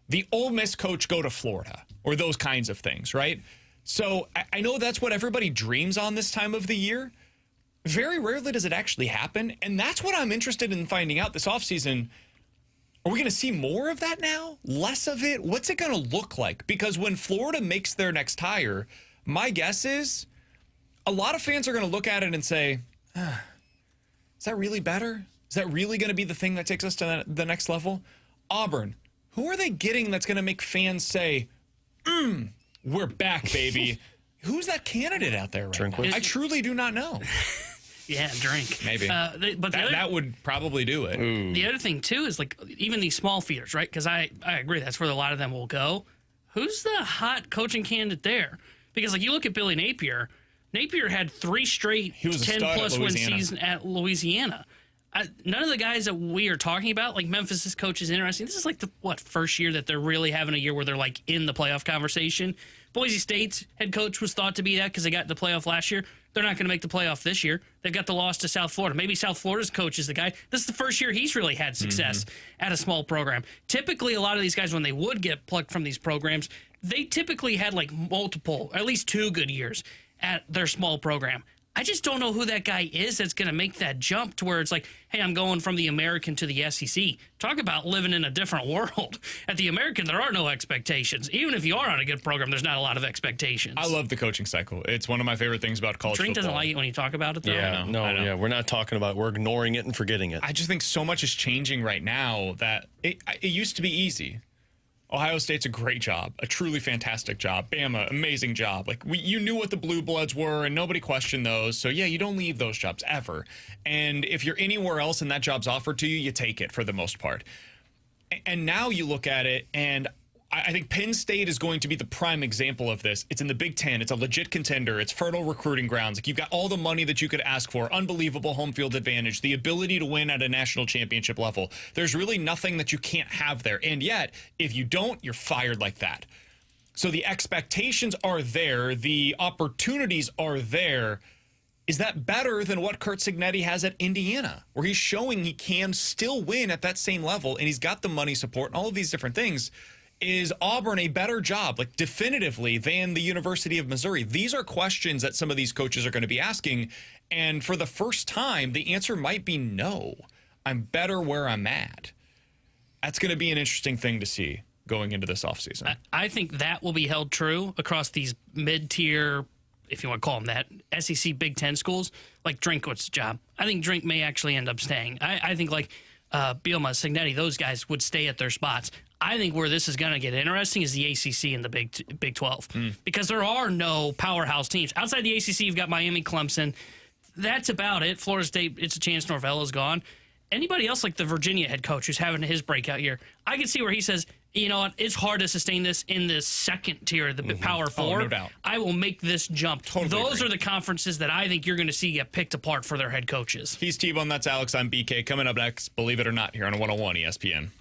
the Ole Miss coach go to Florida or those kinds of things, right? So I know that's what everybody dreams on this time of the year. Very rarely does it actually happen. And that's what I'm interested in finding out this offseason. Are we going to see more of that now? Less of it? What's it going to look like? Because when Florida makes their next hire, my guess is a lot of fans are going to look at it and say, is that really better? Is that really going to be the thing that takes us to the next level? Auburn, who are they getting that's going to make fans say, we're back, baby? Who's that candidate out there right now? I truly do not know. Yeah, drink. Maybe. But that would probably do it. The other thing, too, is like even these small feeders, right? Because I agree, that's where a lot of them will go. Who's the hot coaching candidate there? Because like you look at Billy Napier. Napier had 3 straight 10-plus win seasons at Louisiana. None of the guys that we are talking about, like Memphis' coach is interesting. This is like the, first year that they're really having a year where they're like in the playoff conversation. Boise State's head coach was thought to be that because they got the playoff last year. They're not going to make the playoff this year. They've got the loss to South Florida. Maybe South Florida's coach is the guy. This is the first year he's really had success at a small program. Typically, a lot of these guys, when they would get plucked from these programs, they typically had like multiple, at least 2 good years at their small program. I just don't know who that guy is that's going to make that jump to where it's like, hey, I'm going from the American to the SEC. Talk about living in a different world. At the American, there are no expectations. Even if you are on a good program, there's not a lot of expectations. I love the coaching cycle. It's one of my favorite things about college Drink football. doesn't like it when you talk about it, though. Yeah, I know. We're not talking about. We're ignoring it and forgetting it. I just think so much is changing right now that it used to be easy. Ohio State's a great job, a truly fantastic job. Bama, amazing job. Like you knew what the blue bloods were, and nobody questioned those. So yeah, you don't leave those jobs ever. And if you're anywhere else and that job's offered to you, you take it for the most part. And now you look at it, and I think Penn State is going to be the prime example of this. It's in the Big Ten. It's a legit contender. It's fertile recruiting grounds. Like, you've got all the money that you could ask for, unbelievable home field advantage, the ability to win at a national championship level. There's really nothing that you can't have there. And yet, if you don't, you're fired like that. So the expectations are there. The opportunities are there. Is that better than what Curt Cignetti has at Indiana, where he's showing he can still win at that same level, and he's got the money support and all of these different things? Is Auburn a better job, like definitively, than the University of Missouri? These are questions that some of these coaches are going to be asking. And for the first time, the answer might be no. I'm better where I'm at. That's going to be an interesting thing to see going into this offseason. I think that will be held true across these mid-tier, if you want to call them that, SEC Big Ten schools, like Drinkwitz's job. I think Drink may actually end up staying. I think like Bielema, Cignetti, those guys would stay at their spots. I think where this is going to get interesting is the ACC and the Big 12 because there are no powerhouse teams. Outside the ACC, you've got Miami, Clemson. That's about it. Florida State, it's a chance Norvella's gone. Anybody else like the Virginia head coach who's having his breakout year, I can see where he says, you know what, it's hard to sustain this in this second tier, the Power Four. Oh, no doubt. I will make this jump. Those are the conferences that I think you're going to see get picked apart for their head coaches. He's T-Bone, that's Alex, I'm BK. Coming up next, believe it or not, here on 101 ESPN.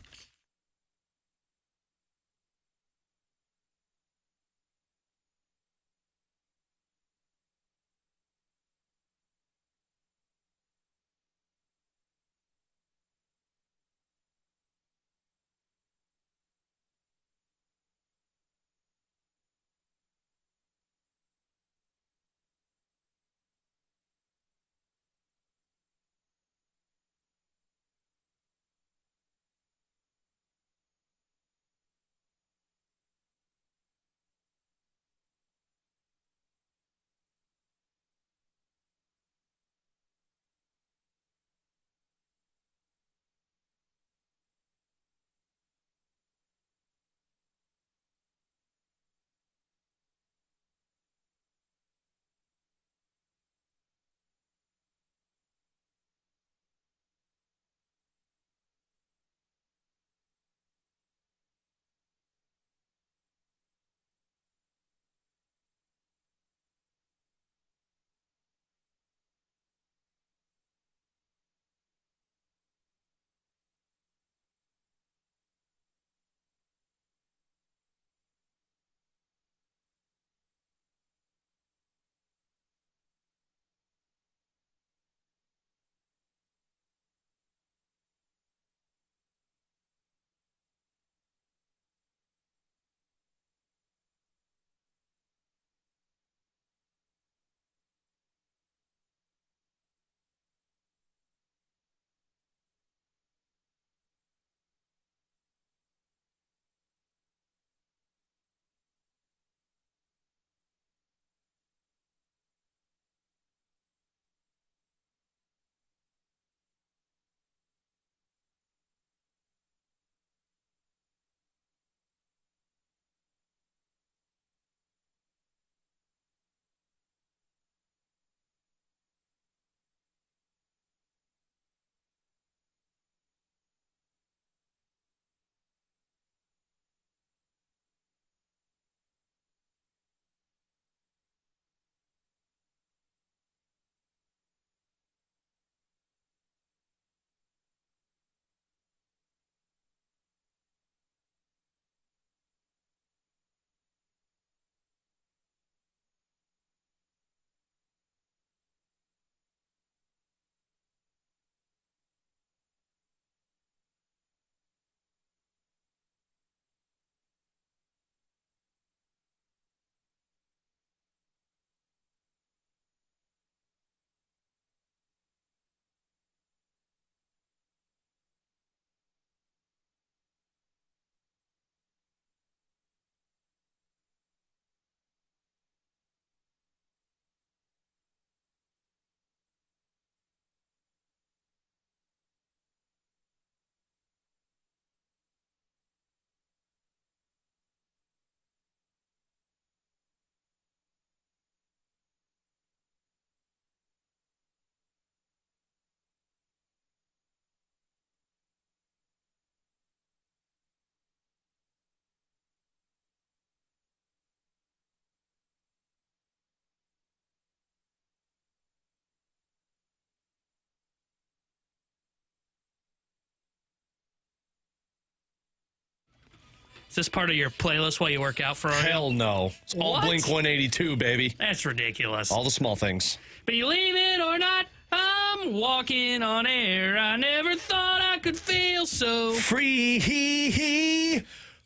this part of your playlist while you work out, Ferrario? Hell no. It's all What? Blink 182, baby. That's ridiculous. All the small things. Believe it or not, I'm walking on air. I never thought I could feel so Free,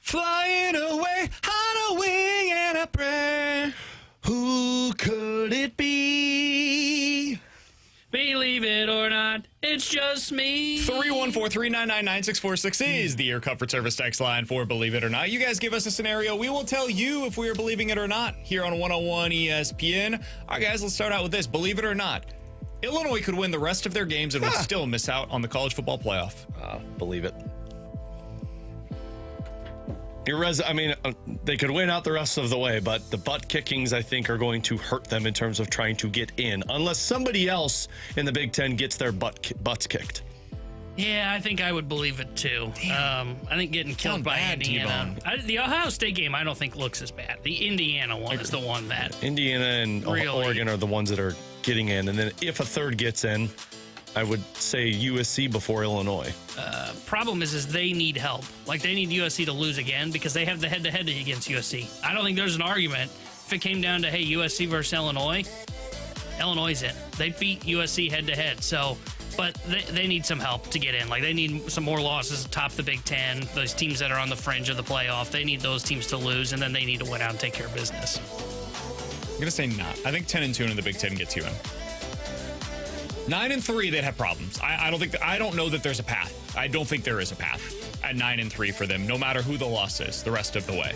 flying away on a wing and a prayer. Who could it be? Believe it or not, it's just me. 314-399-9646 is the Air Comfort Service text line for Believe It or Not. You guys give us a scenario. We will tell you if we are believing it or not here on 101 ESPN. All right, guys, let's start out with this. Believe it or not, Illinois could win the rest of their games and would still miss out on the college football playoff. Believe it. They could win out the rest of the way, but the butt kickings, I think, are going to hurt them in terms of trying to get in, unless somebody else in the Big Ten gets their butts kicked. Yeah, I think I would believe it too. I think getting killed by Indiana. The Ohio State game, I don't think looks as bad. The Indiana one is the one that Indiana and really, Oregon are the ones that are getting in, and then if a third gets in, I would say USC before Illinois. Problem is they need help. Like, they need USC to lose again because they have the head-to-head against USC. I don't think there's an argument. If it came down to, hey, USC versus Illinois, Illinois is in. They beat USC head-to-head. So, but they need some help to get in. Like, they need some more losses to top the Big Ten. Those teams that are on the fringe of the playoff, they need those teams to lose, and then they need to win out and take care of business. I'm going to say not. I think 10-2 in the Big Ten gets you in. 9-3, they'd have problems. I don't know that there's a path. I don't think there is a path at 9-3 for them, no matter who the loss is the rest of the way.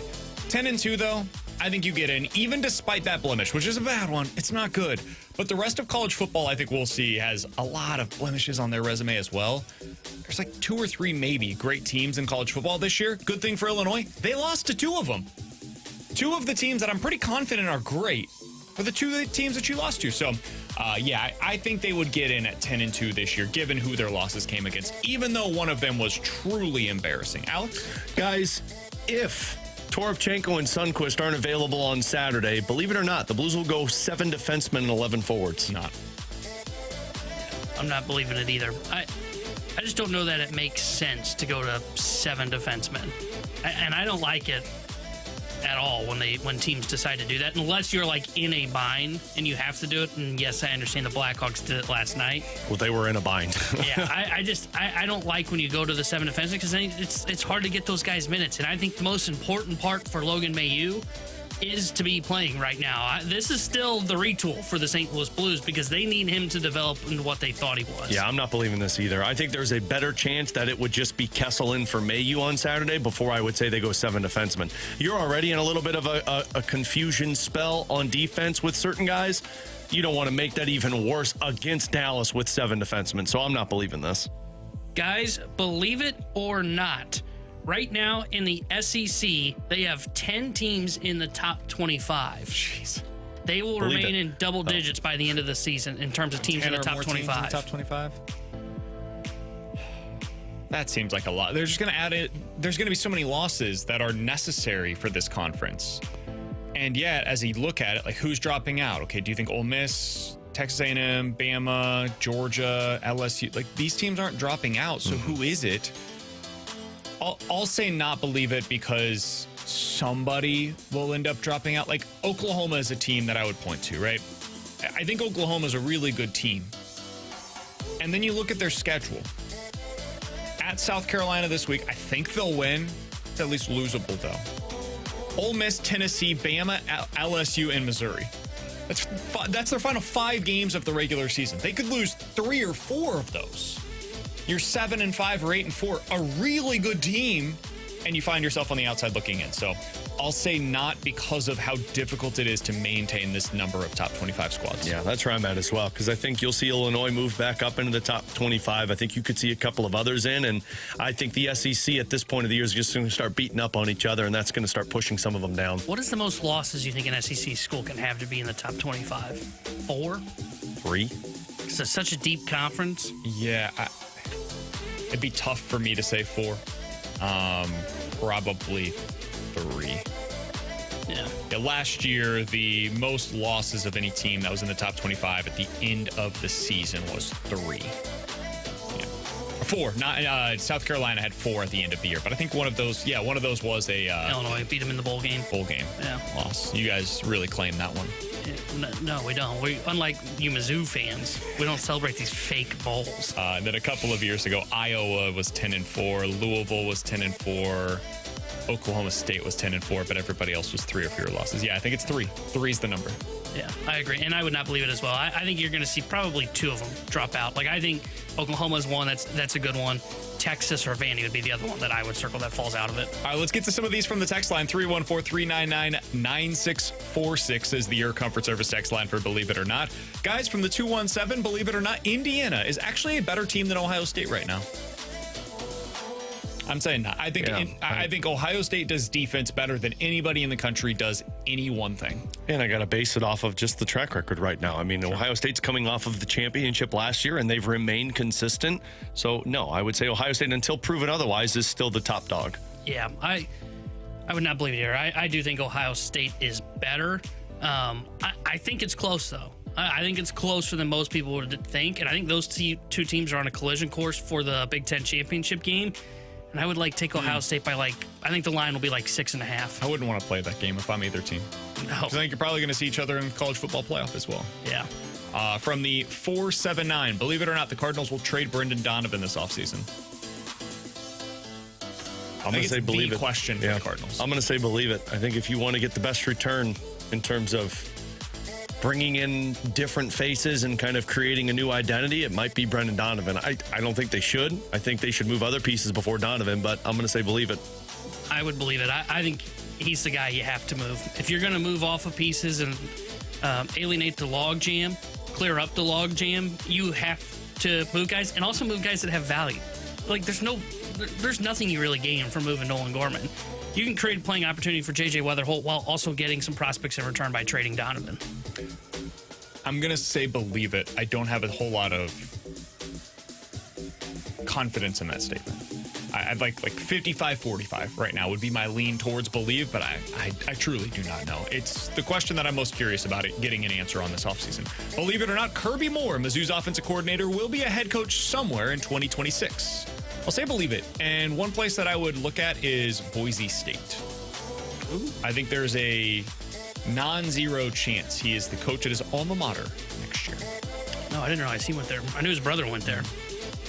10-2, though, I think you get in, even despite that blemish, which is a bad one. It's not good. But the rest of college football, I think we'll see, has a lot of blemishes on their resume as well. There's like 2 or 3 maybe great teams in college football this year. Good thing for Illinois, they lost to 2 of them. 2 of the teams that I'm pretty confident are great are the 2 teams that you lost to. So, I think they would get in at 10-2 this year, given who their losses came against, even though one of them was truly embarrassing. Alex? Guys, if Torovchenko and Sundquist aren't available on Saturday, believe it or not, the Blues will go 7 defensemen and 11 forwards. I'm not believing it either. I just don't know that it makes sense to go to 7 defensemen. And I don't like it at all when teams decide to do that, unless you're like in a bind and you have to do it. And yes, I understand the Blackhawks did it last night. Well, they were in a bind. Yeah, I don't like when you go to the 7 defensemen because it's hard to get those guys minutes. And I think the most important part for Logan Mailloux is to be playing right now. This is still the retool for the St. Louis Blues because they need him to develop into what they thought he was. Yeah, I'm not believing this either. I think there's a better chance that it would just be Kessel in for Mailloux on Saturday before I would say they go 7 defensemen. You're already in a little bit of a confusion spell on defense with certain guys. You don't want to make that even worse against Dallas with 7 defensemen, so I'm not believing this. Guys, believe it or not, right now in the SEC, they have 10 teams in the top 25. Jeez. They will remain in double digits by the end of the season in terms of teams in the top 25. Top 25? That seems like a lot. They're just going to add it. There's going to be so many losses that are necessary for this conference. And yet, as you look at it, like, who's dropping out? Okay, do you think Ole Miss, Texas A&M, Bama, Georgia, LSU, like, these teams aren't dropping out, so who is it? I'll say not believe it because somebody will end up dropping out. Like, Oklahoma is a team that I would point to, right? I think Oklahoma is a really good team. And then you look at their schedule. At South Carolina this week, I think they'll win. It's at least losable, though. Ole Miss, Tennessee, Bama, LSU, and Missouri. That's their final 5 games of the regular season. They could lose 3 or 4 of those. You're 7-5 or 8-4, a really good team, and you find yourself on the outside looking in. So I'll say not because of how difficult it is to maintain this number of top 25 squads. Yeah, that's where I'm at as well, because I think you'll see Illinois move back up into the top 25. I think you could see a couple of others in, and I think the SEC at this point of the year is just going to start beating up on each other, and that's going to start pushing some of them down. What is the most losses you think an SEC school can have to be in the top 25? 4? 3? Because it's such a deep conference. Yeah, it'd be tough for me to say 4. Probably 3. Yeah. Last year, the most losses of any team that was in the top 25 at the end of the season was 3. Yeah. 4. Not South Carolina had 4 at the end of the year, but I think one of those was a Illinois beat them in the bowl game. Yeah, loss. You guys really claim that one. No, we don't. Unlike you Mizzou fans, we don't celebrate these fake bowls. And then a couple of years ago, Iowa was 10-4, Louisville was 10-4, Oklahoma State was 10-4, but everybody else was 3 or fewer losses. Yeah, I think it's 3. 3 is the number. Yeah, I agree, and I would not believe it as well. I think you're going to see probably 2 of them drop out. Like I think Oklahoma's one that's a good one. Texas or Vandy would be the other one that I would circle that falls out of it. All right, let's get to some of these from the text line. 314-399-9646 is the Your Comfort Service text line for Believe It or Not. Guys from the 217, believe it or not, Indiana is actually a better team than Ohio State right now. I'm saying that. I think Ohio State does defense better than anybody in the country does any one thing. And I got to base it off of just the track record right now. I mean, Ohio State's coming off of the championship last year, and they've remained consistent. So, no, I would say Ohio State, until proven otherwise, is still the top dog. Yeah, I would not believe it here. I do think Ohio State is better. I think it's close, though. I think it's closer than most people would think, and I think those two teams are on a collision course for the Big Ten championship game. And I would take Ohio State by I think the line will be 6.5. I wouldn't want to play that game if I'm either team. No. Because I think you're probably going to see each other in the college football playoff as well. Yeah. From the 479, believe it or not, the Cardinals will trade Brendan Donovan this offseason. I'm going to say believe it. Question for the Cardinals. I'm going to say believe it. I think if you want to get the best return in terms of bringing in different faces and kind of creating a new identity, it might be Brendan Donovan. I don't think they should. I think they should move other pieces before Donovan, but I'm going to say believe it. I would believe it. I think he's the guy you have to move. If you're going to move off of pieces and alienate the log jam, clear up the log jam, you have to move guys and also move guys that have value. There's nothing you really gain from moving Nolan Gorman. You can create playing opportunity for J.J. Weatherholt while also getting some prospects in return by trading Donovan. I'm going to say believe it. I don't have a whole lot of confidence in that statement. I'd like 55-45 right now would be my lean towards believe, but I truly do not know. It's the question that I'm most curious about getting an answer on this offseason. Believe it or not, Kirby Moore, Mizzou's offensive coordinator, will be a head coach somewhere in 2026. I'll say believe it. And one place that I would look at is Boise State. I think there's a non-zero chance he is the coach at his alma mater next year. No, I didn't realize he went there. I knew his brother went there.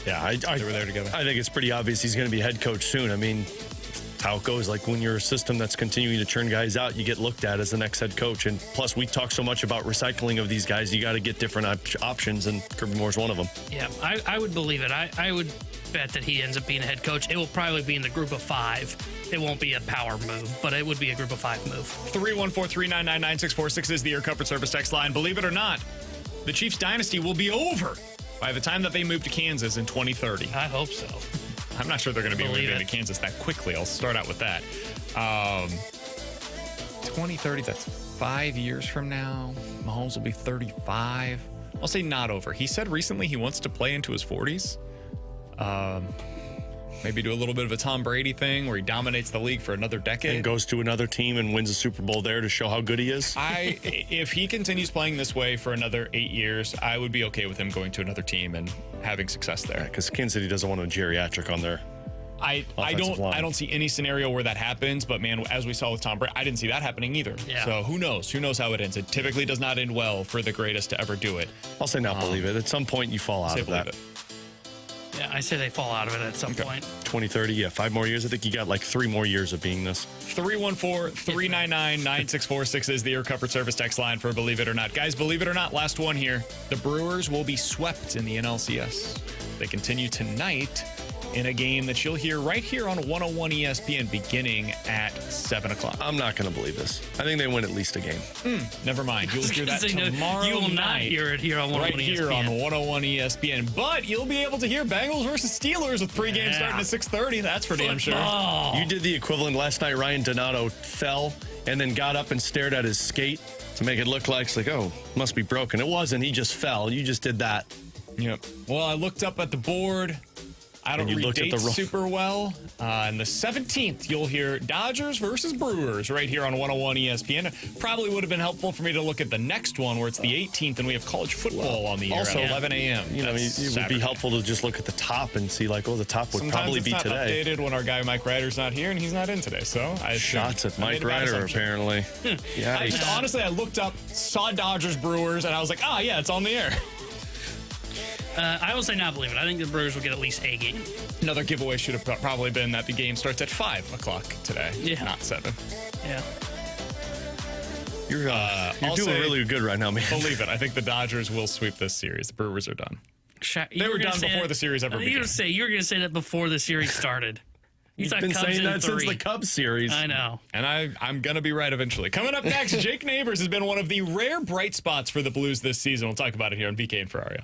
Yeah, they were there together. I think it's pretty obvious he's going to be head coach soon. I mean, that's how it goes. When you're a system that's continuing to churn guys out, you get looked at as the next head coach. And plus, we talk so much about recycling of these guys. You got to get different options, and Kirby Moore's one of them. Yeah, I would believe it. I would bet that he ends up being a head coach. It will probably be in the group of 5. It won't be a power move, but it would be a group of 5 move. 314-399-9646 is the Your Comfort Service text line. Believe it or not, the Chiefs dynasty will be over by the time that they move to Kansas in 2030. I hope so. I'm not sure they're going to be moving to Kansas that quickly. I'll start out with that. 2030, that's 5 years from now. Mahomes will be 35. I'll say not over. He said recently he wants to play into his 40s. Maybe do a little bit of a Tom Brady thing where he dominates the league for another decade. And goes to another team and wins a Super Bowl there to show how good he is. If he continues playing this way for another 8 years, I would be okay with him going to another team and having success there. Because Kansas City doesn't want a geriatric on their I don't see any scenario where that happens, but man, as we saw with Tom Brady, I didn't see that happening either. Yeah. So who knows? Who knows how it ends? It typically does not end well for the greatest to ever do it. I'll say not believe it. At some point, you fall out of that. Yeah, I say they fall out of it at some point. 2030, yeah, 5 more years. I think you got 3 more years of being this. 314-399-9646 is the Your Comfort Service text line for Believe It or Not. Guys, believe it or not, last one here. The Brewers will be swept in the NLCS. They continue tonight in a game that you'll hear right here on 101 ESPN beginning at 7 o'clock. I'm not going to believe this. I think they win at least a game. Never mind. You'll hear that tomorrow You will night. not hear it here on 101 right here on 101 ESPN. But you'll be able to hear Bengals versus Steelers with pregame starting at 6:30. That's for damn sure. You did the equivalent last night. Ryan Donato fell and then got up and stared at his skate to make it look like, oh, must be broken. It wasn't. He just fell. You just did that. Yep. Well, I looked up at the board. I don't read dates super well. And the 17th, you'll hear Dodgers versus Brewers right here on 101 ESPN. Probably would have been helpful for me to look at the next one where it's the 18th and we have college football on the air also, at 11 a.m. You know, it would be helpful to just look at the top and see, like, the top would probably be today. Sometimes it's not updated when our guy Mike Ryder's not here, and he's not in today. So shots at Mike Ryder, apparently. Yeah. Honestly, I looked up, saw Dodgers Brewers, and I was like, yeah, it's on the air. I will say not believe it. I think the Brewers will get at least a game. Another giveaway should have probably been that the game starts at 5 o'clock today, not 7. Yeah. You're doing really good right now, man. Believe it. I think the Dodgers will sweep this series. The Brewers are done. They were done before the series ever began. You were going to say that before the series started. You've been saying that since the Cubs series. I know. And I'm going to be right eventually. Coming up next, Jake Neighbours has been one of the rare bright spots for the Blues this season. We'll talk about it here on BK and Ferrario.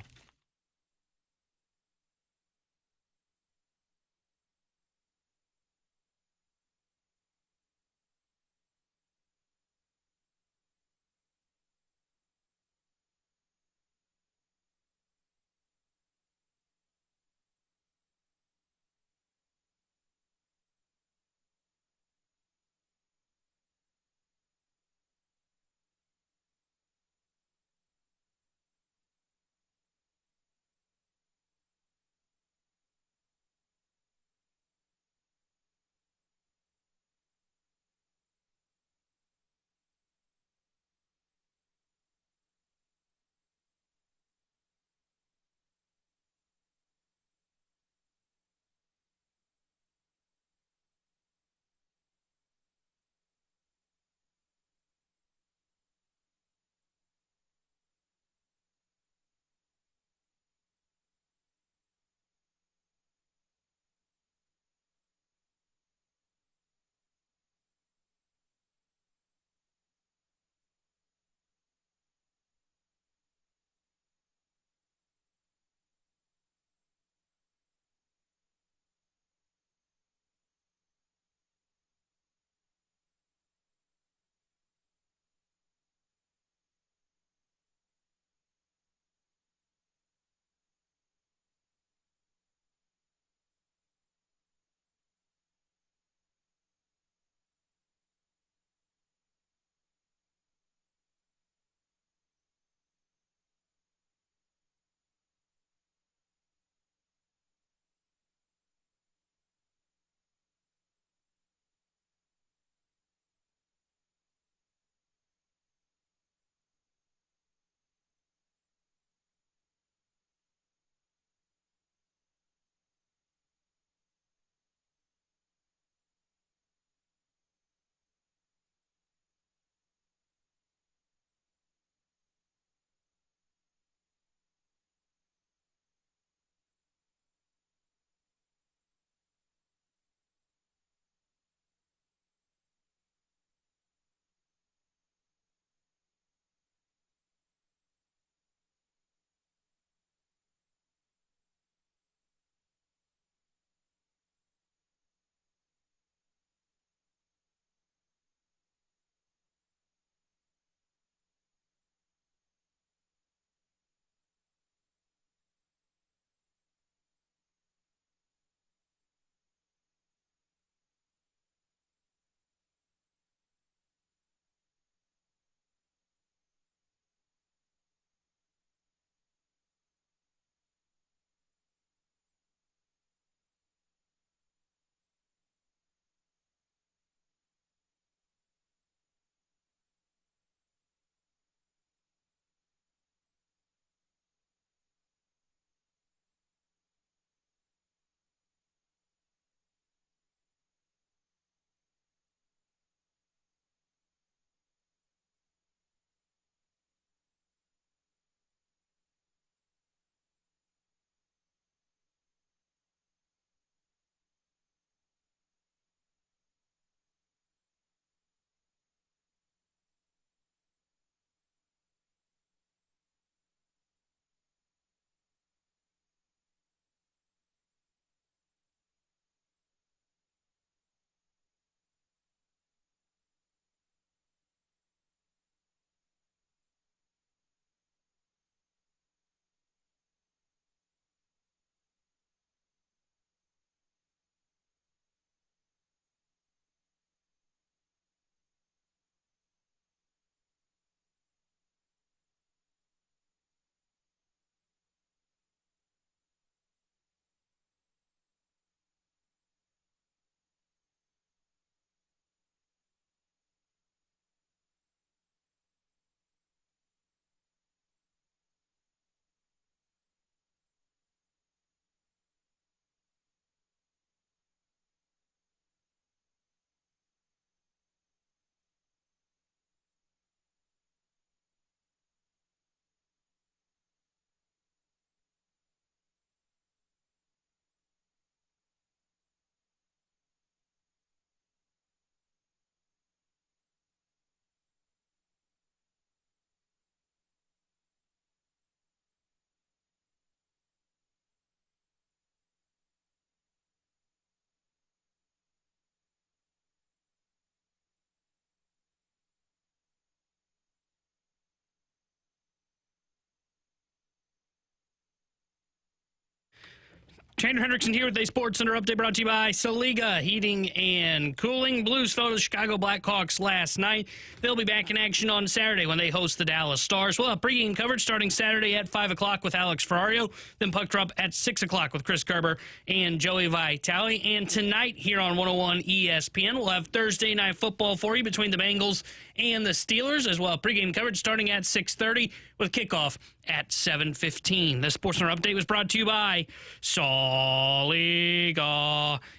Tanner Hendrickson here with a Sports Center update brought to you by Saliga Heating and Cooling. Blues fell to the Chicago Blackhawks last night. They'll be back in action on Saturday when they host the Dallas Stars. We'll have pregame coverage starting Saturday at 5 o'clock with Alex Ferrario. Then puck drop at 6 o'clock with Chris Kerber and Joey Vitale. And tonight here on 101 ESPN, we'll have Thursday Night Football for you between the Bengals and the Steelers, as well. Pregame coverage starting at 6:30 with kickoff at 7:15. The Sports Center update was brought to you by Saliga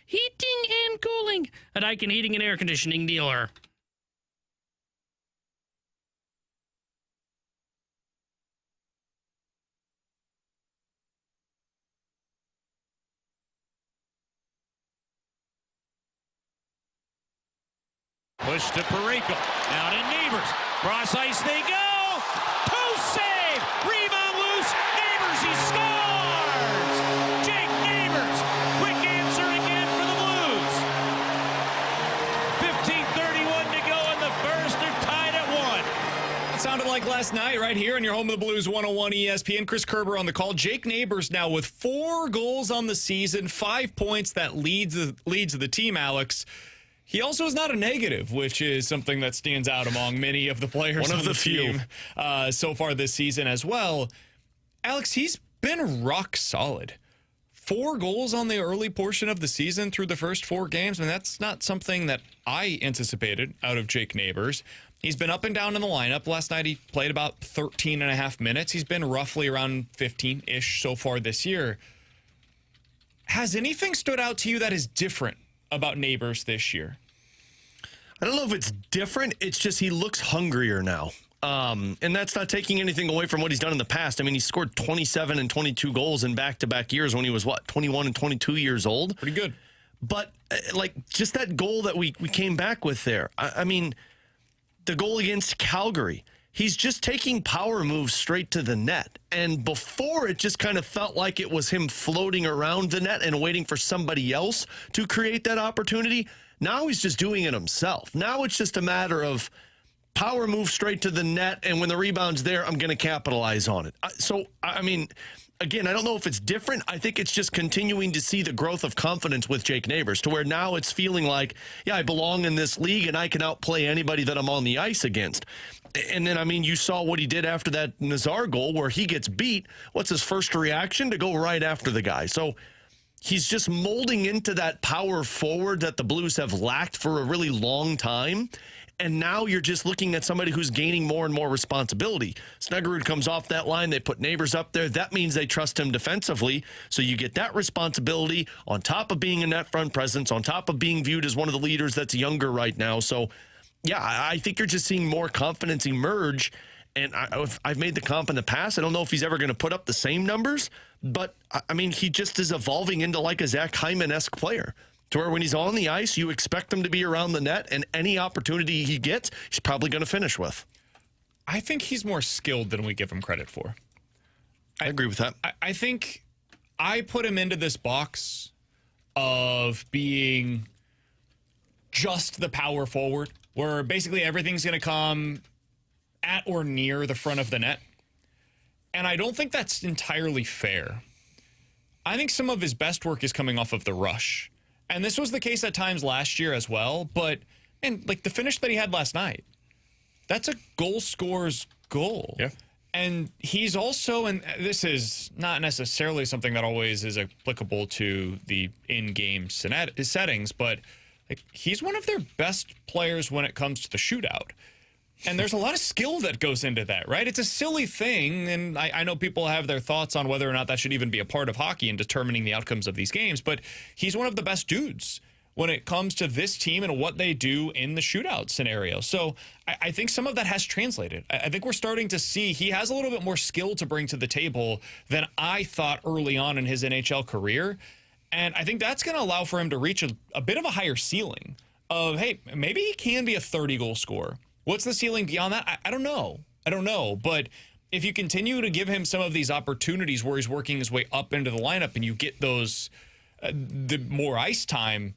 Heating and Cooling, a Daikin heating and air conditioning dealer. Push to Perico. Now to Neighbours. Cross ice they go. Post save. Rebound loose. Neighbours, he scores. Jake Neighbours. Quick answer again for the Blues. 15:31 to go in the first. They're tied at 1. It sounded like last night right here in your home of the Blues 101 ESPN. Chris Kerber on the call. Jake Neighbours now with 4 goals on the season, 5 points that leads the team, Alex. He also is not a negative, which is something that stands out among many of the players on the team so far this season as well. Alex, he's been rock solid. 4 goals on the early portion of the season through the first 4 games, and that's not something that I anticipated out of Jake Neighbours. He's been up and down in the lineup. Last night he played about 13 and a half minutes. He's been roughly around 15-ish so far this year. Has anything stood out to you that is different about Neighbours this year? I don't know if it's different. It's just he looks hungrier now. And that's not taking anything away from what he's done in the past. I mean, he scored 27 and 22 goals in back-to-back years when he was, 21 and 22 years old? Pretty good. But, just that goal that we came back with there. I mean, the goal against Calgary, he's just taking power moves straight to the net. And before, it just kind of felt like it was him floating around the net and waiting for somebody else to create that opportunity. Now he's just doing it himself. Now it's just a matter of power move straight to the net, and when the rebound's there, I'm going to capitalize on it. So, I mean, again, I don't know if it's different. I think it's just continuing to see the growth of confidence with Jake Neighbours to where now it's feeling like, yeah, I belong in this league and I can outplay anybody that I'm on the ice against. And then, I mean, you saw what he did after that Nazar goal where he gets beat. What's his first reaction? To go right after the guy. So he's just molding into that power forward that the Blues have lacked for a really long time. And now you're just looking at somebody who's gaining more and more responsibility. Snuggerud comes off that line. They put Neighbours up there. That means they trust him defensively. So you get that responsibility on top of being a net front presence, on top of being viewed as one of the leaders that's younger right now. So, yeah, I think you're just seeing more confidence emerge. And I've made the comp in the past. I don't know if he's ever going to put up the same numbers. But, I mean, he just is evolving into like a Zach Hyman-esque player. To where when he's on the ice, you expect him to be around the net, and any opportunity he gets, he's probably going to finish with. I think he's more skilled than we give him credit for. I agree with that. I think I put him into this box of being just the power forward, where basically everything's going to come at or near the front of the net. And I don't think that's entirely fair. I think some of his best work is coming off of the rush. And this was the case at times last year as well. But, and like the finish that he had last night, that's a goal scorer's goal. Yeah. And he's also, and this is not necessarily something that always is applicable to the in-game settings, but like, he's one of their best players when it comes to the shootout. And there's a lot of skill that goes into that, right? It's a silly thing, and I know people have their thoughts on whether or not that should even be a part of hockey in determining the outcomes of these games, but he's one of the best dudes when it comes to this team and what they do in the shootout scenario. So I think some of that has translated. I think we're starting to see he has a little bit more skill to bring to the table than I thought early on in his NHL career, and I think that's going to allow for him to reach a bit of a higher ceiling of, hey, maybe he can be a 30-goal scorer. What's the ceiling beyond that? I don't know. But if you continue to give him some of these opportunities where he's working his way up into the lineup and you get those, the more ice time,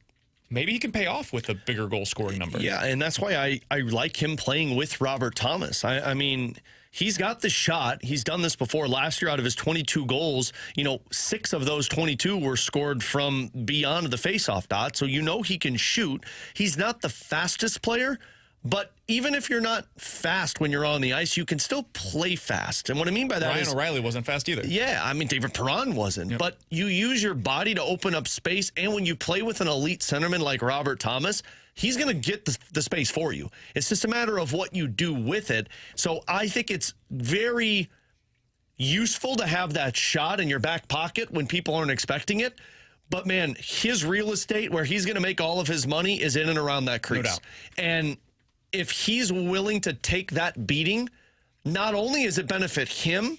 maybe he can pay off with a bigger goal scoring number. Yeah, and that's why I like him playing with Robert Thomas. I mean, he's got the shot. He's done this before. Last year, out of his 22 goals, 6 of those 22 were scored from beyond the faceoff dot. So he can shoot. He's not the fastest player, but even if you're not fast when you're on the ice, you can still play fast. And what I mean by that Ryan is O'Reilly wasn't fast either. Yeah, I mean, David Perron wasn't. Yep. But you use your body to open up space, and when you play with an elite centerman like Robert Thomas, he's going to get the space for you. It's just a matter of what you do with it. So I think it's very useful to have that shot in your back pocket when people aren't expecting it. But, man, his real estate, where he's going to make all of his money, is in and around that crease. No doubt. And if he's willing to take that beating, not only does it benefit him,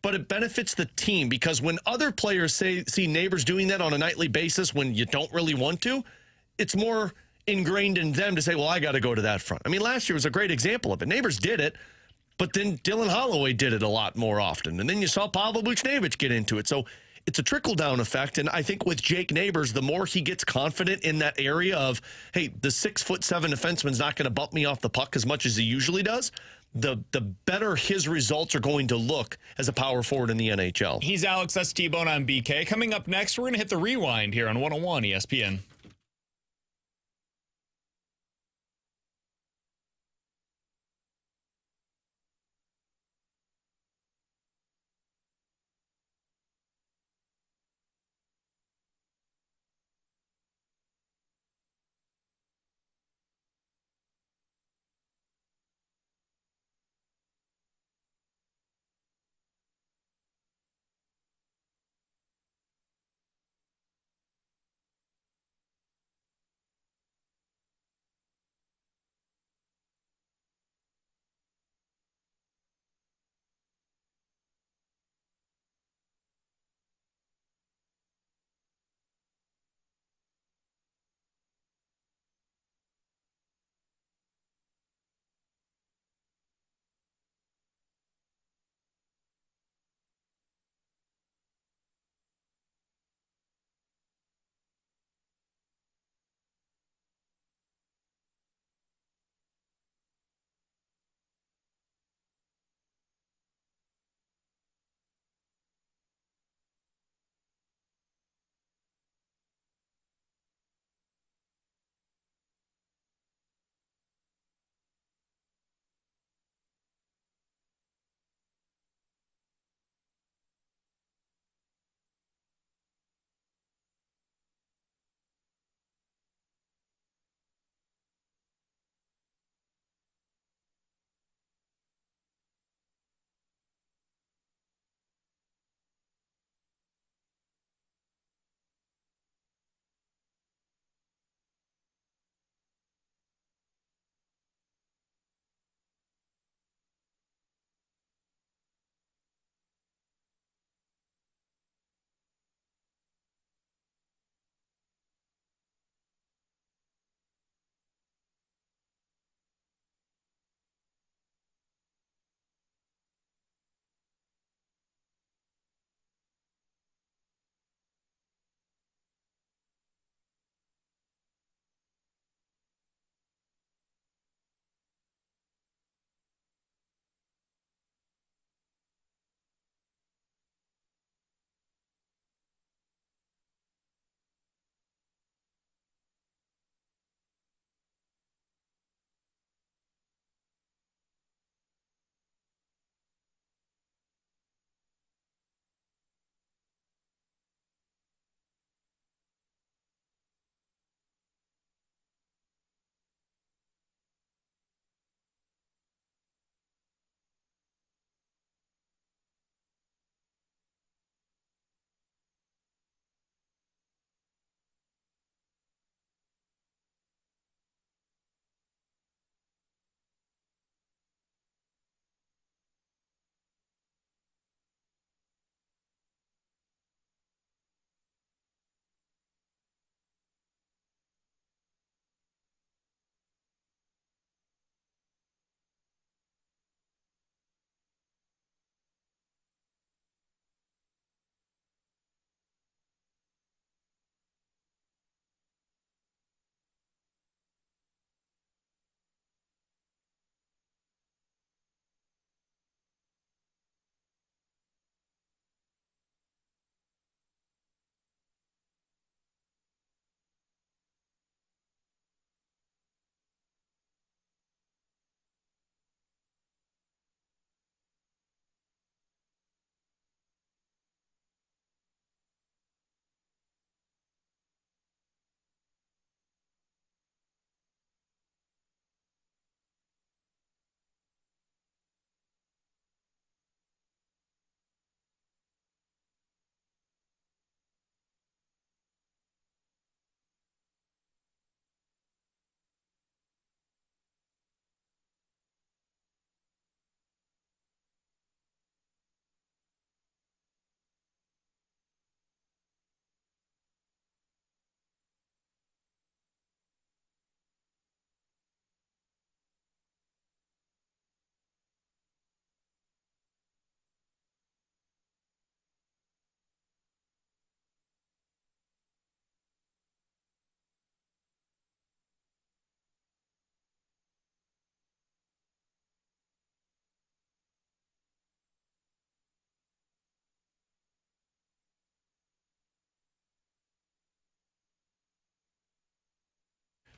but it benefits the team, because when other players see Neighbours doing that on a nightly basis when you don't really want to, it's more ingrained in them to say, well, I got to go to that front. I mean, last year was a great example of it. Neighbours did it, but then Dylan Holloway did it a lot more often. And then you saw Pavel Buchnevich get into it. So it's a trickle-down effect, and I think with Jake Neighbours, the more he gets confident in that area of, hey, the 6'7" defenseman's not going to bump me off the puck as much as he usually does, the better his results are going to look as a power forward in the NHL. He's Alex, that's T-Bone on BK. Coming up next, we're going to hit the rewind here on 101 ESPN.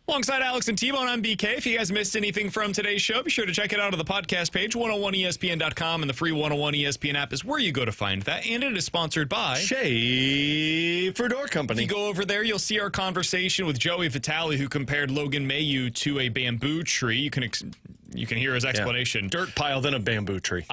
Alongside Alex and T-Bone, I'm BK. If you guys missed anything from today's show, be sure to check it out on the podcast page, 101ESPN.com, and the free 101 ESPN app is where you go to find that. And it is sponsored by Schaefer Door Company. If you go over there, you'll see our conversation with Joey Vitale, who compared Logan Mailloux to a bamboo tree. You can hear his explanation. Dirt pile, then a bamboo tree.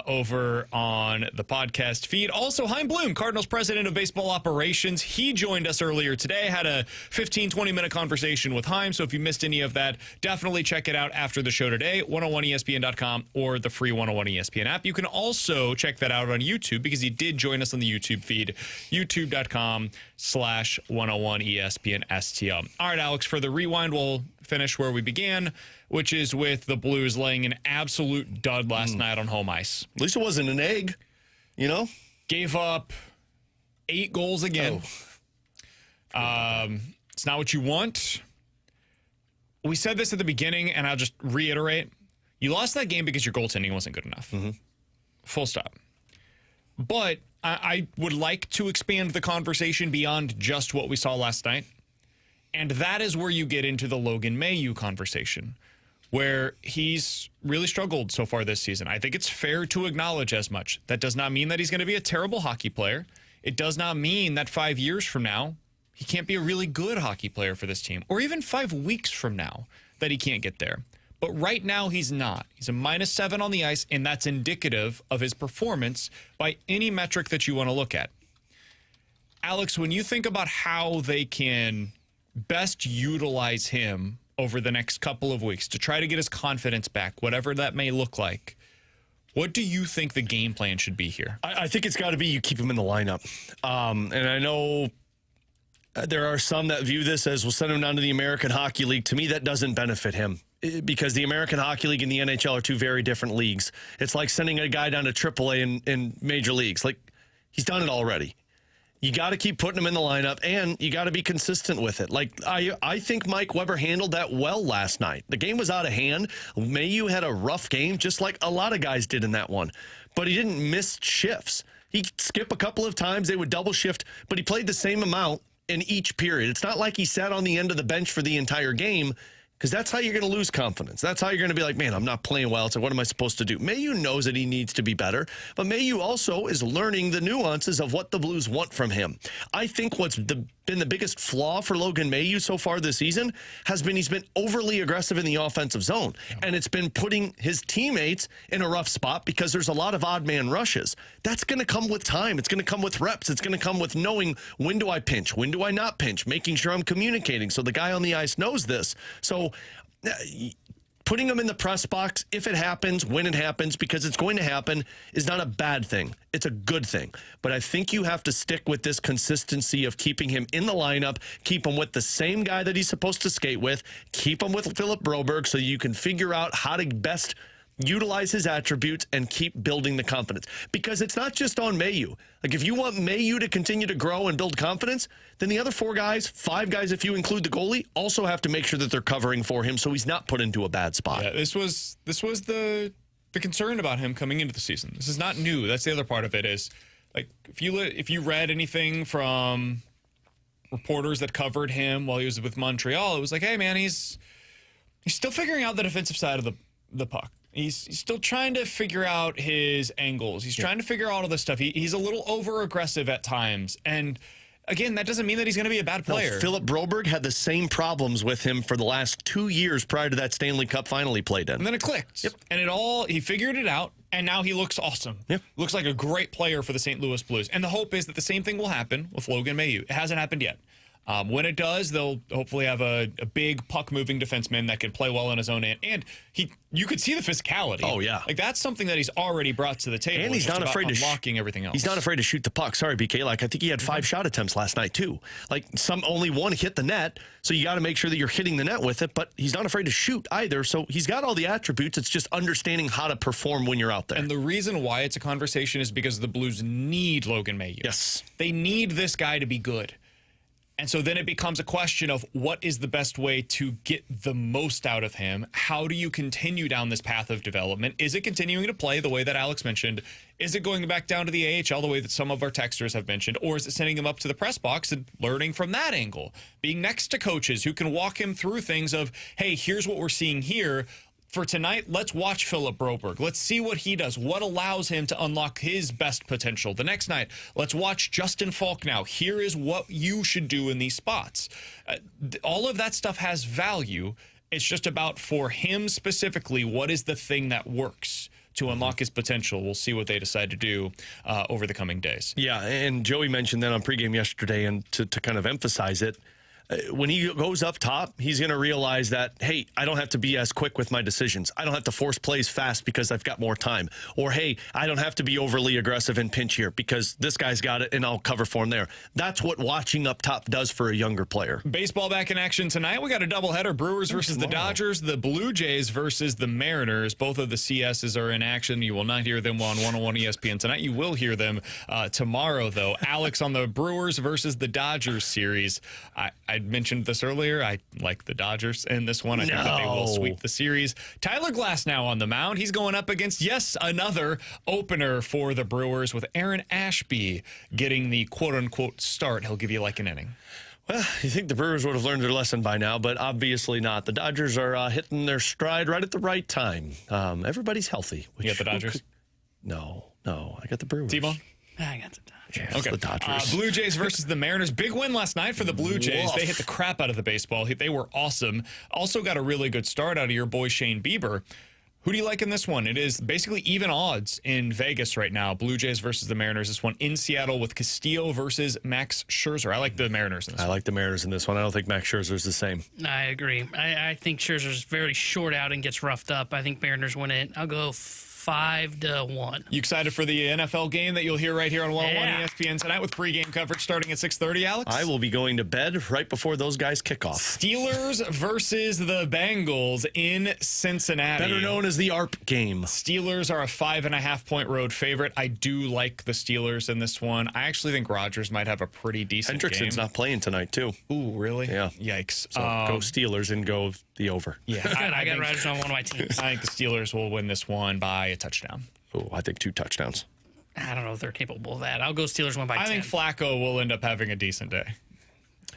Over on the podcast feed. Also, Chaim Bloom, Cardinals president of baseball operations. He joined us earlier today, had a 15, 20-minute conversation with Chaim. So if you missed any of that, definitely check it out after the show today, 101ESPN.com or the free 101 ESPN app. You can also check that out on YouTube because he did join us on the YouTube feed, youtube.com/101ESPN STL. All right, Alex, for the rewind, we'll finish where we began, which is with the Blues laying an absolute dud last night on home ice. At least it wasn't an egg, you know? Gave up 8 goals again. It's not what you want. We said this at the beginning, and I'll just reiterate. You lost that game because your goaltending wasn't good enough. Full stop. But I would like to expand the conversation beyond just what we saw last night. And that is where you get into the Logan Mailloux conversation, where he's really struggled so far this season. I think it's fair to acknowledge as much. That does not mean that he's going to be a terrible hockey player. It does not mean that 5 years from now, he can't be a really good hockey player for this team, or even 5 weeks from now that he can't get there. But right now, he's not. He's a -7 on the ice, and that's indicative of his performance by any metric that you want to look at. Alex, when you think about how they can best utilize him over the next couple of weeks to try to get his confidence back, whatever that may look like, what do you think the game plan should be here? I think it's got to be you keep him in the lineup. And I know there are some that view this as we'll send him down to the American Hockey League. To me, that doesn't benefit him because the American Hockey League and the NHL are two very different leagues. It's like sending a guy down to AAA in major leagues. Like, he's done it already. You got to keep putting him in the lineup, and you got to be consistent with it. Like, I think Mike Weber handled that well last night. The game was out of hand. Mailloux had a rough game, just like a lot of guys did in that one. But he didn't miss shifts. He'd skip a couple of times. They would double shift, but he played the same amount in each period. It's not like he sat on the end of the bench for the entire game, because that's how you're going to lose confidence. That's how you're going to be like, man, I'm not playing well. It's like, what am I supposed to do? Mailloux knows that he needs to be better, but Mailloux also is learning the nuances of what the Blues want from him. I think what's been the biggest flaw for Logan Mailloux so far this season has been he's been overly aggressive in the offensive zone, and it's been putting his teammates in a rough spot because there's a lot of odd man rushes. That's going to come with time. It's going to come with reps. It's going to come with knowing when do I pinch, when do I not pinch, making sure I'm communicating so the guy on the ice knows this. So putting him in the press box, if it happens, when it happens, because it's going to happen, is not a bad thing. It's a good thing. But I think you have to stick with this consistency of keeping him in the lineup, keep him with the same guy that he's supposed to skate with, keep him with Philip Broberg so you can figure out how to best utilize his attributes and keep building the confidence. Because it's not just on Mailloux. Like, if you want Mailloux to continue to grow and build confidence, then the other 4 guys, 5 guys if you include the goalie, also have to make sure that they're covering for him so he's not put into a bad spot. Yeah, this was the concern about him coming into the season. This is not new. That's the other part of it is, like, if you read anything from reporters that covered him while he was with Montreal, it was like, hey, man, he's still figuring out the defensive side of the puck. He's still trying to figure out his angles. He's trying to figure out all of this stuff. He's a little over-aggressive at times. And, again, that doesn't mean that he's going to be a bad player. No, Philip Broberg had the same problems with him for the last 2 years prior to that Stanley Cup final he played in. And then it clicked. Yep. And he figured it out, and now he looks awesome. Yep. Looks like a great player for the St. Louis Blues. And the hope is that the same thing will happen with Logan Mailloux. It hasn't happened yet. When it does, they'll hopefully have a big puck-moving defenseman that can play well on his own end. And you could see the physicality. Oh, yeah. Like, that's something that he's already brought to the table. And he's not afraid to unlocking everything else. He's not afraid to shoot the puck. Sorry, BK. Like, I think he had 5 shot attempts last night, too. Like, only one hit the net, so you got to make sure that you're hitting the net with it. But he's not afraid to shoot either, so he's got all the attributes. It's just understanding how to perform when you're out there. And the reason why it's a conversation is because the Blues need Logan Mailloux. Yes. They need this guy to be good. And so then it becomes a question of what is the best way to get the most out of him? How do you continue down this path of development? Is it continuing to play the way that Alex mentioned? Is it going back down to the AHL the way that some of our texters have mentioned? Or is it sending him up to the press box and learning from that angle? Being next to coaches who can walk him through things of, hey, here's what we're seeing here. For tonight, let's watch Philip Broberg. Let's see what he does. What allows him to unlock his best potential? The next night, let's watch Justin Falk now. Here is what you should do in these spots. All of that stuff has value. It's just about, for him specifically, what is the thing that works to unlock his potential? We'll see what they decide to do over the coming days. Yeah, and Joey mentioned that on pregame yesterday, and to kind of emphasize it, when he goes up top, he's going to realize that, hey, I don't have to be as quick with my decisions. I don't have to force plays fast because I've got more time. Or, hey, I don't have to be overly aggressive in pinch here because this guy's got it and I'll cover for him there. That's what watching up top does for a younger player. Baseball back in action tonight. We got a doubleheader. Brewers versus the Dodgers. The Blue Jays versus the Mariners. Both of the CSs are in action. You will not hear them on 101 ESPN tonight. You will hear them tomorrow, though. Alex, on the Brewers versus the Dodgers series, I mentioned this earlier. I like the Dodgers in this one. I think that they will sweep the series. Tyler Glass now on the mound. He's going up against, yes, another opener for the Brewers with Aaron Ashby getting the quote-unquote start. He'll give you like an inning. Well, you think the Brewers would have learned their lesson by now, but obviously not. The Dodgers are hitting their stride right at the right time. Everybody's healthy. You got the Dodgers? No. I got the Brewers. T-Bone? I got the Dodgers. Yeah, okay. The Dodgers. Blue Jays versus the Mariners. Big win last night for the Blue Jays. They hit the crap out of the baseball. They were awesome. Also got a really good start out of your boy Shane Bieber. Who do you like in this one? It is basically even odds in Vegas right now. Blue Jays versus the Mariners. This one in Seattle with Castillo versus Max Scherzer. I like the Mariners in this one. I like the Mariners in this one. I don't think Max Scherzer's the same. I agree. I think Scherzer's very short out and gets roughed up. I think Mariners win it. I'll go 5-1. You excited for the NFL game that you'll hear right here on 101 ESPN tonight with pregame coverage starting at 6:30, Alex? I will be going to bed right before those guys kick off. Steelers versus the Bengals in Cincinnati. Better known as the ARP game. Steelers are a 5.5-point road favorite. I do like the Steelers in this one. I actually think Rodgers might have a pretty decent game. Hendrickson's not playing tonight, too. Ooh, really? Yeah. Yikes. So go Steelers and go the over. Yeah. I got Rodgers on one of my teams. I think the Steelers will win this one by a touchdown. Oh, I think 2 touchdowns. I don't know if they're capable of that. I'll go Steelers win by 10. I think Flacco will end up having a decent day.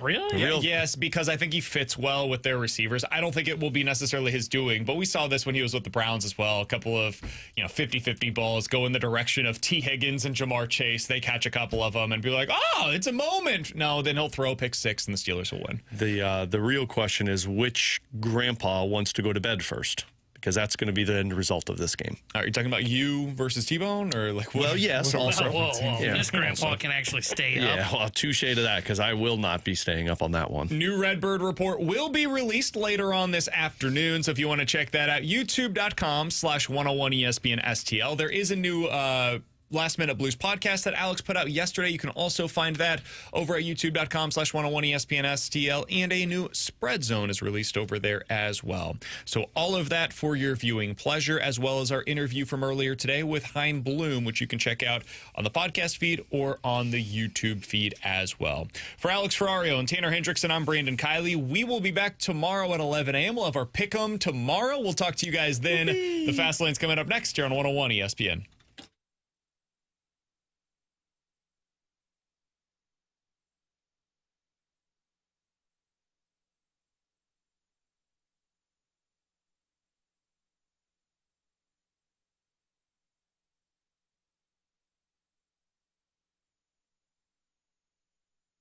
Really? Yeah, yes, because I think he fits well with their receivers. I don't think it will be necessarily his doing, but we saw this when he was with the Browns as well. A couple of 50-50 balls go in the direction of T. Higgins and Jamar Chase. They catch a couple of them and be like, oh, it's a moment. No, then he'll throw a pick 6 and the Steelers will win. The real question is which grandpa wants to go to bed first? Because that's going to be the end result of this game. Are you talking about you versus T-Bone? Or like? What, well, yes, also. Whoa. Yeah. This grandpa can actually stay up. Yeah, well, touche to that, because I will not be staying up on that one. New Redbird report will be released later on this afternoon, so if you want to check that out, youtube.com/101ESPN STL. There is a new Last Minute Blues podcast that Alex put out yesterday. You can also find that over at youtube.com/101ESPN STL, and a new Spread Zone is released over there as well. So all of that for your viewing pleasure, as well as our interview from earlier today with Chaim Bloom, which you can check out on the podcast feed or on the YouTube feed as well. For Alex Ferrario and Tanner Hendrickson, I'm Brandon Kiley. We will be back tomorrow at 11 a.m. We'll have our Pick'em tomorrow. We'll talk to you guys then. The Fast Lane's coming up next here on 101 ESPN.